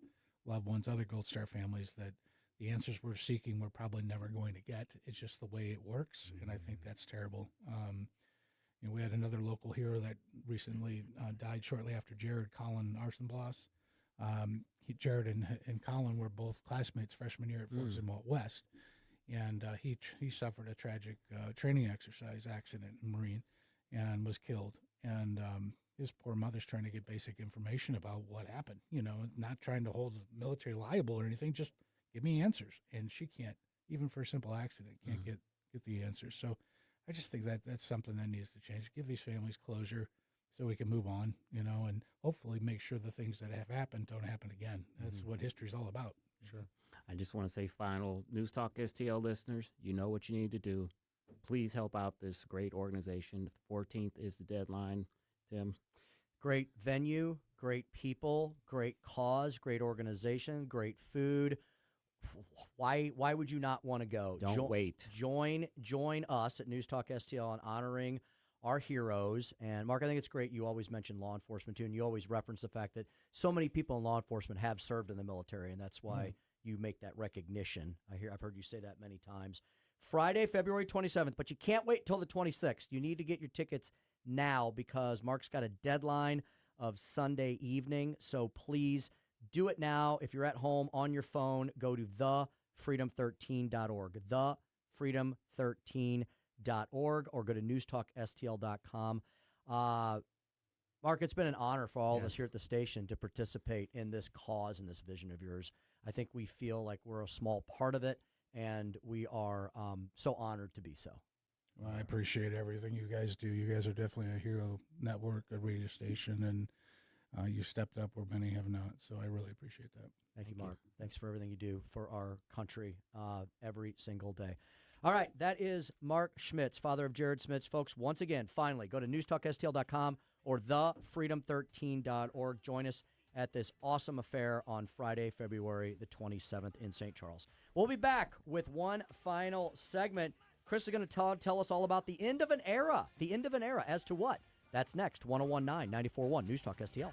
loved ones, other Gold Star families, that the answers we're seeking we're probably never going to get. It's just the way it works, and I think that's terrible. We had another local hero that recently died shortly after Jared, Colin Arsenbloss. Jared and Colin were both classmates freshman year at Fort Zumwalt West, and he suffered a tragic training exercise accident in Marine and was killed. And his poor mother's trying to get basic information about what happened, not trying to hold the military liable or anything, just give me answers. And she can't, even for a simple accident, can't get the answers. So I just think that's something that needs to change. Give these families closure so we can move on, and hopefully make sure the things that have happened don't happen again. That's what history's all about. Sure. I just want to say final, News Talk STL listeners, you know what you need to do. Please help out this great organization. The 14th is the deadline, Tim. Great venue, great people, great cause, great organization, great food. Why would you not want to go? Don't wait. Join us at News Talk STL on honoring our heroes. And Mark, I think it's great you always mention law enforcement too, and you always reference the fact that so many people in law enforcement have served in the military, and that's why you make that recognition. I've heard you say that many times. Friday, February 27th, but you can't wait till the 26th. You need to get your tickets now because Mark's got a deadline of Sunday evening. So please do it now. If you're at home on your phone, go to thefreedom13.org, thefreedom13.org, or go to newstalkstl.com. Mark, it's been an honor for all of us here at the station to participate in this cause and this vision of yours. I think we feel like we're a small part of it, and we are so honored to be so. Well, I appreciate everything you guys do. You guys are definitely a hero network, a radio station, and you stepped up where many have not. So I really appreciate that. Thank you, Mark. Thanks for everything you do for our country every single day. All right, that is Mark Schmitz, father of Jared Schmitz. Folks, once again, finally, go to newstalkstl.com or thefreedom13.org. Join us at this awesome affair on Friday, February the 27th in St. Charles. We'll be back with one final segment. Chris is going to tell us all about the end of an era. The end of an era. As to what? That's next. 1019 94.1 News Talk STL.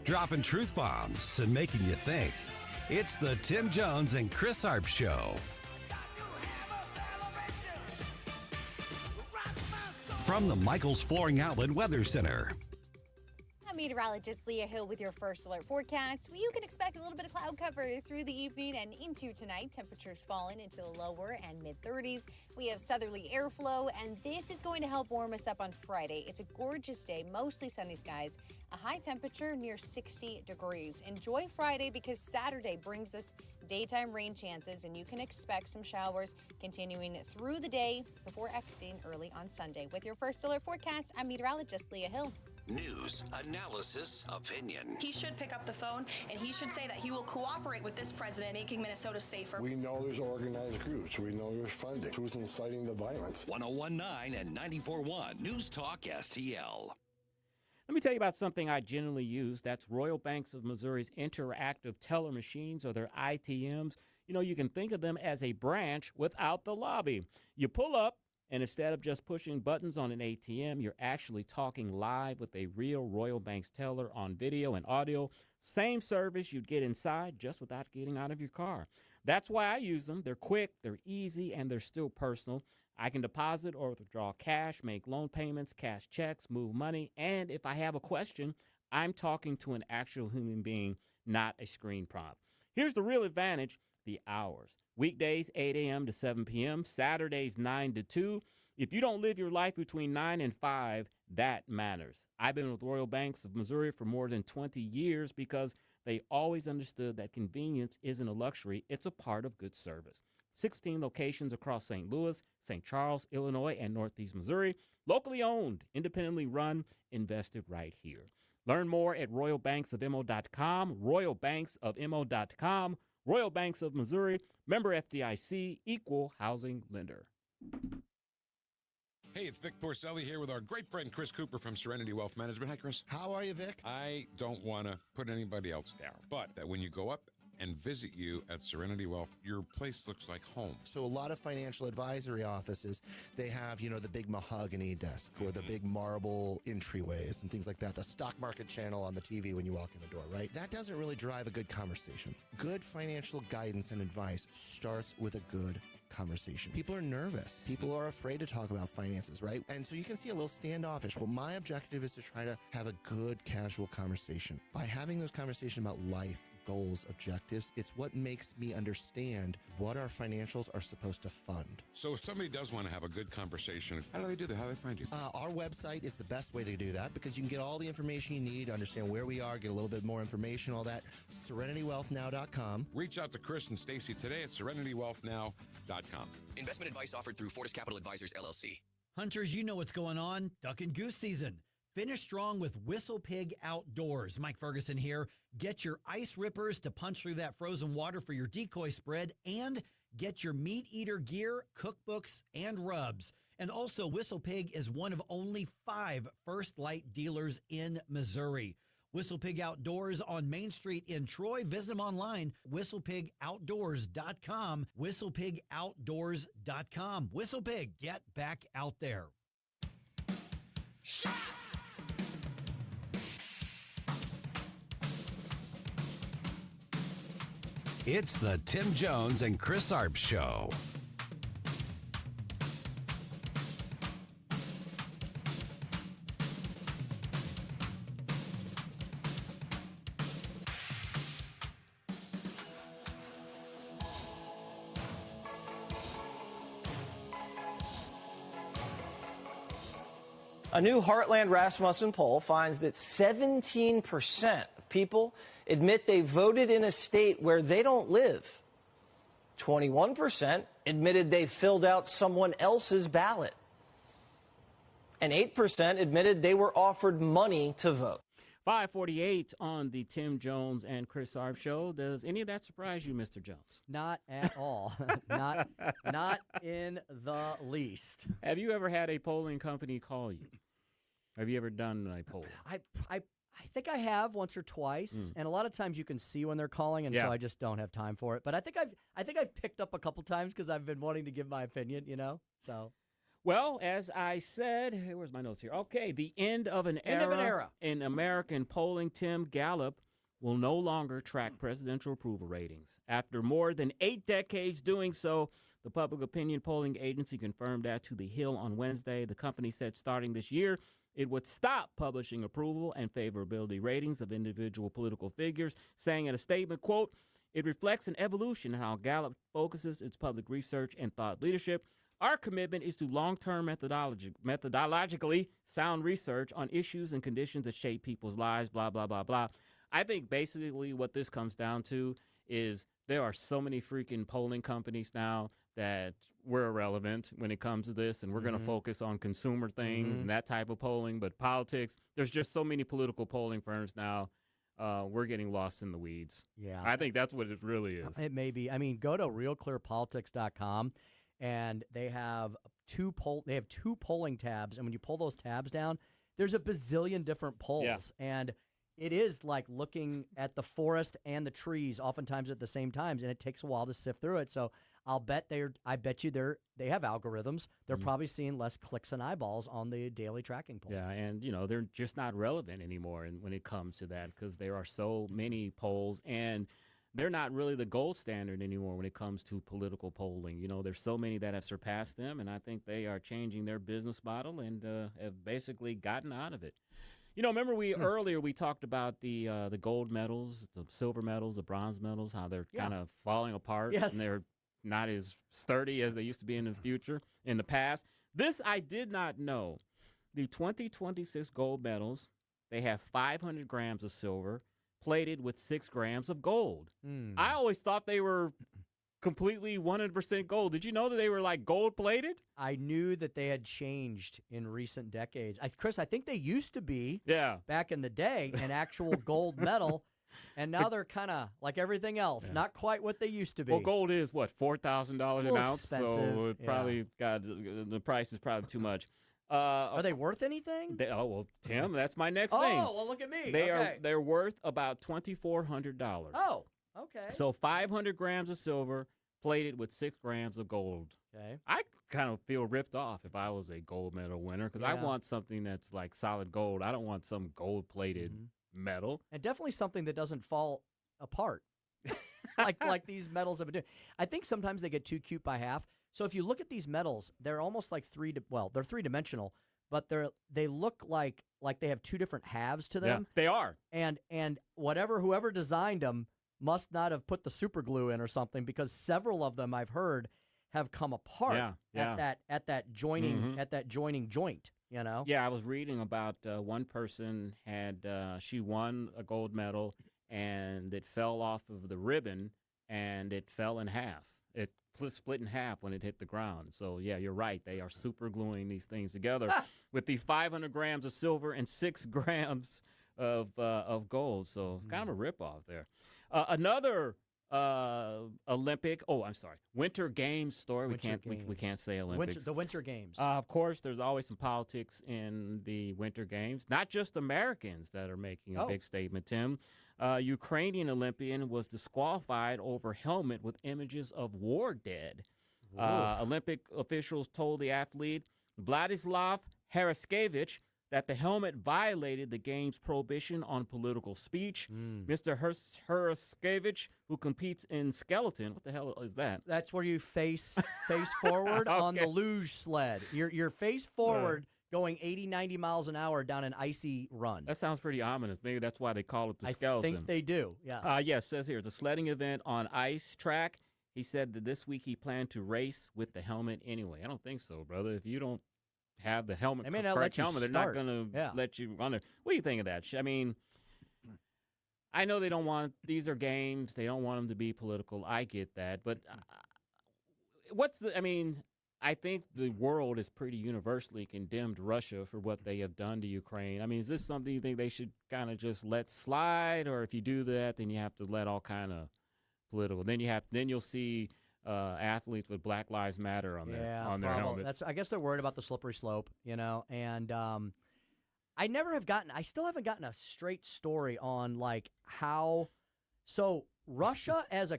Dropping truth bombs and making you think. It's the Tim Jones and Chris Arps Show. From the Michaels Flooring Outlet Weather Center. I'm meteorologist Leah Hill with your first alert forecast. You can expect a little bit of cloud cover through the evening and into tonight. Temperatures falling into the lower and mid-30s. We have southerly airflow, and this is going to help warm us up on Friday. It's a gorgeous day, mostly sunny skies, a high temperature near 60 degrees. Enjoy Friday because Saturday brings us daytime rain chances, and you can expect some showers continuing through the day before exiting early on Sunday. With your first alert forecast, I'm meteorologist Leah Hill. News, analysis, opinion. He should pick up the phone, and he should say that he will cooperate with this president, making Minnesota safer. We know there's organized groups. We know there's funding. Who's inciting the violence? 1019 and 94.1 News Talk STL. Let me tell you about something I generally use. That's Royal Banks of Missouri's interactive teller machines, or their ITMs. You can think of them as a branch without the lobby. You pull up, and instead of just pushing buttons on an ATM, you're actually talking live with a real Royal Banks teller on video and audio. Same service you'd get inside, just without getting out of your car. That's why I use them. They're quick, they're easy, and they're still personal. I can deposit or withdraw cash, make loan payments, cash checks, move money, and if I have a question, I'm talking to an actual human being, not a screen prompt. Here's the real advantage, the hours. Weekdays, 8 a.m. to 7 p.m., Saturdays, 9 to 2. If you don't live your life between 9 and 5, that matters. I've been with Royal Banks of Missouri for more than 20 years because they always understood that convenience isn't a luxury, it's a part of good service. 16 locations across St. Louis, St. Charles, Illinois, and Northeast Missouri. Locally owned, independently run, invested right here. Learn more at royalbanksofmo.com, royalbanksofmo.com, Royal Banks of Missouri, member FDIC, equal housing lender. Hey, it's Vic Porcelli here with our great friend Chris Cooper from Serenity Wealth Management. Hi, Chris. How are you, Vic? I don't want to put anybody else down, but that when you go up and visit you at Serenity Wealth, your place looks like home. So a lot of financial advisory offices, they have, the big mahogany desk or the big marble entryways and things like that. The stock market channel on the TV when you walk in the door, right? That doesn't really drive a good conversation. Good financial guidance and advice starts with a good conversation. People are nervous. People are afraid to talk about finances, right? And so you can see a little standoffish. Well, my objective is to try to have a good, casual conversation. By having those conversations about life, goals, objectives, it's what makes me understand what our financials are supposed to fund. So if somebody does want to have a good conversation, how do they do that? How do they find you? Our website is the best way to do that because you can get all the information you need to understand where we are, get a little bit more information, all that. SerenityWealthNow.com. Reach out to Chris and Stacy today at SerenityWealthNow.com. Investment advice offered through Fortis Capital Advisors, LLC. Hunters, you know what's going on. Duck and goose season. Finish strong with Whistle Pig Outdoors. Mike Ferguson here. Get your ice rippers to punch through that frozen water for your decoy spread and get your meat eater gear, cookbooks, and rubs. And also, Whistle Pig is one of only 5 First Light dealers in Missouri. Whistle Pig Outdoors on Main Street in Troy. Visit them online, whistlepigoutdoors.com, whistlepigoutdoors.com. Whistle Pig, get back out there. Shot! It's the Tim Jones and Chris Arps Show. A new Heartland Rasmussen poll finds that 17% of people admit they voted in a state where they don't live. 21% admitted they filled out someone else's ballot. And 8% admitted they were offered money to vote. 548 on the Tim Jones and Chris Arps Show. Does any of that surprise you, Mr. Jones? Not at all. not in the least. Have you ever had a polling company call you? Have you ever done a poll? I think I have once or twice, and a lot of times you can see when they're calling, and so I just don't have time for it. But I think I've picked up a couple times because I've been wanting to give my opinion, So, well, as I said, where's my notes here? Okay, the end of an era in American polling. Tim, Gallup will no longer track presidential approval ratings. After more than 8 decades doing so, the public opinion polling agency confirmed that to The Hill on Wednesday. The company said starting this year, it would stop publishing approval and favorability ratings of individual political figures, saying in a statement, quote, "It reflects an evolution in how Gallup focuses its public research and thought leadership. Our commitment is to long-term methodologically sound research on issues and conditions that shape people's lives, blah, blah, blah, blah." I think basically what this comes down to is there are so many freaking polling companies now that we're irrelevant when it comes to this, and we're going to focus on consumer things and that type of polling. But politics, there's just so many political polling firms now. We're getting lost in the weeds. Yeah. I think that's what it really is. It may be. I mean, go to realclearpolitics.com, and they have two polling tabs, and when you pull those tabs down, there's a bazillion different polls, and it is like looking at the forest and the trees oftentimes at the same times, and it takes a while to sift through it. So I bet they have algorithms. They're probably seeing less clicks and eyeballs on the daily tracking poll. Yeah, and they're just not relevant anymore when it comes to that because there are so many polls, and they're not really the gold standard anymore when it comes to political polling. There's so many that have surpassed them, and I think they are changing their business model and have basically gotten out of it. Remember earlier we talked about the gold medals, the silver medals, the bronze medals, how they're kind of falling apart Yes. and they're not as sturdy as they used to be in the past. This I did not know. The 2026 gold medals, they have 500 grams of silver plated with 6 grams of gold. I always thought they were completely 100% gold. Did you know that they were like gold plated? I knew that they had changed in recent decades. Chris, I think they used to be back in the day an actual gold medal, and now they're kind of like everything else, not quite what they used to be. Well, gold is what, $4,000 an ounce, expensive. so it probably the price is probably too much. Are they worth anything? Tim, that's my next thing. Oh, well, look at me. They're worth about $2,400. Oh, okay. So 500 grams of silver plated with 6 grams of gold. Okay. I kind of feel ripped off if I was a gold medal winner because I want something that's like solid gold. I don't want some gold-plated medal. And definitely something that doesn't fall apart like these medals have been doing. I think sometimes they get too cute by half. So if you look at these medals, they're almost like they're three-dimensional, but they look like they have two different halves to them. Yeah, they are. And whoever designed them must not have put the super glue in or something, because several of them I've heard have come apart at that joining joint. Yeah, I was reading about one person she won a gold medal and it fell off of the ribbon and it fell in half. It split in half when it hit the ground. So yeah, you're right. They are super gluing these things together with the 500 grams of silver and 6 grams of gold. So kind of a ripoff there. Another Winter Games story. We can't say Olympics. The Winter Games. Of course, there's always some politics in the Winter Games. Not just Americans that are making a big statement, Tim. Ukrainian Olympian was disqualified over helmet with images of war dead. Olympic officials told the athlete Vladislav Haraskevich that the helmet violated the game's prohibition on political speech. Mr. Haraskevich, who competes in skeleton, what the hell is that? That's where you face forward on the luge sled. You're face forward going 80, 90 miles an hour down an icy run. That sounds pretty ominous. Maybe that's why they call it the skeleton. I think they do, yes. Yes, it says here, it's a sledding event on ice track. He said that this week he planned to race with the helmet anyway. I don't think so, brother. If you don't have the helmet, they may not let you helmet, they're not going to let you run it. What do you think of that? I mean, I know they don't want, these are games. They don't want them to be political. I get that. But I think the world has pretty universally condemned Russia for what they have done to Ukraine. I mean, is this something you think they should kind of just let slide? Or if you do that, then you have to let all kind of political. Then you'll see athletes with Black Lives Matter on their helmets. I guess they're worried about the slippery slope, and I still haven't gotten a straight story on like how. So Russia and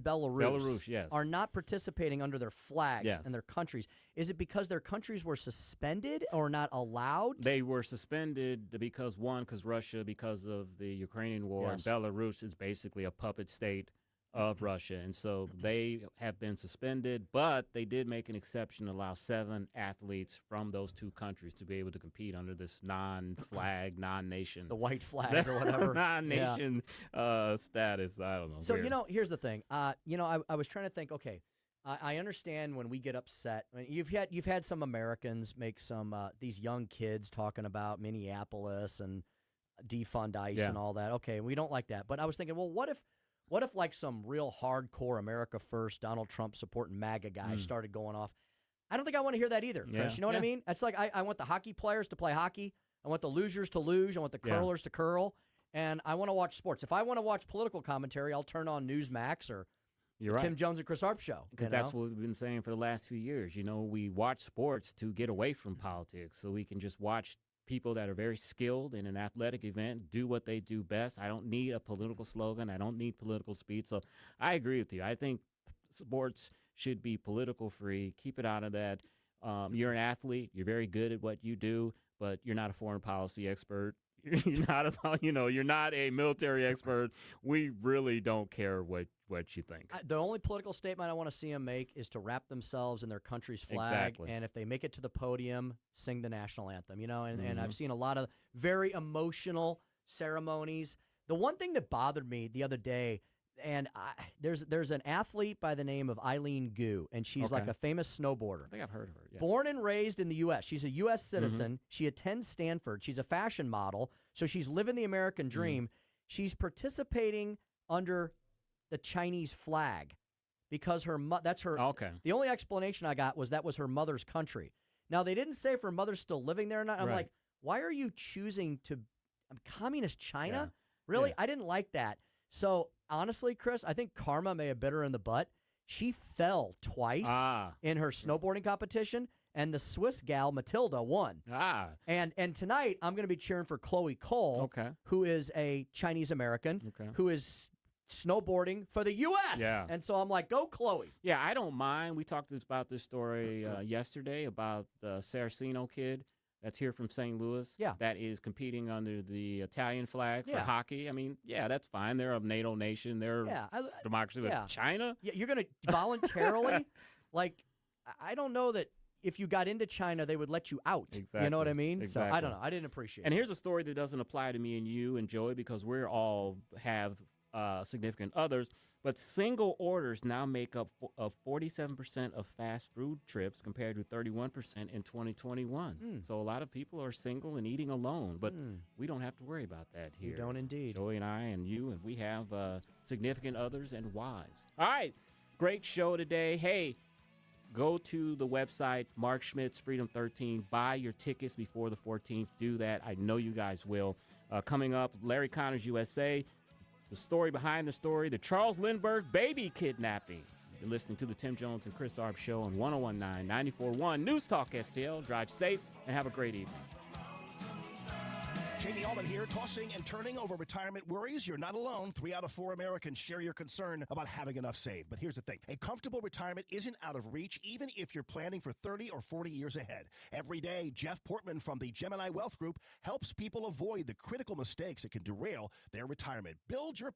Belarus yes, are not participating under their flags and their countries. Is it because their countries were suspended or not allowed? They were suspended because Russia, because of the Ukrainian war, and Belarus is basically a puppet state of Russia, and so they have been suspended, but they did make an exception to allow 7 athletes from those 2 countries to be able to compete under this non-flag, non-nation. The white flag or whatever. Non-nation status. I don't know. So, here's the thing. I was trying to think, okay, I understand when we get upset. I mean, you've had some Americans make some, these young kids talking about Minneapolis and defund ICE and all that. Okay, we don't like that. But I was thinking, well, what if like some real hardcore America First, Donald Trump supporting MAGA guy started going off? I don't think I want to hear that either, Chris. You know what I mean? It's like I want the hockey players to play hockey. I want the losers to luge. I want the curlers to curl. And I want to watch sports. If I want to watch political commentary, I'll turn on Newsmax or Tim Jones and Chris Arps show. Because that's what we've been saying for the last few years. We watch sports to get away from politics so we can just watch people that are very skilled in an athletic event do what they do best. I don't need a political slogan. I don't need political speech. So I agree with you. I think sports should be political free. Keep it out of that. You're an athlete. You're very good at what you do, but you're not a foreign policy expert. You're not about, you're not a military expert. We really don't care what you think. The only political statement I want to see them make is to wrap themselves in their country's flag. Exactly. And if they make it to the podium, sing the national anthem, and Mm-hmm. I've seen a lot of very emotional ceremonies. The one thing that bothered me the other day, and there's an athlete by the name of Eileen Gu, and she's like a famous snowboarder. I think I've heard of her. Yeah. Born and raised in the U.S. She's a U.S. citizen. She attends Stanford. She's a fashion model, so she's living the American dream. She's participating under the Chinese flag because that's her. Okay. The only explanation I got was that was her mother's country. Now, they didn't say if her mother's still living there or not. I'm like, why are you choosing to communist China? Yeah. Really? Yeah. I didn't like that. So, honestly, Chris, I think karma may have bit her in the butt. She fell twice in her snowboarding competition, and the Swiss gal, Matilda, won. And tonight, I'm going to be cheering for Chloe Cole, who is a Chinese-American, who is snowboarding for the U.S. Yeah. And so I'm like, go Chloe. Yeah, I don't mind. We talked about this story yesterday about the Saraceno kid that's here from St. Louis that is competing under the Italian flag for hockey. I mean, that's fine. They're a NATO nation. They're democracy. But China? Yeah, you're going to voluntarily, I don't know that if you got into China, they would let you out. Exactly. You know what I mean? Exactly. So I don't know. I didn't appreciate it. And here's a story that doesn't apply to me and you and Joey because we're all have significant others. But single orders now make up 47% of fast food trips compared to 31% in 2021. So a lot of people are single and eating alone, but we don't have to worry about that here. You don't indeed. Joey and I and you, and we have significant others and wives. All right, great show today. Hey, go to the website, Mark Schmitz, Freedom 13. Buy your tickets before the 14th. Do that. I know you guys will. Coming up, Larry Connors USA. The story behind the story, the Charles Lindbergh baby kidnapping. You're listening to the Tim Jones and Chris Arps Show on 101.9, 94.1 News Talk STL. Drive safe and have a great evening. Jamie Allman here, tossing and turning over retirement worries. You're not alone. 3 out of 4 Americans share your concern about having enough saved. But here's the thing. A comfortable retirement isn't out of reach, even if you're planning for 30 or 40 years ahead. Every day, Jeff Portman from the Gemini Wealth Group helps people avoid the critical mistakes that can derail their retirement. Build your